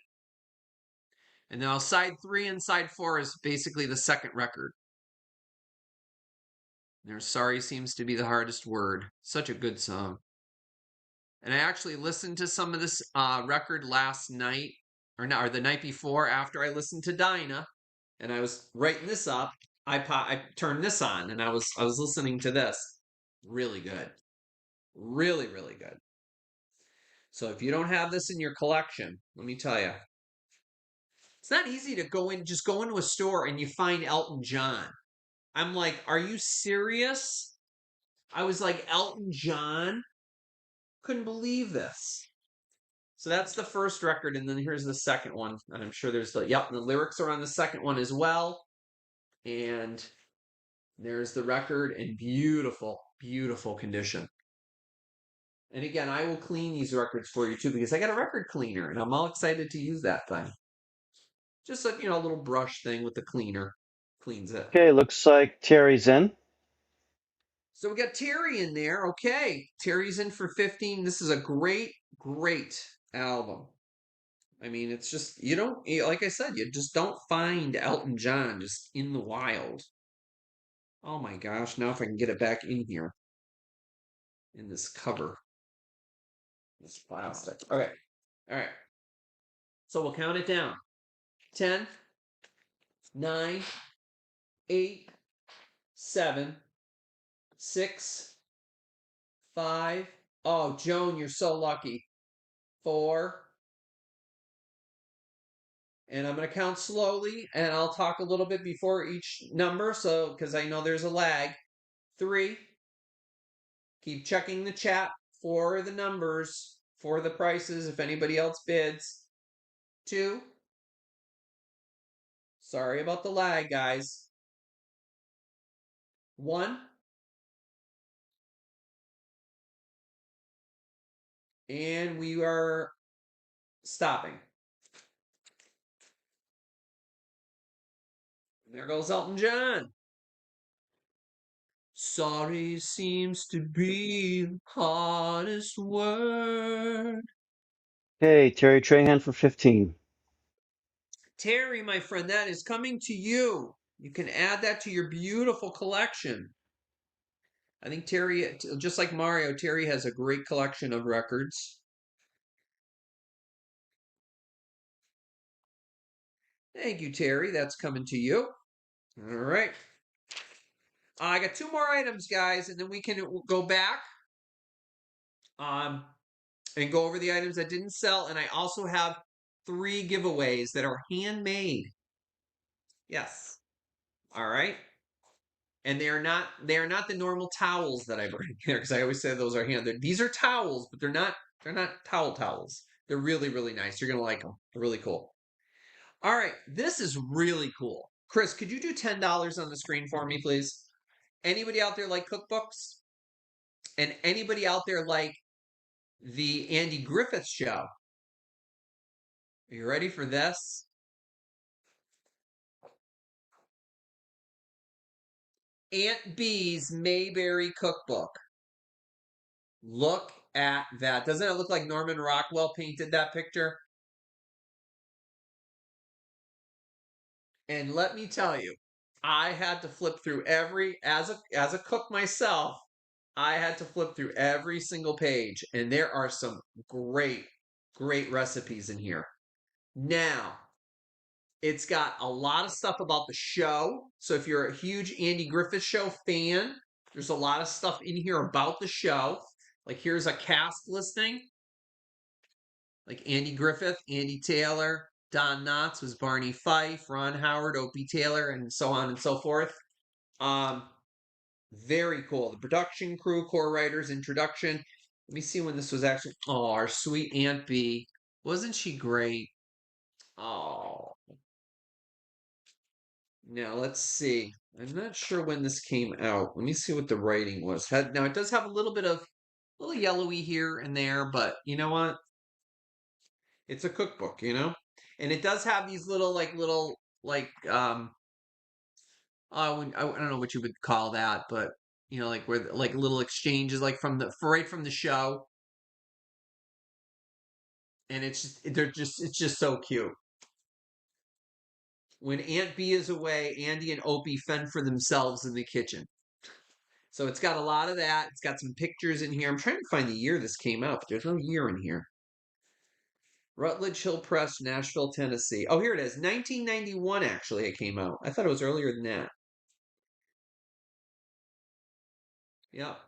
And now side three and side four is basically the second record. There's Sorry Seems to be the hardest word. Such a good song. And I actually listened to some of this record last night, or the night before after I listened to Dinah, and I was writing this up. I turned this on, and I was listening to this. Really good, really really good. So if you don't have this in your collection, let me tell you, it's not easy to just go into a store and you find Elton John. I'm like, are you serious? I was like, Elton John? Couldn't believe this. So that's the first record, and then here's the second one. And I'm sure there's the lyrics are on the second one as well. And there's the record in beautiful, beautiful condition. And again, I will clean these records for you too because I got a record cleaner and I'm all excited to use that thing. Just a little brush thing with the cleaner cleans it. Okay, looks like Terry's in. So we got Terry in there. Okay, Terry's in for 15. This is a great, great album. I mean, it's just, like I said, you just don't find Elton John just in the wild. Oh my gosh, now if I can get it back in here, in this cover, this plastic. Okay, all right. So we'll count it down. 10, 9, 8, 7, 6, 5. Oh, Joan, you're so lucky. 4, and I'm going to count slowly, and I'll talk a little bit before each number, so because I know there's a lag. 3. Keep checking the chat for the numbers, for the prices, if anybody else bids. 2. Sorry about the lag, guys. 1. And we are stopping. There goes Elton John. Sorry seems to be the hardest word. Okay, Terry Trahan for 15. Terry, my friend, that is coming to you. You can add that to your beautiful collection. I think Terry, just like Mario, Terry has a great collection of records. Thank you, Terry. That's coming to you. All right. I got two more items, guys, and then we can go back um, and go over the items that didn't sell. And I also have three giveaways that are handmade. Yes. All right. And they are not the normal towels that I bring here because I always say those are hand. These are towels, but they're not towels. They're really really nice. You're gonna like them. They're really cool. All right, this is really cool. Chris, could you do $10 on the screen for me, please? Anybody out there like cookbooks? And anybody out there like the Andy Griffith Show? Are you ready for this? Aunt B's Mayberry Cookbook. Look at that. Doesn't it look like Norman Rockwell painted that picture? And let me tell you, I had to flip through every as a cook myself, I had to flip through every single page and there are some great great recipes in here. Now, it's got a lot of stuff about the show. So if you're a huge Andy Griffith Show fan, there's a lot of stuff in here about the show. Like here's a cast listing. Like Andy Griffith, Andy Taylor, Don Knotts was Barney Fife, Ron Howard, Opie Taylor, and so on and so forth. Um, very cool. The production crew, core writers, introduction. Let me see when this was actually. Oh, our sweet Aunt B. Wasn't she great? Oh, now let's see. I'm not sure when this came out. Let me see what the writing was. Now it does have a little yellowy here and there, but you know what? It's a cookbook, and it does have these little like I don't know what you would call that, but like where like little exchanges like from the right from the show, and it's just so cute. When Aunt B is away, Andy and Opie fend for themselves in the kitchen. So it's got a lot of that. It's got some pictures in here. I'm trying to find the year this came out, but there's no year in here. Rutledge Hill Press, Nashville, Tennessee. Oh, here it is. 1991, actually, it came out. I thought it was earlier than that. Yep.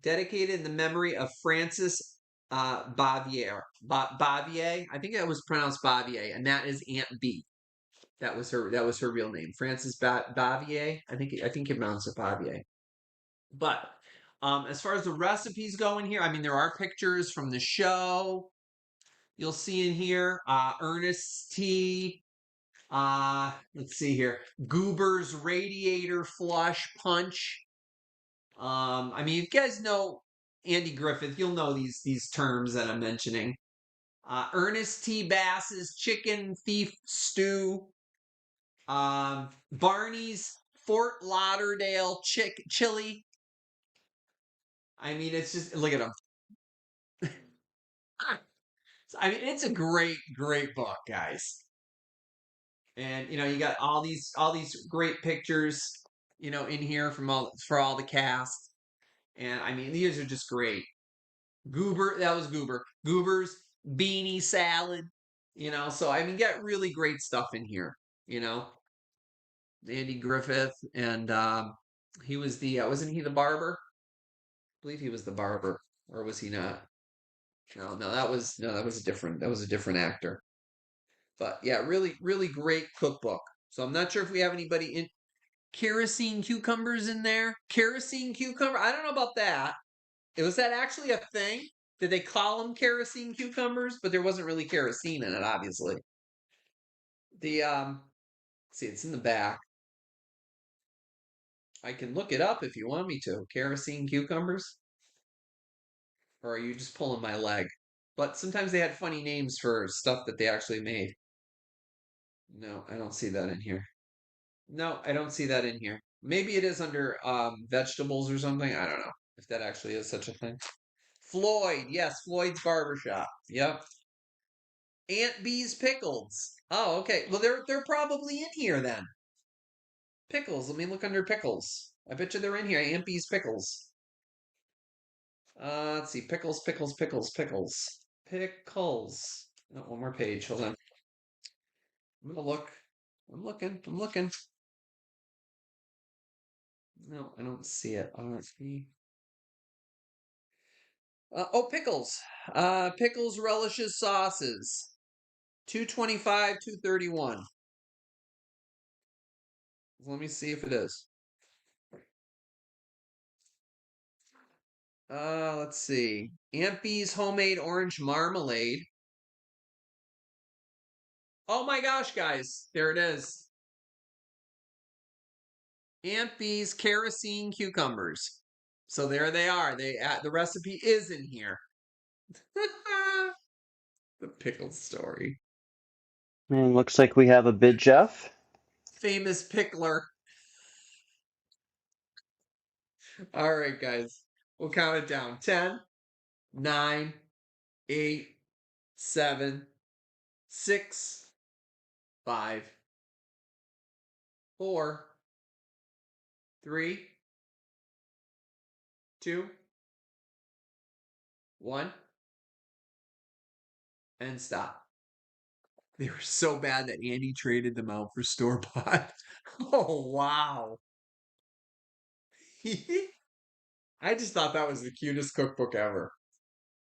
Dedicated in the memory of Frances Bavier. Bavier? I think that was pronounced Bavier, and that is Aunt B. That was her real name. Frances Bavier. I think it amounts to Bavier. But as far as the recipes go in here, I mean there are pictures from the show. You'll see in here Ernest T. Let's see here. Goober's Radiator Flush Punch. I mean, if you guys know Andy Griffith, you'll know these terms that I'm mentioning. Ernest T. Bass's Chicken Thief Stew. Barney's Fort Lauderdale Chili. I mean, it's just look at them. I mean, it's a great, great book, guys. And you got all these great pictures, in here for all the cast. And I mean, these are just great. Goober, that was Goober. Goober's beanie salad, So I mean, get really great stuff in here, you know. Andy Griffith, and he was wasn't he the barber? I believe he was the barber, or was he not? No, no, that was a different actor. But yeah, really, really great cookbook. So I'm not sure if we have anybody in kerosene cucumbers in there. Kerosene cucumber? I don't know about that. Was that actually a thing? Did they call them kerosene cucumbers? But there wasn't really kerosene in it, obviously. The see, it's in the back. I can look it up if you want me to. Kerosene cucumbers? Or are you just pulling my leg? But sometimes they had funny names for stuff that they actually made. No, I don't see that in here. No, I don't see that in here. Maybe it is under vegetables or something. I don't know if that actually is such a thing. Floyd, yes, Floyd's Barbershop. Yep. Aunt B's Pickles. Oh, okay. Well, they're probably in here then. Pickles. Let me look under pickles. I bet you they're in here. Aunt B's Pickles. Let's see. Pickles, pickles, pickles, pickles. Pickles. No, one more page. Hold on. I'm gonna look. I'm looking. I'm looking. No, I don't see it. RP. Oh, pickles. Pickles, relishes, sauces. 225, 231. Let me see if it is. Let's see. Aunt B's homemade orange marmalade. Oh my gosh, guys. There it is. Aunt B's kerosene cucumbers. So there they are. The recipe is in here. The pickle story. And looks like we have a bid, Jeff. Famous pickler. All right, guys. We'll count it down. 10, 9, 8, 7, 6, 5, 4, 3, 2, 1, and stop. They were so bad that Andy traded them out for store bought. Oh, wow. I just thought that was the cutest cookbook ever.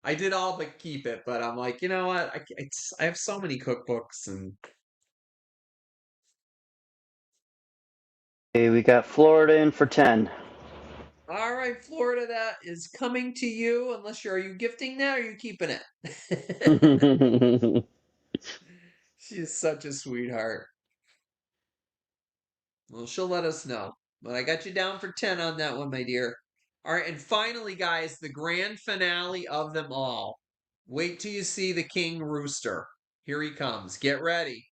I did all but keep it, but I'm like, you know what? I have so many cookbooks, and Okay, we got Florida in for 10. all right, Florida, that is coming to you. Unless are you gifting that or are you keeping it? She is such a sweetheart. Well, she'll let us know. But I got you down for 10 on that one, my dear. All right, and finally, guys, the grand finale of them all. Wait till you see the king rooster. Here he comes. Get ready.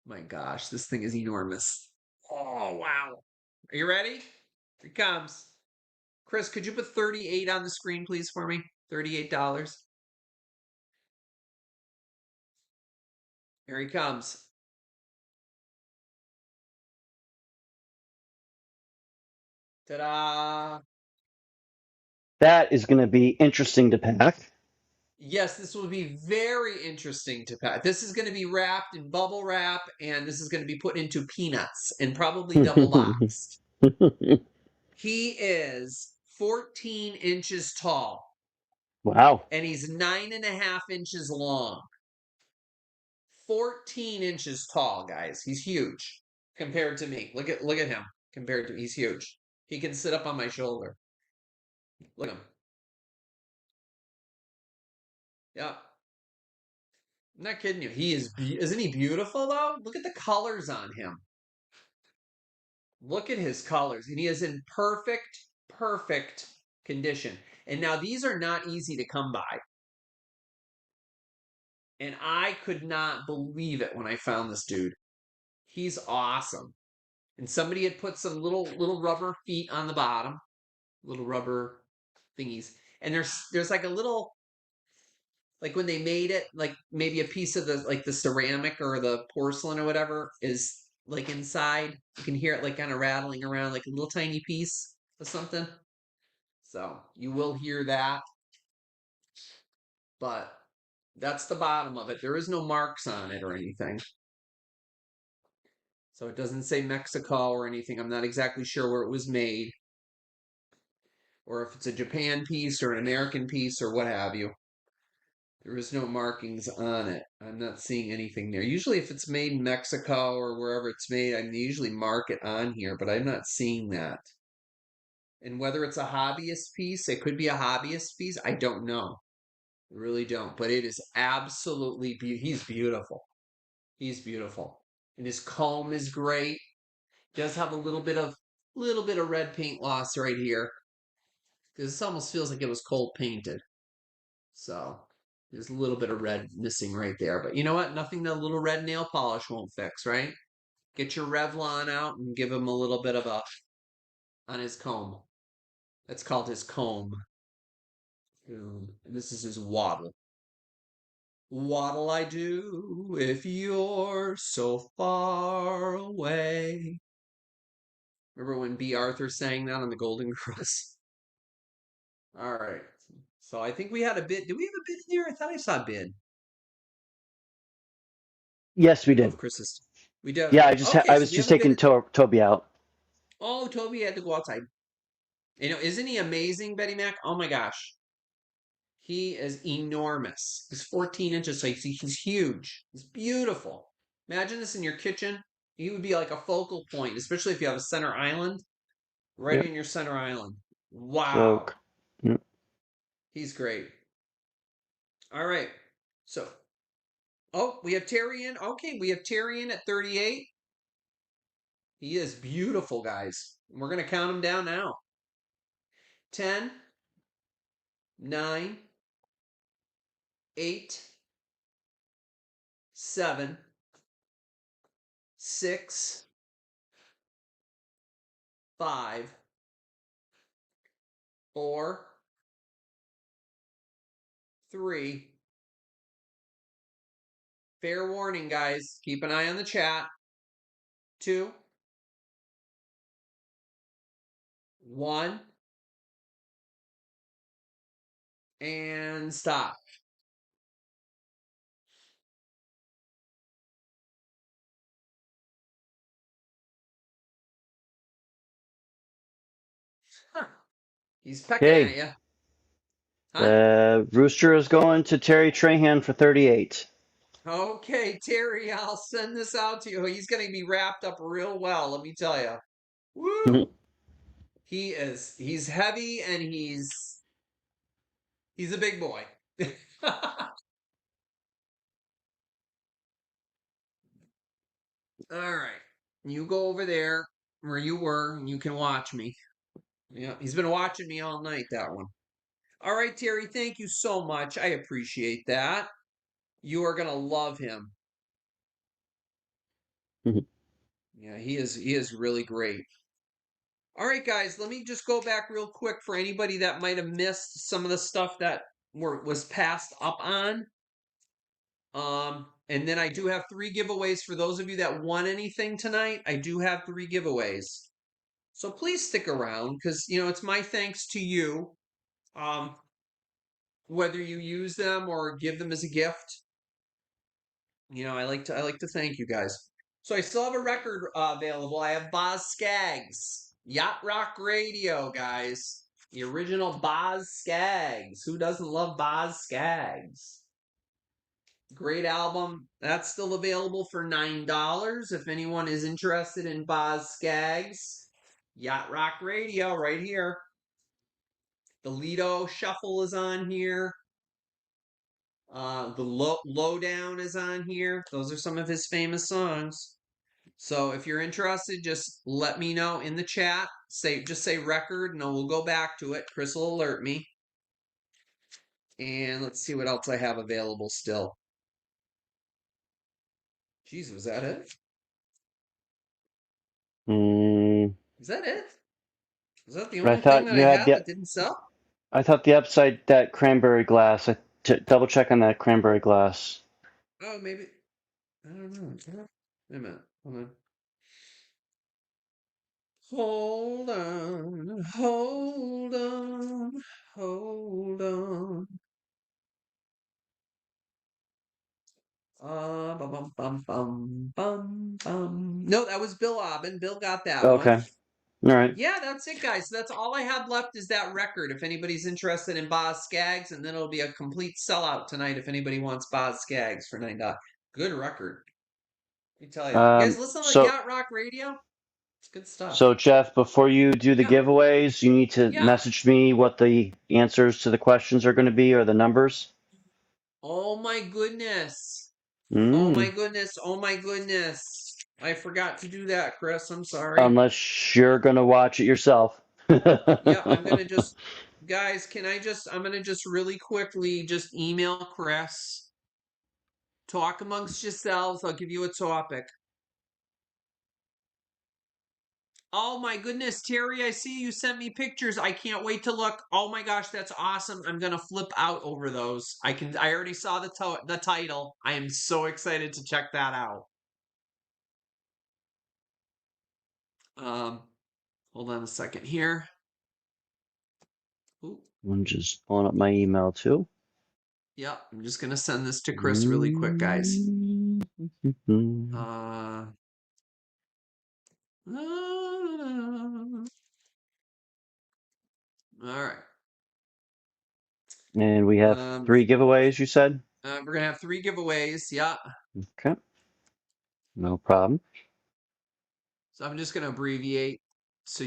My gosh, this thing is enormous. Oh, wow. Are you ready? Here he comes. Chris, could you put 38 on the screen, please, for me? $38. Here he comes. Ta-da! That is going to be interesting to pack. Yes, this will be very interesting to pack. This is going to be wrapped in bubble wrap, and this is going to be put into peanuts and probably double boxed. He is 14 inches tall, Wow. and he's 9.5 inches long. 14 inches tall, guys. He's huge compared to me. Look at him compared to he's huge. He can sit up on my shoulder. Look at him. Yeah. I'm not kidding you. Isn't he beautiful though? Look at the colors on him. Look at his colors. And he is in perfect condition. And now these are not easy to come by. And I could not believe it when I found this dude. He's awesome. And somebody had put some little rubber feet on the bottom, little rubber thingies. And there's like a little, like when they made it, like maybe a piece of the ceramic or the porcelain or whatever is like inside. You can hear it like kind of rattling around, like a little tiny piece of something. So you will hear that, but that's the bottom of it. There is no marks on it or anything. So it doesn't say Mexico or anything. I'm not exactly sure where it was made, or if it's a Japan piece or an American piece or what have you. There is no markings on it. I'm not seeing anything there. Usually if it's made in Mexico or wherever it's made, I usually mark it on here, but I'm not seeing that. And whether it's a hobbyist piece, it could be a hobbyist piece. I don't know. I really don't. But it is absolutely beautiful. He's beautiful. He's beautiful. And his comb is great. Does have a little bit of red paint loss right here. Because this almost feels like it was cold painted. So there's a little bit of red missing right there. But you know what? Nothing that a little red nail polish won't fix, right? Get your Revlon out and give him a little bit of a on his comb. That's called his comb. And this is his waddle. What'll I do if you're so far away? Remember when B. Arthur sang that on the Golden Girls? All right. So I think we had a bid. Did we have a bid in here? I thought I saw a bid. Yes, I we don't know did. if Chris is. We did. Yeah, Okay, I so was we just have a taking bid. Toby out. Oh, Toby had to go outside. Isn't he amazing, Betty Mac? Oh my gosh. He is enormous. He's 14 inches, so he's huge. He's beautiful. Imagine this in your kitchen. He would be like a focal point, especially if you have a center island, right Yep. in your center island. So, Wow. mm, He's great. All right. So, oh, we have Terry in. Okay, we have Terry in at 38. He is beautiful, guys. We're going to count him down now. 10, 9, 8, 7, 6, 5, 4, 3. Fair warning, guys. Keep an eye on the chat. 2, 1, and stop. Huh. He's pecking at okay. you. Huh? The rooster is going to Terry Trahan for 38. Okay, Terry, I'll send this out to you. He's going to be wrapped up real well, let me tell you. Woo! He's heavy and he's a big boy. All right. You go over there where you were and you can watch me. Yeah, he's been watching me all night, that one. All right, Terry, thank you so much. I appreciate that. You are going to love him. Yeah, he is really great. All right, guys, let me just go back real quick for anybody that might have missed some of the stuff that was passed up on. And then I do have 3 giveaways for those of you that won anything tonight. I do have 3 giveaways. So please stick around because it's my thanks to you. Um, whether you use them or give them as a gift. I like to thank you guys. So I still have a record available. I have Boz Scaggs, Yacht Rock Radio, guys. The original Boz Scaggs. Who doesn't love Boz Scaggs? Great album. That's still available for $9 if anyone is interested in Boz Scaggs. Yacht Rock Radio right here. The Lido Shuffle is on here. The Lowdown is on here. Those are some of his famous songs. So if you're interested, just let me know in the chat. Just say record, and we'll go back to it. Chris will alert me. And let's see what else I have available still. Jeez, was that it? Mm, Is that it? Is that the I only thing thought that you I had had the that didn't sell? I thought the upside that cranberry glass. Double check on that cranberry glass. Oh, maybe. I don't know. Wait a minute. Hold on. Hold on. Hold on. Hold on. Bum, bum, bum, bum, bum, bum. No, that was Bill Aubin. Bill got that one. Okay. All right. Yeah, that's it, guys. So that's all I have left is that record. If anybody's interested in Boz Scaggs, and then it'll be a complete sellout tonight if anybody wants Boz Scaggs for $9. Good record. Let me tell you. You guys Um, listen to so Yacht Rock Radio? It's good so stuff. Jeff, before you do the Yeah. giveaways, you need to Yeah. message me what the answers to the questions are going to be or the numbers. Oh my goodness. Oh my Mm. goodness. Oh my goodness. I forgot to do that, Chris. I'm sorry. Unless you're going to watch it yourself. Yeah, I'm gonna just guys, I'm gonna just really quickly just email Chris. Talk amongst yourselves. I'll give you a topic. Oh my goodness, Terry, I see you sent me pictures. I can't wait to look. Oh my gosh, that's awesome. I'm gonna flip out over those. I already saw the title. I am so excited to check that out. Um, hold on a second here. Ooh, I'm just pulling up my email too. yep, I'm just gonna send this to Chris really quick, guys. Mm-hmm. Uh, all right. And we have Um, 3 giveaways, you said? we're gonna have 3 giveaways. Yeah. Okay, no problem. So I'm just gonna abbreviate so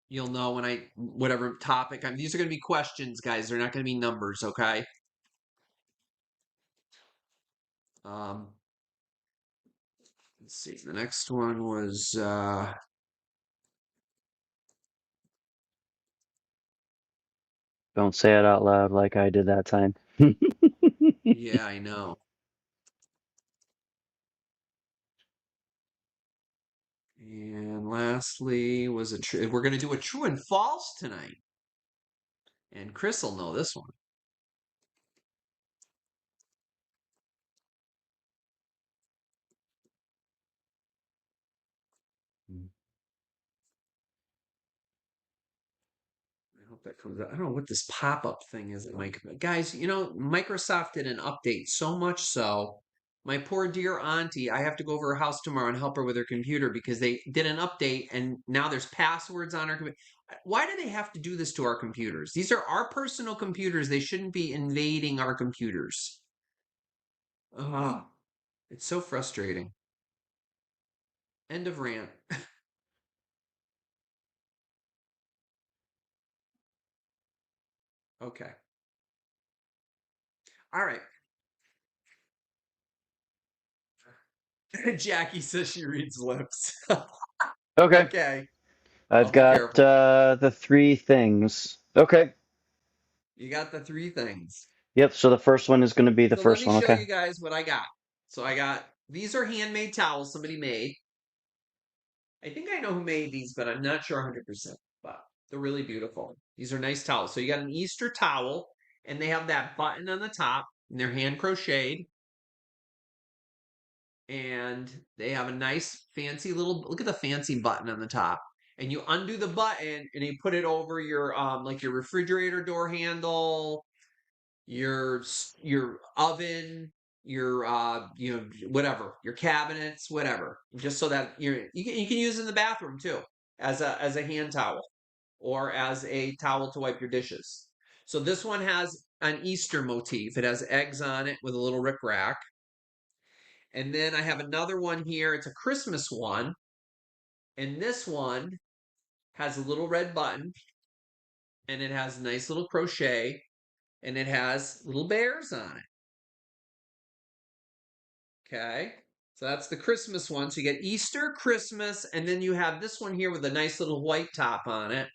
you'll know when whatever topic these are gonna be questions, guys. They're not gonna be numbers, okay? Um, let's see. The next one was Don't say it out loud like I did that time. yeah, I know. And lastly was we're gonna do a true and false tonight. And Chris will know this one. I hope that comes out. I don't know what this pop-up thing is at my guys. Microsoft did an update so much so my poor dear auntie, I have to go over her house tomorrow and help her with her computer because they did an update and now there's passwords on her computer. Why do they have to do this to our computers? These are our personal computers. They shouldn't be invading our computers. Oh, it's so frustrating. End of rant. Okay. All right. Jackie says she reads lips. Okay, Okay. I've I'll be got careful. the 3 things. Okay, You got the 3 things. yep, so the first one is going to be the So let first me one. show Okay. you guys what I got. So I got these are handmade towels somebody made. I think I know who made these, but I'm not sure 100%. But they're really beautiful. These are nice towels. So you got an Easter towel, and they have that button on the top, and they're hand crocheted. And they have a nice fancy little look at the fancy button on the top. And you undo the button and you put it over your like your refrigerator door handle, your oven, your whatever, your cabinets, whatever. Just so that you can use it in the bathroom too as a hand towel or as a towel to wipe your dishes. So this one has an Easter motif. It has eggs on it with a little rickrack. And then I have another one here. It's a Christmas one. And this one has a little red button and it has a nice little crochet and it has little bears on it. Okay. So that's the Christmas one. So you get Easter, Christmas, and then you have this one here with a nice little white top on it.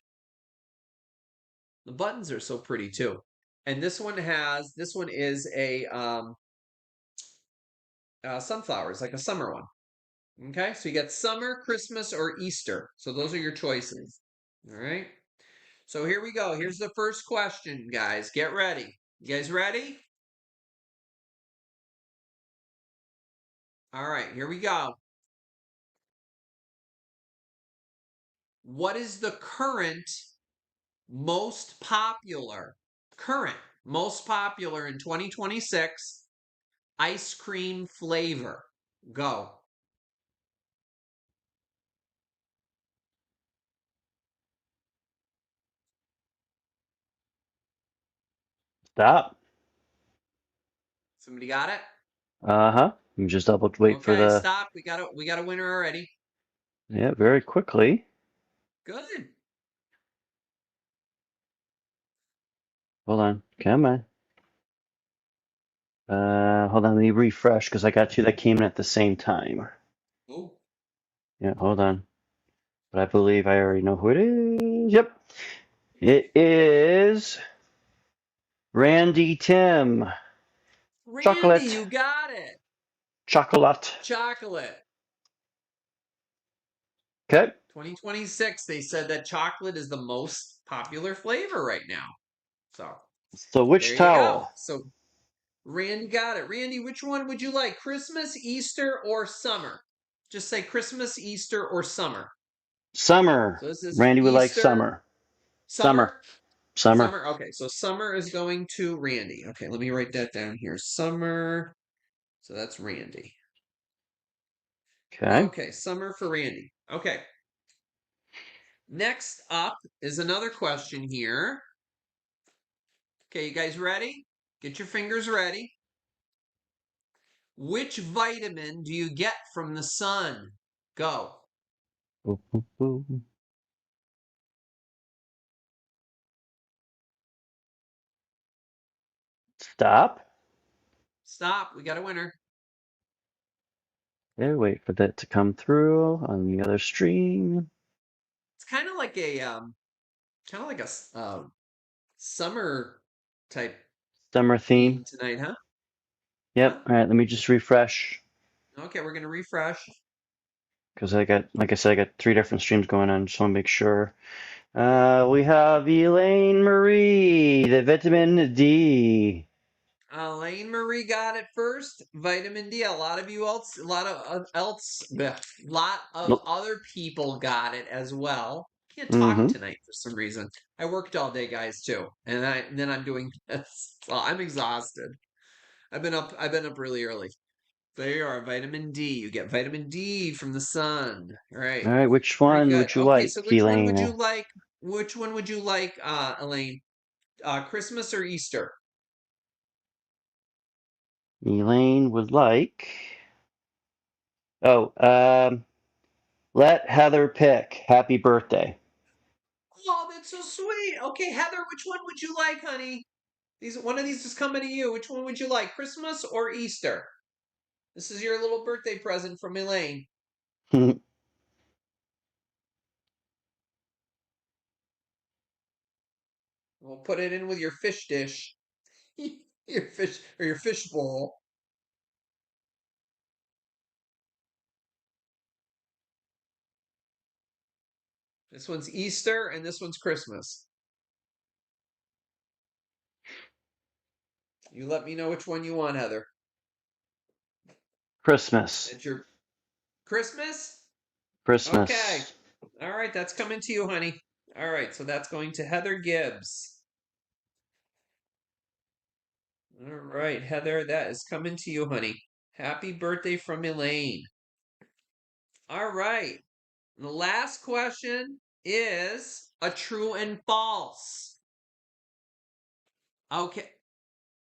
The buttons are so pretty too. And this one is a sunflowers, like a summer one. Okay. So you got summer, Christmas, or Easter. So those are your choices. All right. So here we go. Here's the first question, guys. Get ready. You guys ready? All right, here we go. What is the most popular, current most popular in 2026 ice cream flavor? Go. Stop. Somebody got it? Uh-huh. You just double wait for Okay, the, stop. We got a winner already. yeah, very quickly. Good. Hold on. Come on. Hold on, let me refresh because I got 2 that came in at the same time. Oh, Yeah, hold on. But I believe I already know who it is. Yep. It is Randy Tim. Randy, Chocolate. you got it. Chocolate. Chocolate. Okay. 2026, they said that chocolate is the most popular flavor right now. So So there which you go. towel? So Randy got it. Randy, which one would you like? Christmas, Easter, or summer? Just say Christmas, Easter, or summer. Summer. So this is Randy would like Easter, summer. Summer. summer, Summer. summer. Okay, so summer is going to Randy. Okay, let me write that down here. Summer. So that's Randy. Okay. Okay, summer for Randy. Okay. Next up is another question here. Okay, you guys ready? Get your fingers ready. Which vitamin do you get from the sun? Go. Ooh, ooh, ooh. Stop. Stop. We got a winner. Okay, wait for that to come through on the other stream. It's kind of like a summer type Summer theme. theme tonight, huh? Huh? Yep. All right, let me just refresh Okay, we're gonna refresh. because I got, like I said, I got three different streams going on. Just want to make sure. We have Elaine Marie, the vitamin D. Elaine Marie got it first. Vitamin D. A lot of you else, a lot of bleh, lot of other people got it as well. Can't talk Mm-hmm. tonight for some reason. I worked all day, guys, too, and then I'm doing this. So I'm exhausted. I've been up really early. There you are, vitamin D. You get vitamin D from the sun. All right. All right, which Very one good. would you Okay, like, so which one would you Elaine? like? Which one would you like, Elaine? Christmas or Easter? Elaine would like. Oh, let Heather pick. Happy birthday. Oh, that's so sweet. Okay, Heather, which one would you like, honey? These one of these is coming to you. Which one would you like, Christmas or Easter? This is your little birthday present from Elaine. We'll put it in with your fish dish, your fish or your fish bowl. This one's Easter and this one's Christmas. You let me know which one you want, Heather. Christmas. It's your Christmas? Okay. Christmas. All right, that's coming to you, honey. All right, so that's going to Heather Gibbs. All right, Heather, that is coming to you, honey. Happy birthday from Elaine. All right. The last question is a true and false. Okay.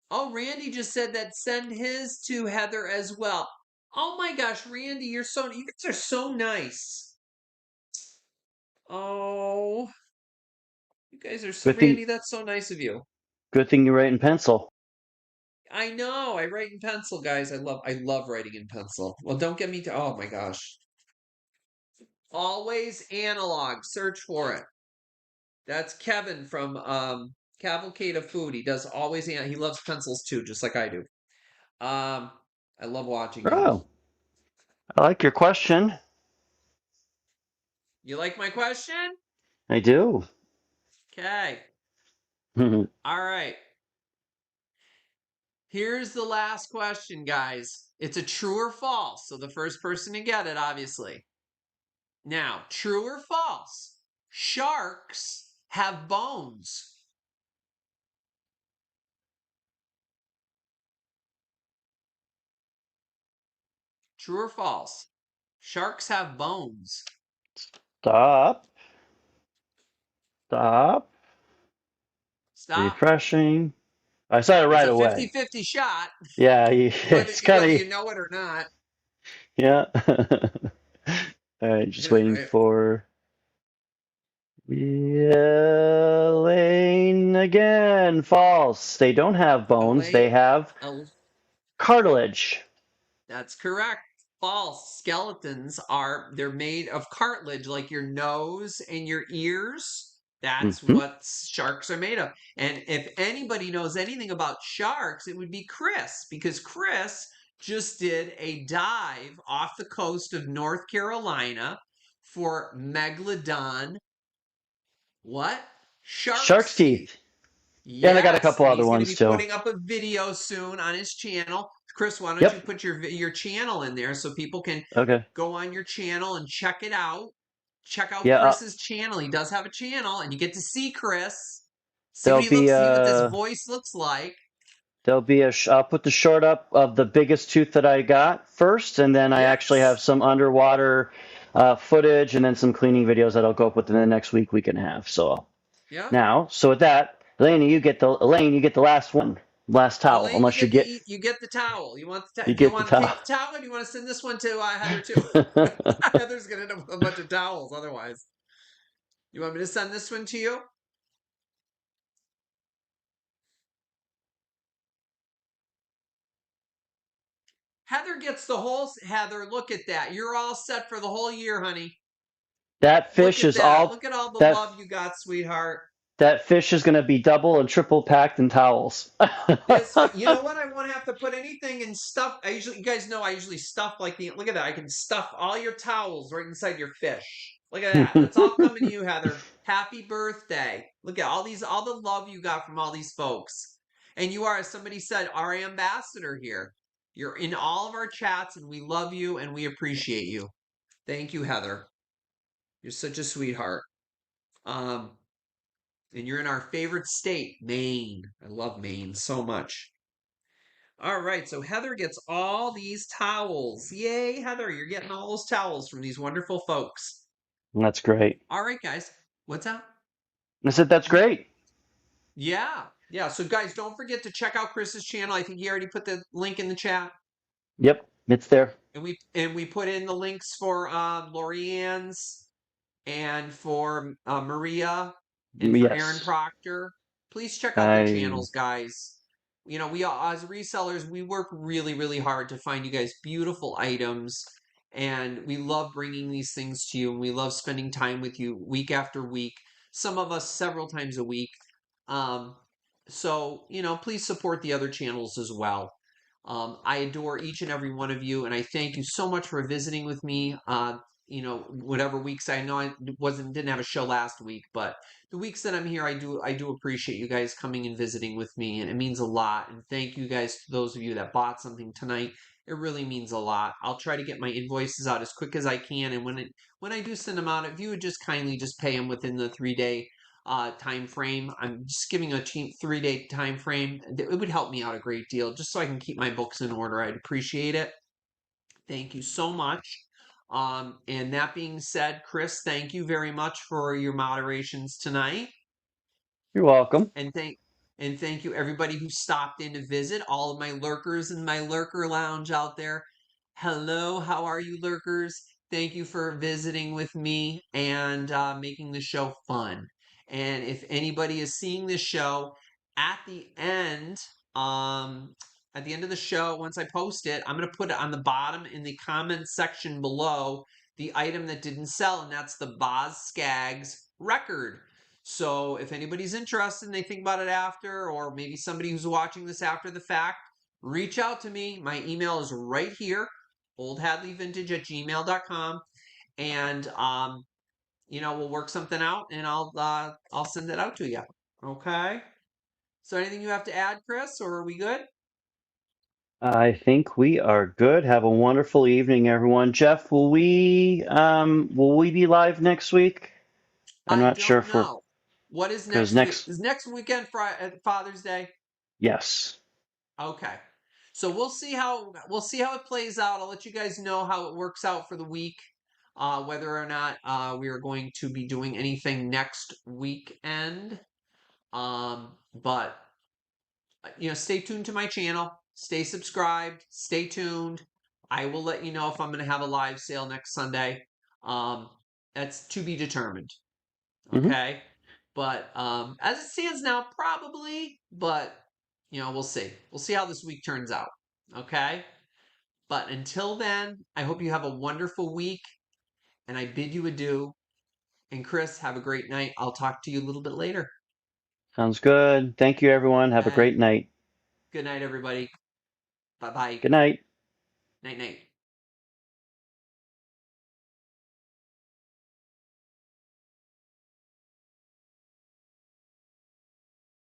Oh, Randy just said that send his to Heather as well. Oh my gosh, Randy, you guys are so nice. Oh, you guys are so Good thing. Randy, that's so nice of you. Good thing you write in pencil. I know. I write in pencil, guys. I love writing in pencil. Well, don't get me to oh my gosh. Always analog. Search for it. That's Kevin from Cavalcade of Food. He does always he loves pencils too, just like I do. Um I love watching him. Oh, I like your question. You like my question? I do. Okay. All right. Here's the last question, guys. It's a true or false. So the first person to get it, obviously. Now, true or false? Sharks have bones. True or false? Sharks have bones. Stop. Stop. Stop. Refreshing. I saw it It's right a away. fifty-fifty shot, Yeah, it's kind whether of, you know it or not. yeah. All right, just waiting Right. for Elaine again. False. They don't have bones. They Elaine, have El- cartilage. that's correct. False. Skeletons they're made of cartilage, like your nose and your ears. That's Hmm. what sharks are made of. And if anybody knows anything about sharks, it would be Chris, because Chris just did a dive off the coast of North Carolina for megalodon, what? Shark's Shark's teeth. teeth. Yeah, and I got a Yes, couple and other he's going to ones be too. putting up a video soon on his channel. Chris, why don't you Yep. put your channel in there so people can Okay. go on your channel and check it out. Check out Yeah. Chris's channel. He does have a channel, and you get to see Chris. See what There'll he be looks. See what this a voice looks like. there'll be a. I'll put the short up of the biggest tooth that I got first, and then I actually have Yes. some underwater footage, and then some cleaning videos that'll go up within the next week and a half. So Yeah. now, so with that, Elaine, you get the last one, last towel, Elaine, unless you get you get the towel. You want you do you get the want to towel. take the towel, or do you want to send this one to Heather too? Heather's gonna end up with a bunch of towels otherwise. You want me to send this one to you? Heather gets the whole. Heather, look at that. You're all set for the whole year, honey. That Look fish at is that. all Look at all the that love you got, sweetheart. that fish is going to be double and triple packed in towels. You know what? I won't have to put anything in stuff. You guys know I usually stuff like look at that. I can stuff all your towels right inside your fish. Look at that. That's all coming to you, Heather. Happy birthday. Look at all the love you got from all these folks. And you are, as somebody said, our ambassador here. You're in all of our chats, and we love you and we appreciate you. Thank you, Heather. You're such a sweetheart. Um, and you're in our favorite state, Maine. I love Maine so much. All right, so Heather gets all these towels. Yay, Heather, you're getting all those towels from these wonderful folks. That's great. All right, guys. What's that? I said that's great. Yeah. Yeah. So guys, don't forget to check out Chris's channel. I think he already put the link in the chat. Yep, it's there. And we put in the links for Lorianne's and for Maria and for Aaron Yes, Proctor. Please check out their I. channels, guys. We all, as resellers, we work really, really hard to find you guys beautiful items, and we love bringing these things to you, and we love spending time with you week after week. Some of us several times a week. Um, so please support the other channels as well. I adore each and every one of you, and I thank you so much for visiting with me. Whatever weeks I know I didn't have a show last week, but the weeks that I'm here, I do appreciate you guys coming and visiting with me, and it means a lot. And thank you guys to those of you that bought something tonight. It really means a lot. I'll try to get my invoices out as quick as I can, and when I do send them out, if you would just kindly just pay them within the 3 day time frame. I'm just giving a cheap 3 day time frame. It would help me out a great deal, just so I can keep my books in order. I'd appreciate it. Thank you so much. And that being said, Chris, thank you very much for your moderations tonight. You're welcome. And thank you everybody who stopped in to visit, all of my lurkers in my lurker lounge out there. Hello, how are you, lurkers? Thank you for visiting with me and making the show fun. And if anybody is seeing this show at the end, um, at the end of the show, once I post it, I'm going to put it on the bottom in the comments section below the item that didn't sell, and that's the Boz Scaggs record. So if anybody's interested and they think about it after, or maybe somebody who's watching this after the fact, reach out to me. My email is right here, oldhadleyvintage@gmail.com. And we'll work something out and I'll send it out to you. Okay. So anything you have to add, Chris, or are we good? I think we are good. Have a wonderful evening, everyone. Jeff, will we be live next week? I'm I not sure don't if we're know. What is because next week? next, Is next weekend Father's Day? yes. Okay. So we'll see how it plays out. I'll let you guys know how it works out for the week, whether or not we are going to be doing anything next weekend. But stay tuned to my channel. Stay subscribed. Stay tuned. I will let you know if I'm going to have a live sale next Sunday. Um, that's to be determined. Hmm. Okay. But as it stands now, probably. But we'll see. We'll see how this week turns out. Okay. But until then, I hope you have a wonderful week, and I bid you adieu. And Chris, have a great night. I'll talk to you a little bit later. Sounds good. Thank you, everyone. Have a Bye. great night. Good night, everybody. Bye bye. Good night. Night night.